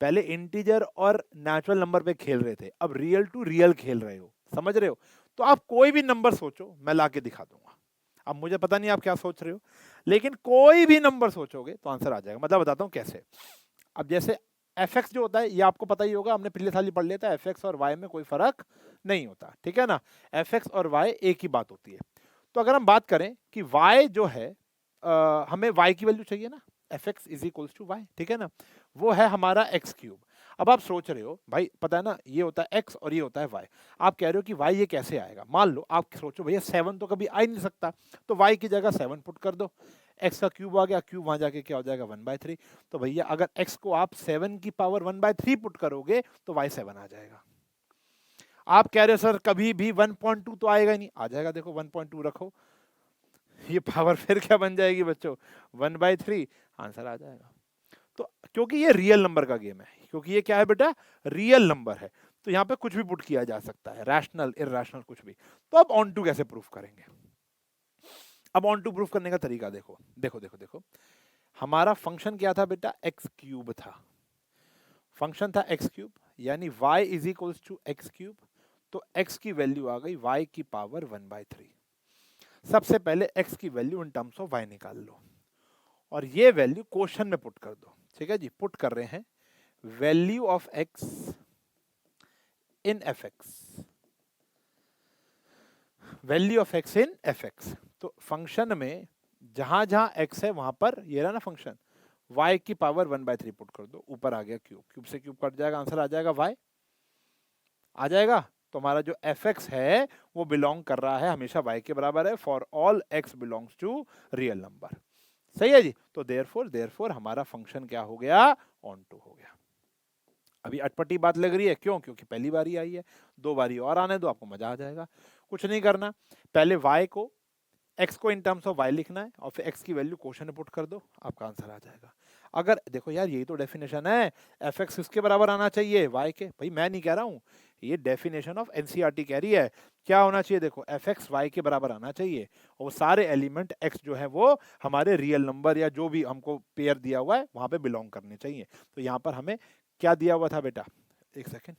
पहले इंटीजर और नेचुरल नंबर पे खेल रहे थे, अब रियल टू रियल खेल रहे हो, समझ रहे हो। तो आप कोई भी नंबर सोचो, मैं लाके दिखा दूंगा। अब मुझे पता नहीं आप क्या सोच रहे हो, लेकिन कोई भी नंबर सोचोगे तो आंसर आ जाएगा। मतलब बताता हूँ कैसे। अब जैसे fx जो होता है, ये आपको पता ही होगा, हमने पिछले साल ही पढ़ लिया था, fx और y में कोई फर्क नहीं होता, ठीक है ना। fx और y एक ही बात होती है। तो अगर हम बात करें कि y जो है, हमें y की वैल्यू चाहिए ना, fx is equals to y, ठीक है ना, वो है हमारा x क्यूब। अब आप सोच रहे हो भाई पता है ना, ये होता है x और ये होता है y, आप कह रहे हो कि y ये कैसे आएगा। मान लो आप सोचो भैया 7 तो कभी आ ही नहीं सकता, तो y की जगह 7 पुट कर दो, x का क्यूब आ गया, क्यूब वहां जाके क्या हो जाएगा 1/3। तो भैया अगर x को आप 7 की पावर 1/3 पुट करोगे तो y 7 आ जाएगा। आप कह रहे हो सर कभी भी 1.2 तो आएगा ही नहीं, आ जाएगा, देखो 1.2 रखो, ये पावर फिर क्या बन जाएगी बच्चों 1/3, आंसर आ जाएगा। तो क्योंकि ये रियल नंबर का गेम है, क्योंकि ये क्या है बेटा रियल नंबर है, तो यहाँ पे कुछ भी पुट किया जा सकता है, रैशनल इरैशनल कुछ भी। तो अब ऑन टू कैसे प्रूफ करेंगे? अब ऑन टू प्रूफ करने का तरीका देखो देखो देखो देखो, हमारा फंक्शन क्या था बेटा एक्स क्यूब था, फंक्शन था एक्स क्यूब, यानी y is equals to x cube, तो x की वैल्यू आ गई y की पावर 1/3। सबसे पहले x की value in terms of y निकाल लो और ये वैल्यू क्वेश्चन में पुट कर दो। ठीक है जी, पुट कर रहे हैं value of x in fx, value of x in fx। तो फंक्शन में जहां जहां x है वहां पर ये रहा ना फंक्शन, y की पावर 1/3 पुट कर दो, ऊपर आ गया क्यूब, क्यूब से क्यूब कट जाएगा, आंसर आ जाएगा y आ जाएगा। तो हमारा जो fx है वो बिलोंग कर रहा है हमेशा y के बराबर है, for all x belongs to real number. सही है जी। तो देयरफॉर हमारा फंक्शन क्या हो गया ऑन टू हो गया। अभी अटपटी बात लग रही है, क्यों? क्योंकि पहली बारी आई है, दो बारी और आने दो, आपको मजा आ जाएगा। कुछ नहीं करना, पहले y को x को इन टर्म्स ऑफ y लिखना है और फिर x की वैल्यू क्वेश्चन में पुट कर दो, आपका आंसर आ जाएगा। अगर देखो यार यही तो डेफिनेशन है, fx किसके बराबर आना चाहिए y के, भाई मैं नहीं कह रहा हूँ, ये डेफिनेशन ऑफ एनसीईआरटी कह रही है। क्या होना चाहिए देखो, fx y के बराबर आना चाहिए और वो सारे एलिमेंट x जो है वो हमारे रियल नंबर या जो भी हमको पेयर दिया हुआ है वहां पे बिलोंग करने चाहिए। तो यहाँ पर हमें क्या दिया हुआ था बेटा, एक सेकेंड,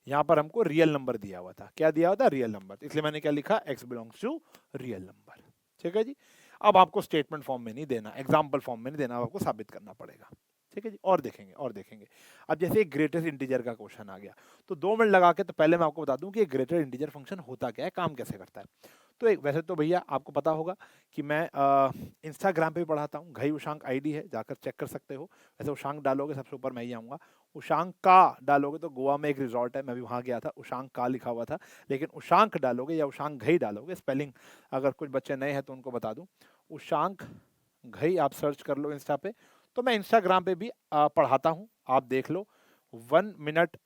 यहाँ पर हमको रियल नंबर दिया हुआ था, क्या दिया हुआ था रियल नंबर, इसलिए मैंने क्या लिखा x belongs to real number. ठीक है जी। अब आपको स्टेटमेंट फॉर्म में नहीं देना, एग्जाम्पल फॉर्म में नहीं देना, आपको साबित करना पड़ेगा। ठीक है जी, और देखेंगे और देखेंगे। अब जैसे एक ग्रेटेस्ट इंटीजर का क्वेश्चन आ गया, तो 2 मिनट लगा के, तो पहले मैं आपको बता दूं कि एक ग्रेटेस्ट इंटीजर फंक्शन होता क्या है, काम कैसे करता है। तो एक वैसे तो भैया आपको पता होगा कि मैं इंस्टाग्राम पे भी पढ़ाता हूँ, घई उशांक आईडी है, जाकर चेक कर सकते हो। वैसे उशांक डालोगे सबसे ऊपर मैं ही आऊँगा, उशांक का डालोगे तो गोवा में एक रिजॉर्ट है, मैं भी वहाँ गया था, उशांक का लिखा हुआ था, लेकिन उशांक डालोगे या उशांक घई डालोगे, स्पेलिंग अगर कुछ बच्चे नए हैं तो उनको बता दूं, उशांक घई आप सर्च कर लो इंस्टा पे। तो मैं इंस्टाग्राम पे भी पढ़ाता हूँ, आप देख लो, 1 मिनट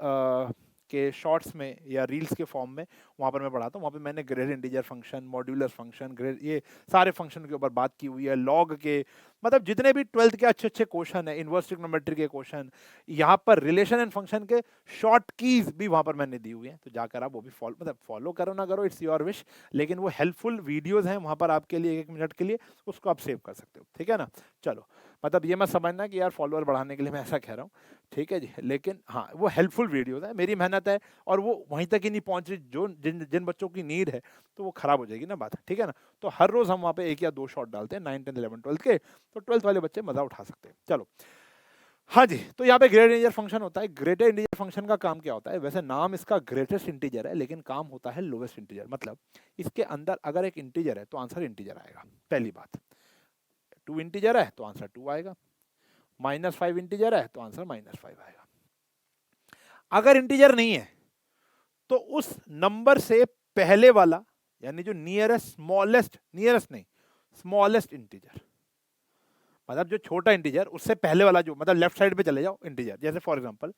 के शॉर्ट्स में या रील्स के फॉर्म में वहाँ पर मैं पढ़ाता हूँ। वहाँ पे मैंने grade integer function, modular function, grade, ये सारे फंक्शन के ऊपर बात की हुई है, लॉग के, मतलब जितने भी 12th के अच्छे अच्छे क्वेश्चन है, इनवर्स ट्रिग्नोमेट्री के क्वेश्चन, यहाँ पर रिलेशन एंड फंक्शन के शॉर्ट कीज भी वहाँ पर मैंने दी हुई है, तो जाकर आप वो भी फॉलो करो ना करो, इट्स योर विश, लेकिन वो हेल्पफुल वीडियोज हैं वहाँ पर आपके लिए, 1 मिनट के लिए, उसको आप सेव कर सकते हो। ठीक है ना, चलो, मतलब ये मत समझना कि यार फॉलोअर बढ़ाने के लिए मैं ऐसा कह रहा हूँ, ठीक है जी, लेकिन हाँ वो हेल्पफुल वीडियोज है, मेरी मेहनत है और वो वहीं तक ही नहीं पहुंच रही, जो जिन जिन बच्चों की नीड है, तो वो खराब हो जाएगी ना बात। ठीक है ना, तो हर रोज हम वहाँ पे 1 या 2 शॉट डालते हैं 9, 10, 11, 12 के, तो 12th वाले बच्चे मजा उठा सकते हैं। चलो, हाँ जी, तो यहाँ पे ग्रेटेस्ट इंटीजर फंक्शन होता है। ग्रेटेस्ट इंटीजर फंक्शन का काम क्या होता है, वैसे नाम इसका ग्रेटेस्ट इंटीजर है, लेकिन काम होता है लोवेस्ट इंटीजर, मतलब इसके अंदर अगर एक इंटीजर है तो आंसर इंटीजर आएगा, पहली बात। 2 इंटीजर है तो आंसर 2 आएगा, -5 इंटीजर है तो आंसर -5 आएगा। अगर इंटीजर नहीं है तो उस नंबर से पहले वाला, यानी जो नियरेस्ट, स्मॉलेस्ट, नियरेस्ट नहीं, स्मॉलेस्ट इंटीजर, मतलब जो छोटा इंटीजर उससे पहले वाला, जो मतलब लेफ्ट साइड पे चले जाओ इंटीजर, जैसे फॉर एग्जांपल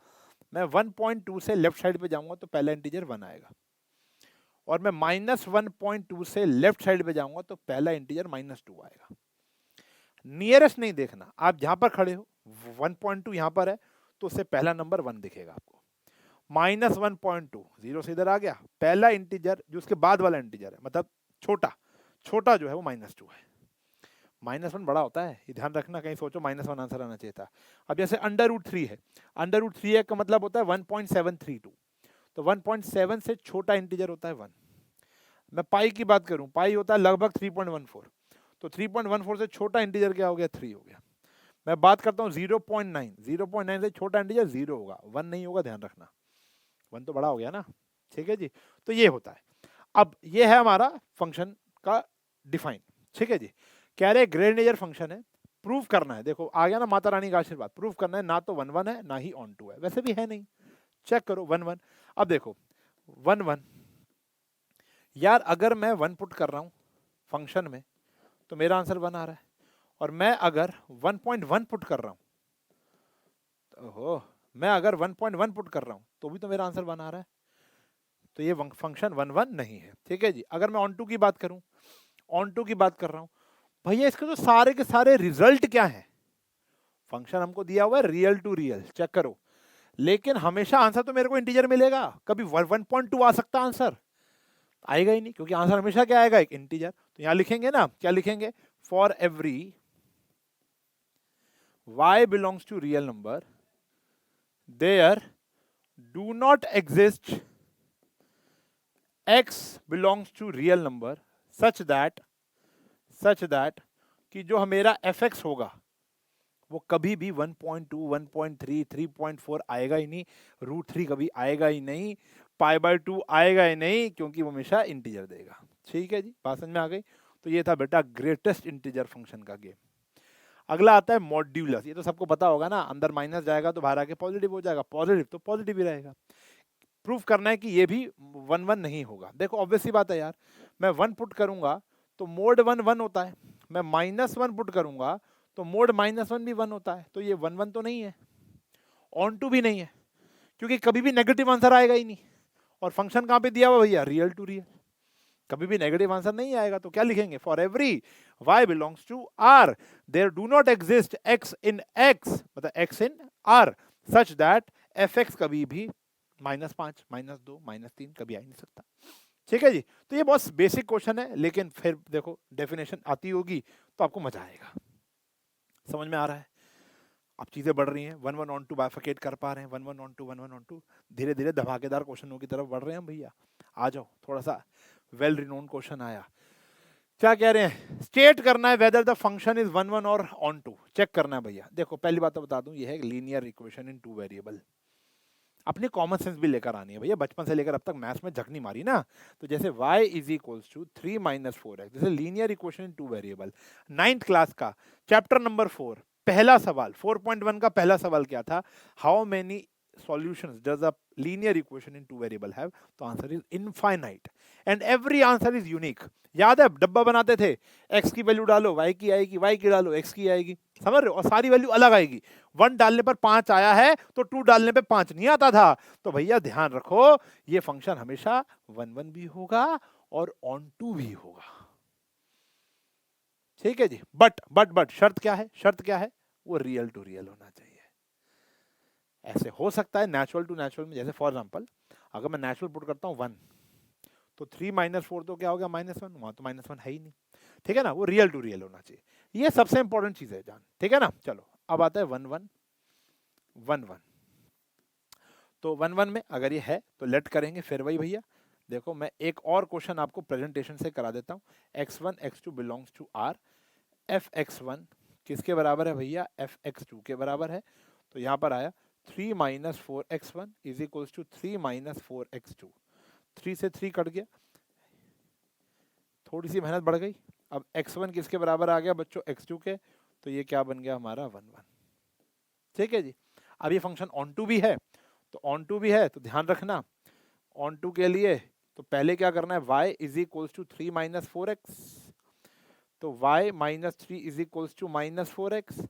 मैं 1.2 से लेफ्ट साइड पे जाऊंगा तो पहला इंटीजर 1 आएगा, और मैं -1.2 से लेफ्ट साइड पे जाऊंगा तो पहला इंटीजर -2 आएगा। नियरेस्ट नहीं देखना, आप जहां पर खड़े हो 1.2 यहां पर है तो उससे पहला नंबर 1 दिखेगा आपको, -1.2, 0 से इधर आ गया, पहला इंटीजर जो उसके बाद वाला इंटीजर है, मतलब छोटा छोटा जो है वो -2 है। -1 बड़ा होता है, ये ध्यान रखना, कहीं सोचो -1 आंसर आना चाहिए था। अब जैसे √3 है, √3 का मतलब होता है 1.732, तो 1.7 से छोटा इंटीजर होता है 1। मैं पाई की बात करूं, पाई होता है लगभग 3.14, तो 3.14 से छोटा इंटीजर क्या हो गया, 3 हो गया। मैं बात करता हूँ 0.9, 0.9 से छोटा इंटीजर 0 होगा, 1 नहीं होगा, ध्यान रखना, 1 तो बड़ा हो गया ना। ठीक है जी, तो ये होता है। अब ये है हमारा फंक्शन का डिफाइन। ठीक है जी, कह रहे ग्रेड इंटीजर फंक्शन है, प्रूफ करना है, देखो आ गया ना माता रानी का आशीर्वाद, प्रूफ करना है, ना तो 1 1 है ना ही ऑन 2 है, वैसे भी है नहीं, चेक करो 1 1। अब देखो 1 1, यार अगर मैं 1 पुट कर रहा हूं फंक्शन में तो मेरा आंसर 1 आ रहा है। और मैं अगर 1.1 पुट कर रहा हूं, ओहो, मैं अगर 1.1 पुट कर रहा हूं तो भी तो मेरा आंसर 1 आ रहा है। तो ये फंक्शन 1 1 नहीं है। ठीक है जी। अगर मैं ऑन टू की बात करूं, ऑन टू की बात कर रहा हूं, भैया इसके तो सारे के सारे रिजल्ट क्या है? फंक्शन हमको दिया हुआ है रियल टू रियल, चेक करो, लेकिन हमेशा आंसर तो मेरे को इंटीजर मिलेगा। कभी 1.2 आ सकता आंसर, आएगा ही नहीं, क्योंकि आंसर हमेशा क्या आएगा? एक इंटीजर। तो यहां लिखेंगे ना, क्या लिखेंगे? For every y belongs to real number, there do not exist x belongs to real number such that कि जो मेरा fx होगा वो कभी भी 1.2, 1.3, 3.4 आएगा ही नहीं, √3 कभी आएगा ही नहीं, π/2 आएगा ही नहीं, क्योंकि वो हमेशा इंटीजर देगा। ठीक है जी, बात समझ में आ गई? तो ये था बेटा ग्रेटेस्ट इंटीजर फंक्शन का गेम। अगला आता है मॉड्यूलस। ये तो सबको पता होगा ना, अंदर माइनस जाएगा तो बाहर आके पॉजिटिव हो जाएगा, पॉजिटिव तो पॉजिटिव ही रहेगा। प्रूफ करना है कि ये भी 1 1 नहीं होगा। देखो ऑब्वियस सी बात है यार, मैं 1 पुट करूंगा तो मोड 1 1 होता है, मैं -1 पुट करूंगा तो मोड -1 भी 1 होता है। तो ये 1 1 तो नहीं है, ऑन टू भी नहीं है, क्योंकि कभी भी नेगेटिव आंसर आएगा ही नहीं। और फंक्शन कहां पे दिया हुआ भैया? रियल टू रियल, कभी भी नेगेटिव आंसर नहीं आएगा। तो क्या लिखेंगे? For every y belongs to r, there do not exist x in x, मतलब x in r, such that fx कभी भी -5, -2, -3 कभी आ ही नहीं सकता। ठीक है जी। तो ये बहुत बेसिक क्वेश्चन है, लेकिन फिर देखो डेफिनेशन आती होगी तो आपको मजा आएगा। समझ में आ रहा है? अब चीजें बढ़ रही हैं, 1 1 ऑन टू बाइफरकेट कर पा रहे हैं, 1 1 ऑन टू, 1 1 ऑन टू, धीरे धीरे धमाकेदार क्वेश्चनों की तरफ बढ़ रहे हैं भैया। आ जाओ, थोड़ा सा वेल रिनोन क्वेश्चन आया। क्या कह रहे हैं? स्टेट करना है वेदर द फंक्शन इज 1 1 और ऑन टू, चेक करना है भैया। देखो पहली बात तो बता दूं, ये है लीनियर इक्वेशन इन 2 वेरिएबल। अपनी कॉमन सेंस भी लेकर आनी है भैया, बचपन से लेकर अब तक मैथ्स में झकनी मारी ना। तो जैसे y is equals to 3 - 4x, जैसे linear equation in 2 variable, 9th class का चैप्टर नंबर 4, पहला सवाल 4.1 का पहला सवाल क्या था? How many solutions does a linear equation in 2 variable have? तो answer is infinite and every answer is unique. याद है डब्बा बनाते थे, x की वैल्यू डालो y की आएगी, y की डालो x की आएगी, समझ रहे हो? और सारी वैल्यू अलग आएगी। 1 डालने पर 5 आया है तो 2 डालने पर 5 नहीं आता था। तो भैया ध्यान रखो, ये फंक्शन हमेशा 1 1 भी होगा और ऑन टू भी होगा। ठीक है जी। बट शर्त क्या है? शर्त क्या है? वो रियल टू रियल होना चाहिए। ऐसे हो सकता है नेचुरल टू नेचुरल में, जैसे फॉर एग्जांपल अगर मैं नेचुरल पुट करता हूँ 1, तो 3 - 4 तो क्या हो गया? -1, वहां तो -1 है ही नहीं। ठीक है ना? वो रियल टू रियल होना चाहिए, ये सबसे इंपॉर्टेंट चीज है जान। ठीक है ना? चलो अब आता है 1 1 1 1। तो 1 1 में अगर ये है तो लेट करेंगे, फिर वही भैया देखो मैं एक और क्वेश्चन आपको प्रेजेंटेशन से करा देता हूँ। x1 x2 belongs to r, fx1 किसके बराबर है भैया? fx2 के बराबर है। तो यहाँ पर आया 3 - 4x1 is equals to 3 - 4x2। 3 से 3 कट गया, थोड़ी सी मेहनत बढ़ गई। अब x1 किसके बराबर आ गया बच्चों? x2 के। तो ये क्या बन गया हमारा? 1 1। ठीक है जी। अब ये फंक्शन ऑन टू भी है, तो ऑन टू भी है तो ध्यान रखना, ऑन टू के लिए तो पहले क्या करना है? y is equals to 3 - 4x, तो y - 3 is equals to -4x,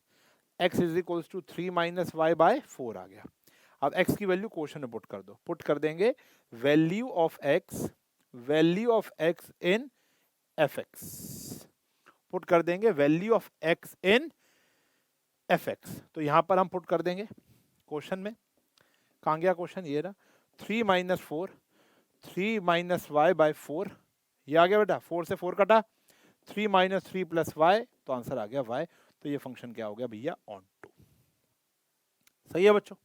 x is equals to 3 - y/4 आ गया। अब x की वैल्यू क्वेश्चन में पुट कर दो। पुट कर देंगे value of x in fx, put कर देंगे value of x in fx। तो यहां पर हम पुट कर देंगे क्वेश्चन में। कहां गया क्वेश्चन? ये रहा, 3 - 4, 3 - y/4, ये आ गया बेटा, 4 से 4 कटा, 3 - 3 + y, तो आंसर आ गया y। तो ये फंक्शन क्या हो गया भैया? Onto. सही है बच्चों?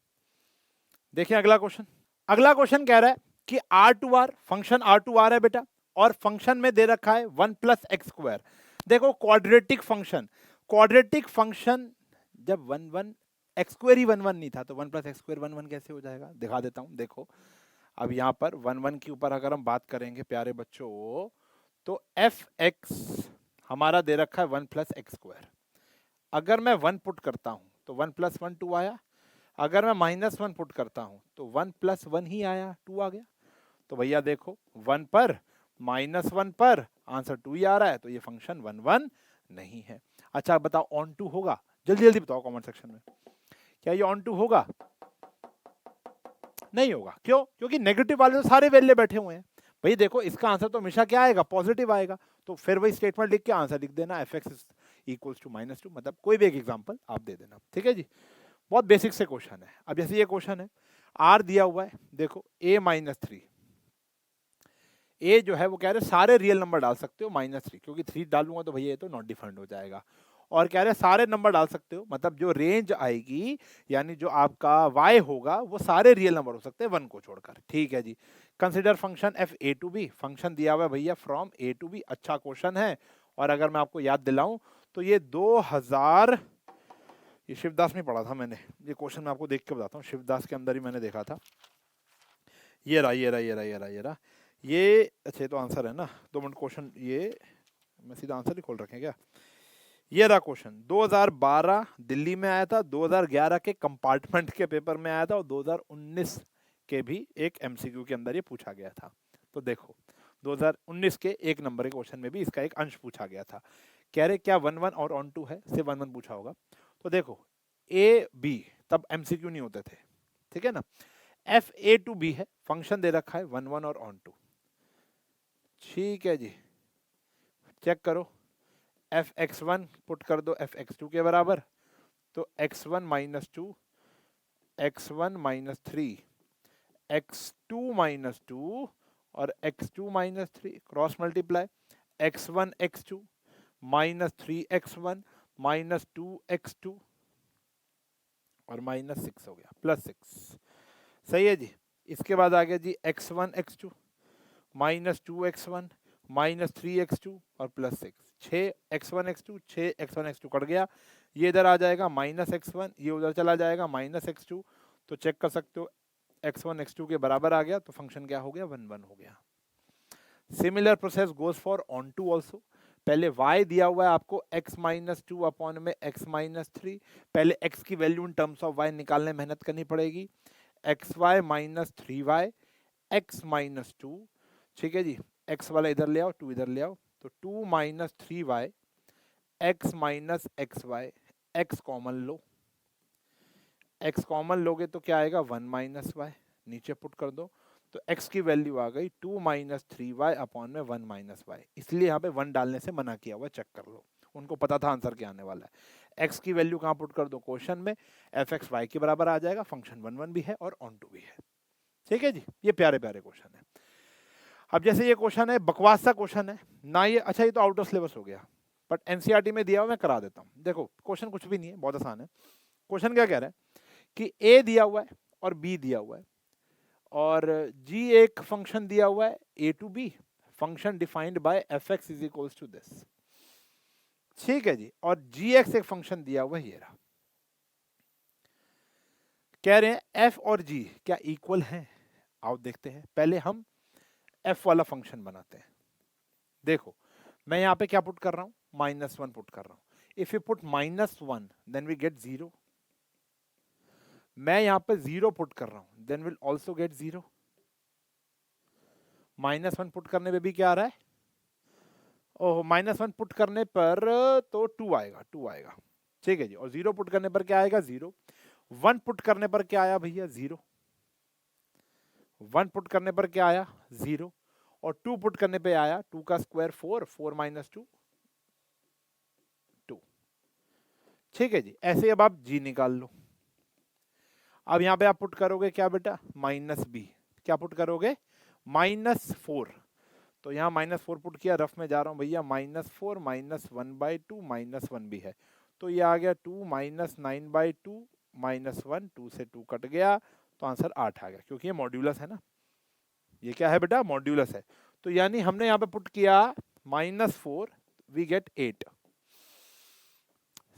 देखिए अगला क्वेश्चन। अगला क्वेश्चन कह रहा है कि R2R, फंक्शन R2R है बेटा, और फंक्शन में दे रखा है 1 + x²। देखो क्वाड्रेटिक फंक्शन जब 1 1 x² ही 1 1 नहीं था तो 1 + x² 1 1 कैसे हो जाएगा? दिखा देता हूं। देखो अब यहां पर 1 1 के ऊपर अगर हम बात करेंगे प्यारे बच्चों, तो fx हमारा दे रखा है 1 + x²। अगर मैं 1 पुट करता हूं तो 1 + 1 2 आया, अगर मैं -1 पुट करता हूं तो 1 + 1 ही आया, 2 आ गया। तो भैया देखो 1 पर -1 पर आंसर 2 ही आ रहा है, तो ये फंक्शन 1 1 नहीं है। अच्छा बताओ ऑन टू होगा? जल्दी जल्दी बताओ कमेंट सेक्शन में, क्या ये ऑन टू होगा? नहीं होगा। क्यों? क्योंकि नेगेटिव वाले तो सारे वैल्यू बैठे हुए हैं। भाई देखो इसका आंसर तो हमेशा क्या आएगा? पॉजिटिव आएगा। तो फिर वही स्टेटमेंट लिख के आंसर लिख देना, एफ एक्स इक्वल्स टू -2, मतलब कोई भी एक एग्जांपल आप दे देना। ठीक है जी, बहुत बेसिक से क्वेश्चन है। अब जैसे ये क्वेश्चन है, आर दिया हुआ है, देखो a-3, ए जो है वो कह रहे सारे रियल नंबर डाल सकते हो -3, क्योंकि 3 डालूंगा तो भैया ये तो नॉट डिफाइंड हो जाएगा। और कह रहे सारे नंबर डाल सकते हो, मतलब जो रेंज आएगी यानी जो आपका y होगा वो सारे रियल नंबर हो सकते हैं 1 को छोड़कर। ठीक है जी। Consider function F A to B, function दिया हुआ है भैया फ्रॉम ए टू बी। अच्छा क्वेश्चन है। और अगर मैं आपको याद दिलाऊं तो ये 2000, ये शिवदास में पढ़ा था मैंने ये क्वेश्चन, मैं आपको देख के बताता हूँ, शिवदास के अंदर ही मैंने देखा था। ये रहा ये रहा ये रहा ये रहा ये रहा ये, अच्छा ये तो आंसर है ना, 2 मिनट क्वेश्चन, ये मैं सीधा आंसर ही खोल रखे क्या? ये रहा क्वेश्चन, 2012 दिल्ली में आया था, 2011 के कंपार्टमेंट के पेपर में आया था, और 2019 के भी एक एमसीक्यू के अंदर ये पूछा गया था। तो देखो 2019 के 1 नंबर के क्वेश्चन में भी इसका एक अंश पूछा गया था। कह रहे क्या 1-1 और ऑन टू है, सिर्फ 1-1 पूछा होगा। तो देखो ए बी, तब एमसीक्यू नहीं होते थे, ठीक है ना। एफ ए टू बी है, फंक्शन दे रखा है 1-1 और ऑन टू। ठीक है जी, चेक करो, एफ एक्स वन पुट कर दो एफ एक्स टू के बराबर, तो x1 - 2, x1 - 3, x2 - 2 और x2 - 3 cross multiply, x1 x2 -3x1 -2x2 और -6 हो गया, +6। सही है जी। इसके बाद आ गया जी x1 x2 -2x1 -3x2 और +6, 6x1 x2 6x1 x2 cut गया, ये इधर आ जाएगा -x1, ये उधर चला जाएगा -x2। तो चेक कर सकते हो x1 x2 के बराबर आ गया, तो फंक्शन क्या हो गया? 1-1 हो गया। Similar process goes for onto also. पहले y दिया हुआ है आपको x-2 अपॉन में x-3, पहले x की value in terms of y निकालने मेहनत करनी पड़ेगी, xy - 3y x-2, ठीक है जी, x वाला इधर ले आओ, 2 इधर ले आओ, तो 2 - 3y x - xy, x common लो, x कॉमन लोगे तो क्या आएगा? 1 - y, नीचे पुट कर दो, तो x की वैल्यू आ गई 2 - 3y अपॉन में 1 - y। इसलिए यहाँ पे 1 डालने से मना किया हुआ, चेक कर लो, उनको पता था आंसर क्या आने वाला है। x की वैल्यू कहाँ पुट कर दो? क्वेश्चन में, एफ एक्स वाई के बराबर आ जाएगा, फंक्शन 1-1 भी है और ऑन टू भी है। ठीक है जी, ये प्यारे प्यारे क्वेश्चन है। अब जैसे ये क्वेश्चन है, बकवास सा क्वेश्चन है ना ये, अच्छा ये तो आउट ऑफ सिलेबस हो गया, बट एनसीईआरटी में दिया हुआ, मैं करा देता हूँ। देखो क्वेश्चन कुछ भी नहीं है, बहुत आसान है। क्वेश्चन क्या कह रहा है कि ए दिया हुआ है और बी दिया हुआ है, और जी एक फंक्शन दिया हुआ है A to B, function defined by F X is equals to this. ठीक है जी, और जी एक्स एक फंक्शन दिया हुआ है, ये रहा। कह रहे हैं एफ और जी क्या इक्वल हैं? आओ देखते हैं। पहले हम एफ वाला फंक्शन बनाते हैं। देखो मैं यहाँ पे क्या पुट कर रहा हूँ? -1 पुट कर रहा हूँ। If you put -1 then we get 0। मैं यहाँ पे 0 पुट कर रहा हूँ, then will also get 0। -1 put करने पे भी क्या आ रहा है? ओह, -1 पुट करने पर तो 2 आएगा, 2 आएगा। ठीक है जी, और 0 पुट करने पर क्या आएगा? 0। 1 पुट करने पर क्या आया भैया? 0। 1 पुट करने पर क्या आया? 0। और 2 पुट करने पे आया 2 का स्क्वायर 4, 4 - 2 2। ठीक है जी, ऐसे अब आप जी निकाल लो। अब यहाँ पे आप पुट करोगे क्या बेटा? -b। क्या पुट करोगे? -4। तो यहाँ -4 पुट किया, रफ में जा रहा हूँ भैया, -4 -1/2 -1 भी है, तो ये आ गया 2 -9/2 -1, 2 से 2 कट गया, तो आंसर 8 आ गया, क्योंकि ये मॉड्यूलस है ना। ये क्या है बेटा? मॉड्यूलस है। तो यानी हमने यहाँ पे पुट किया -4, वी गेट 8।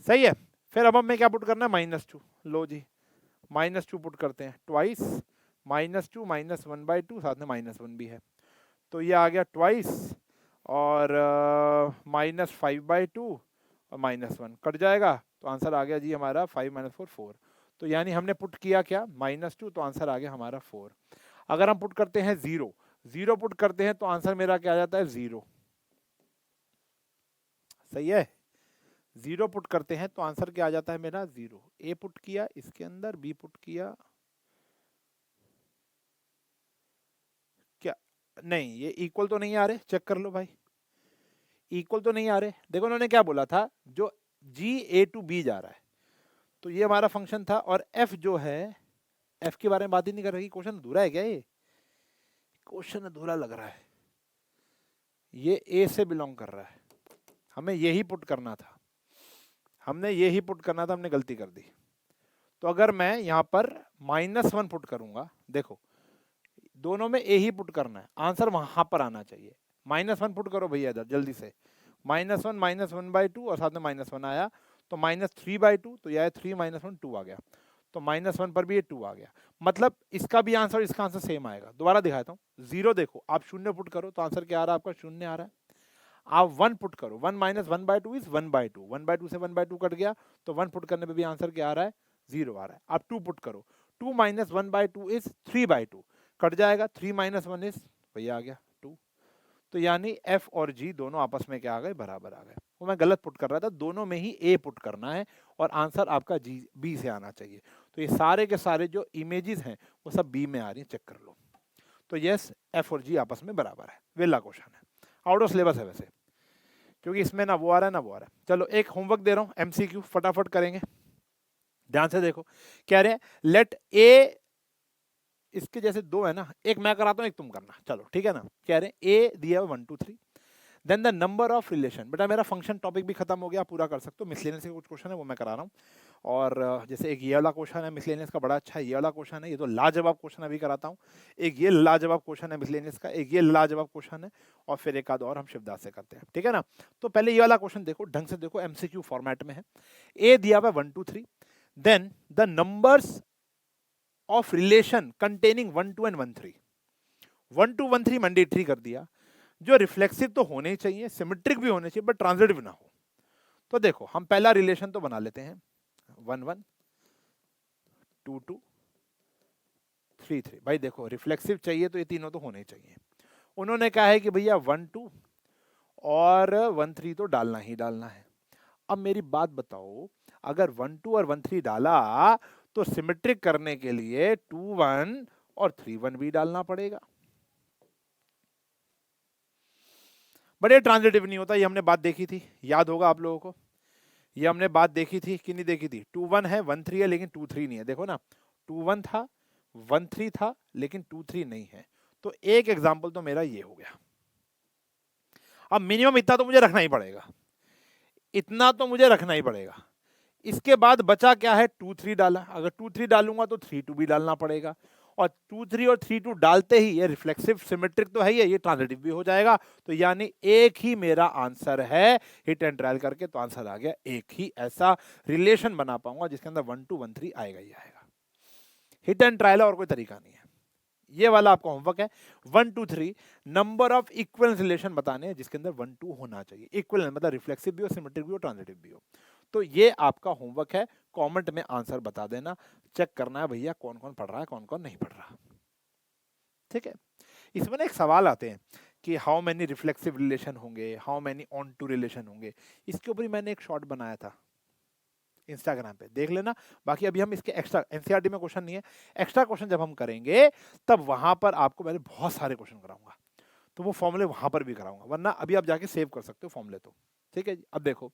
सही है। फिर अब हमें क्या पुट करना है? -2। लो जी, -2 पुट करते हैं, ट्वाइस -2 -1/2, साथ में -1 भी है, तो ये आ गया ट्वाइस, और -5/2 और -1 कट जाएगा, तो आंसर आ गया जी हमारा 5 - 4 4। तो यानी हमने पुट किया क्या? -2, तो आंसर आ गया हमारा 4। अगर हम पुट करते हैं 0, 0 पुट करते हैं तो आंसर मेरा क्या आ जाता है? 0। सही है। 0 पुट करते हैं तो आंसर क्या आ जाता है मेरा 0। ए पुट किया इसके अंदर, बी पुट किया, क्या नहीं ये इक्वल तो नहीं आ रहे, चेक कर लो भाई, इक्वल तो नहीं आ रहे। देखो उन्होंने क्या बोला था, जो जी ए टू बी जा रहा है, तो ये हमारा फंक्शन था, और एफ जो है, एफ के बारे में बात ही नहीं कर रही। क्वेश्चन अधूरा है क्या ये? क्वेश्चन अधूरा लग रहा है, ये ए से बिलोंग कर रहा है, हमें यही पुट करना था, हमने यही पुट करना था, हमने गलती कर दी। तो अगर मैं यहाँ पर -1 पुट करूंगा, देखो दोनों में ए ही पुट करना है, आंसर वहां पर आना चाहिए। -1 पुट करो भैया इधर जल्दी से, -1 -1/2 और साथ में -1 आया, तो -3/2, तो यह 3 -1 2 आ गया, तो -1 पर भी ये 2 आ गया। मतलब इसका भी आंसर इसका आंसर सेम आएगा। दोबारा दिखाता हूँ, 0 देखो, आप 0 पुट करो तो आंसर क्या आ रहा है आपका, 0 आ रहा है। आप 1 पुट करो, 1 -1/2 इज 1/2, 1/2 से 1/2 कट गया, तो 1 पुट करने पे भी आंसर क्या आ रहा है, 0 आ रहा है। आप 2 पुट करो, 2 -1/2 इज 3/2, कट जाएगा, 3 -1 इज भैया आ गया 2। तो यानी एफ और जी दोनों आपस में क्या आ गए, बराबर आ गए। वो मैं गलत पुट कर रहा था, दोनों में ही ए पुट करना है और आंसर आपका जी बी से आना चाहिए। तो ये सारे के सारे जो इमेजेस हैं वो सब बी में आ रही हैं, चेक कर लो। तो यस, एफ और जी आपस में बराबर है, वेला क्वेश्चन है, आउट ऑफ सिलेबस है वैसे, क्योंकि इसमें ना वो आ रहा है ना वो आ रहा है। चलो एक होमवर्क दे रहा हूँ, एमसीक्यू फटाफट करेंगे, ध्यान से देखो। कह रहे हैं लेट ए, इसके जैसे दो है ना, एक मैं कराता हूँ एक तुम करना, चलो ठीक है ना। कह रहे हैं ए दिया 1 2 3, then the number of relation. बेटा मेरा फंक्शन टॉपिक भी खत्म हो गया, पूरा कर सकते हो। मिसलेनियस के कुछ क्वेश्चन है वो मैं करा रहा हूँ, और जैसे एक ये वाला क्वेश्चन है मिसलेनियस का, बड़ा अच्छा है ये वाला क्वेश्चन है, ये तो लाजवाब क्वेश्चन अभी कराता हूँ। एक ये लाजवाब क्वेश्चन है मिसलेनियस का, एक ये लाजवाब क्वेश्चन है, और फिर एक आध और हम शिवदास से करते हैं, ठीक है ना। तो पहले ये वाला क्वेश्चन देखो, ढंग से देखो, एमसीक्यू फॉर्मेट में है। ए दिया हुआ 1 2 3, then the numbers of relation containing 1 2 and 1 3। 1 2 1 3 mandatory कर दिया, जो रिफ्लेक्सिव तो होने ही चाहिए, सिमेट्रिक भी होने चाहिए, बट ट्रांजिटिव ना हो। तो देखो हम पहला रिलेशन तो बना लेते हैं, 1 1 2 2 3 3। भाई देखो रिफ्लेक्सिव चाहिए तो ये तीनों तो होने ही चाहिए। उन्होंने कहा है कि भैया 1 2 और 1 3 तो डालना ही डालना है। अब मेरी बात बताओ, अगर 1 2 और 1 3 डाला तो सिमेट्रिक करने के लिए 2 1 और 3 1 भी डालना पड़ेगा। बट ये ट्रांजिटिव नहीं होता, ये हमने बात देखी थी, याद होगा आप लोगों को, ये हमने बात देखी थी कि नहीं देखी थी। 2 1 है, 1 3 है, लेकिन 2 3 नहीं है। देखो ना, 2 1 था, 1 3 था, लेकिन 2 3 नहीं है। तो एक एग्जाम्पल तो मेरा ये हो गया। अब मिनिमम इतना तो मुझे रखना ही पड़ेगा, इतना तो मुझे रखना ही पड़ेगा। इसके बाद बचा क्या है, 2 3 डाला, अगर 2 3 डालूंगा तो 3 2 भी डालना पड़ेगा, और 2 3 और 3 2 डालते ही ये रिफ्लेक्सिव सिमेट्रिक तो है ही है, ये ट्रांजिटिव भी हो जाएगा। तो यानी एक ही मेरा आंसर है, हिट एंड ट्रायल करके तो आंसर आ गया। एक ही ऐसा रिलेशन बना पाऊंगा जिसके अंदर 1 2 1 3 आएगा ही आएगा। हिट एंड ट्रायल और कोई तरीका नहीं है। ये वाला आपका होमवर्क है, 1 2 3 नंबर ऑफ इक्विवेलेंस रिलेशन बताने हैं जिसके अंदर 1 2 होना चाहिए। इक्विवेलेंस मतलब रिफ्लेक्सिव भी हो, सिमेट्रिक भी हो, ट्रांजिटिव भी हो। तो ये आपका होमवर्क है, कमेंट में आंसर बता देना, चेक करना है भैया कौन कौन पढ़ रहा है कौन कौन नहीं पढ़ रहा, ठीक है। इसमें ना एक सवाल आते हैं कि हाउ मेनी रिफ्लेक्सिव रिलेशन होंगे, how many onto relation होंगे। इसके ऊपर ही मैंने एक शॉर्ट बनाया था इंस्टाग्राम पे, देख लेना। बाकी अभी हम इसके एक्स्ट्रा, एनसीईआरटी में क्वेश्चन नहीं है, एक्स्ट्रा क्वेश्चन जब हम करेंगे तब वहां पर आपको मैंने बहुत सारे क्वेश्चन कराऊंगा, तो वो फॉर्मूले वहां पर भी कराऊंगा, वरना अभी आप जाके सेव कर सकते हो फॉर्मूले तो, ठीक है जी। अब देखो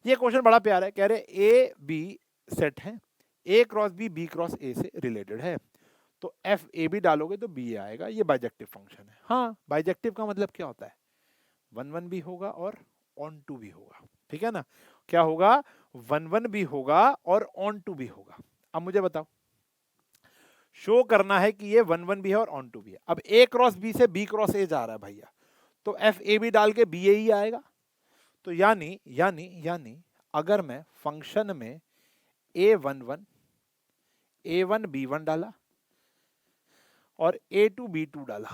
ये क्वेश्चन बड़ा प्यारा है, कह रहे ए बी सेट है, ए क्रॉस बी क्रॉस ए से रिलेटेड है, तो एफ ए बी डालोगे तो बी आएगा, ये बाइजेक्टिव फंक्शन है। हाँ, बाइजेक्टिव का मतलब क्या होता है, 1 1 भी होगा और ऑन टू भी होगा, ठीक है ना। क्या होगा, 1 1 भी होगा और ऑन टू भी होगा। अब मुझे बताओ, शो करना है कि ये 1 1 भी है और ऑन टू भी है। अब ए क्रॉस बी से बी क्रॉस ए जा रहा है भैया, तो एफ ए बी डाल के बी ए ही आएगा। तो यानी यानी यानी अगर मैं फंक्शन में A11 A1 B1 डाला और A2 B2 डाला,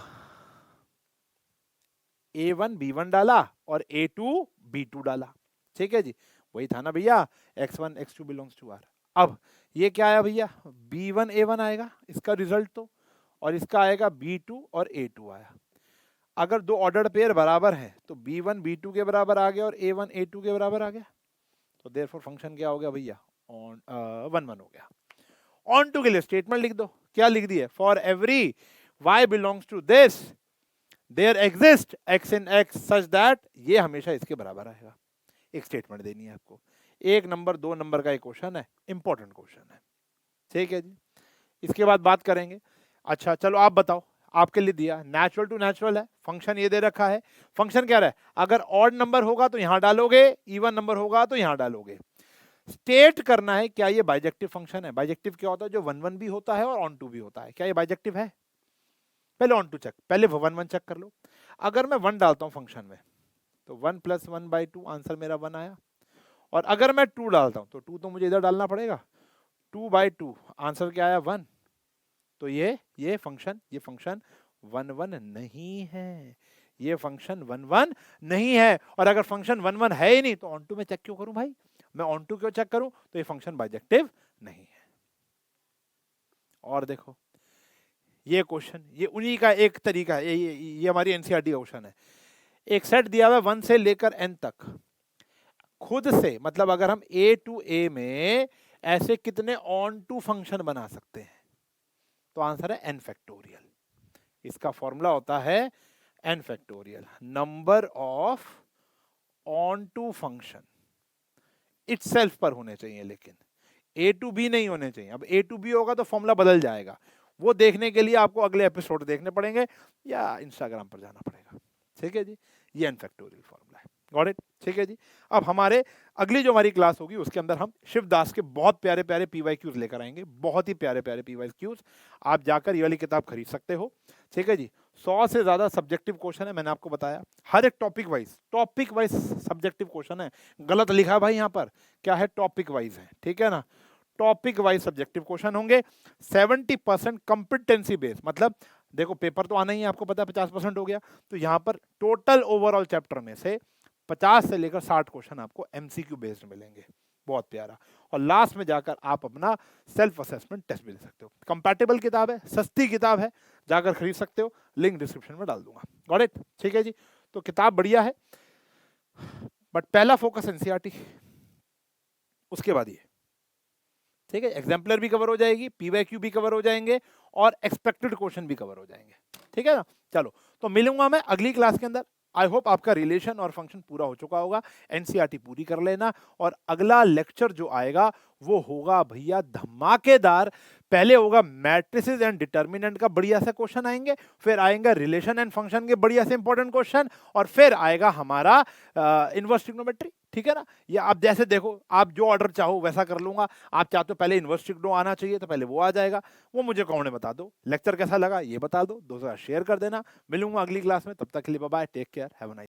A1 B1 डाला और A2 B2 डाला, ठीक है जी, वही था ना भैया, x1 x2 belongs to R। अब ये क्या आया भैया, B1 A1 आएगा इसका रिजल्ट तो, और इसका आएगा B2 और A2 आया। अगर दो ऑर्डर्ड पेयर बराबर हैं तो B1 B2 के बराबर आ गया और A1 A2 के बराबर आ गया। तो देयरफॉर फंक्शन क्या हो गया भैया, ऑन 1 1 हो गया। ऑन टू के लिए स्टेटमेंट लिख दो, क्या लिख दिए, for every y belongs to this there exist x in x such that, ये हमेशा इसके बराबर आएगा। एक स्टेटमेंट देनी है आपको, 1 नंबर 2 नंबर का एक क्वेश्चन है, इंपॉर्टेंट क्वेश्चन है, ठीक है जी। इसके बाद बात करेंगे, अच्छा चलो आप बताओ, आपके लिए दिया नेचुरल टू नेचुरल है, फंक्शन ये दे रखा है, फंक्शन क्या रहा है, अगर ऑड नंबर होगा तो यहां डालोगे, इवन नंबर होगा तो यहां डालोगे। स्टेट करना है क्या ये बाइजेक्टिव फंक्शन है। बाइजेक्टिव क्या होता है, जो 1 1 भी होता है और ऑन टू भी होता है, क्या ये बाइजेक्टिव है, पहले ऑन टू चेक, पहले 1 1 चेक कर लो। अगर मैं 1 डालता हूं फंक्शन में तो 1 + 1/2 आंसर मेरा 1 आया, और अगर मैं 2 डालता हूं तो 2 तो मुझे इधर डालना पड़ेगा, 2/2 आंसर क्या आया 1। तो ये फंक्शन 1 1 नहीं है, ये फंक्शन 1 1 नहीं है। और अगर फंक्शन 1 1 है ही नहीं तो ऑन टू में चेक क्यों करूं भाई, मैं ऑन टू क्यों चेक करूं, तो ये फंक्शन बाइजेक्टिव नहीं है। और देखो ये क्वेश्चन, ये उन्हीं का एक तरीका है, ये हमारी एनसीईआरटी का क्वेश्चन है। एक सेट दिया हुआ है 1 से लेकर n तक, खुद से मतलब अगर हम a टू a में ऐसे कितने ऑन टू फंक्शन बना सकते हैं, तो आंसर है n फैक्टोरियल। इसका फॉर्मूला होता है n factorial, number of onto function itself पर होने चाहिए, लेकिन a टू b नहीं होने चाहिए। अब a टू b होगा तो फॉर्मूला बदल जाएगा, वो देखने के लिए आपको अगले एपिसोड देखने पड़ेंगे या इंस्टाग्राम पर जाना पड़ेगा, ठीक है जी। ये n फैक्टोरियल फॉर्मूला है, गॉट इट, ठीक है जी। अब हमारे अगली जो हमारी क्लास होगी उसके अंदर हम शिवदास के बहुत प्यारे प्यारे PYQs लेकर आएंगे, बहुत ही प्यारे प्यारे PYQs। आप जाकर ये वाली किताब खरीद सकते हो, ठीक है जी। 100 से ज्यादा सब्जेक्टिव क्वेश्चन है, मैंने आपको बताया, हर एक टॉपिक वाइज सब्जेक्टिव क्वेश्चन है। गलत लिखा है भाई यहाँ पर, क्या है, टॉपिक वाइज है, ठीक है ना, टॉपिक वाइज सब्जेक्टिव क्वेश्चन होंगे। 70% कॉम्पिटेंसी बेस्ड, मतलब देखो पेपर तो आना ही है, आपको पता है 50% हो गया, तो यहाँ पर टोटल ओवरऑल चैप्टर में से 50 से लेकर 60 क्वेश्चन आपको MCQ बेस्ड मिलेंगे, बहुत प्यारा। और लास्ट में जाकर आप अपना सेल्फ असेसमेंट टेस्ट भी दे सकते हो। कंपैटिबल किताब है, सस्ती किताब है, जाकर खरीद सकते हो, लिंक डिस्क्रिप्शन में डाल दूंगा, गॉट इट, ठीक है जी। तो किताब बढ़िया है, बट पहला फोकस एनसीईआरटी, उसके बाद ये, ठीक है। एग्जाम्पलर भी कवर हो जाएगी, PYQ भी कवर हो जाएंगे और एक्सपेक्टेड क्वेश्चन भी कवर हो जाएंगे, ठीक है ना। चलो तो मिलूंगा मैं अगली क्लास के अंदर। आई होप आपका रिलेशन और फंक्शन पूरा हो चुका होगा, एनसीईआरटी पूरी कर लेना। और अगला लेक्चर जो आएगा वो होगा भैया धमाकेदार। पहले होगा मैट्रिसेस एंड डिटर्मिनेंट का बढ़िया से क्वेश्चन आएंगे, फिर आएंगे रिलेशन एंड फंक्शन के बढ़िया से इंपॉर्टेंट क्वेश्चन, और फिर आएगा हमारा इनवर्स ट्रिग्नोमेट्री, ठीक है ना। या आप जैसे देखो, आप जो ऑर्डर चाहो वैसा कर लूंगा। आप चाहते हो पहले इनवर्स ट्रिग्नो आना चाहिए तो पहले वो आ जाएगा, वो मुझे कौन बता दो। लेक्चर कैसा लगा ये बता दो, दोस्तों शेयर कर देना। मिलूंगा अगली क्लास में, तब तक के लिए bye bye, take care, have a nice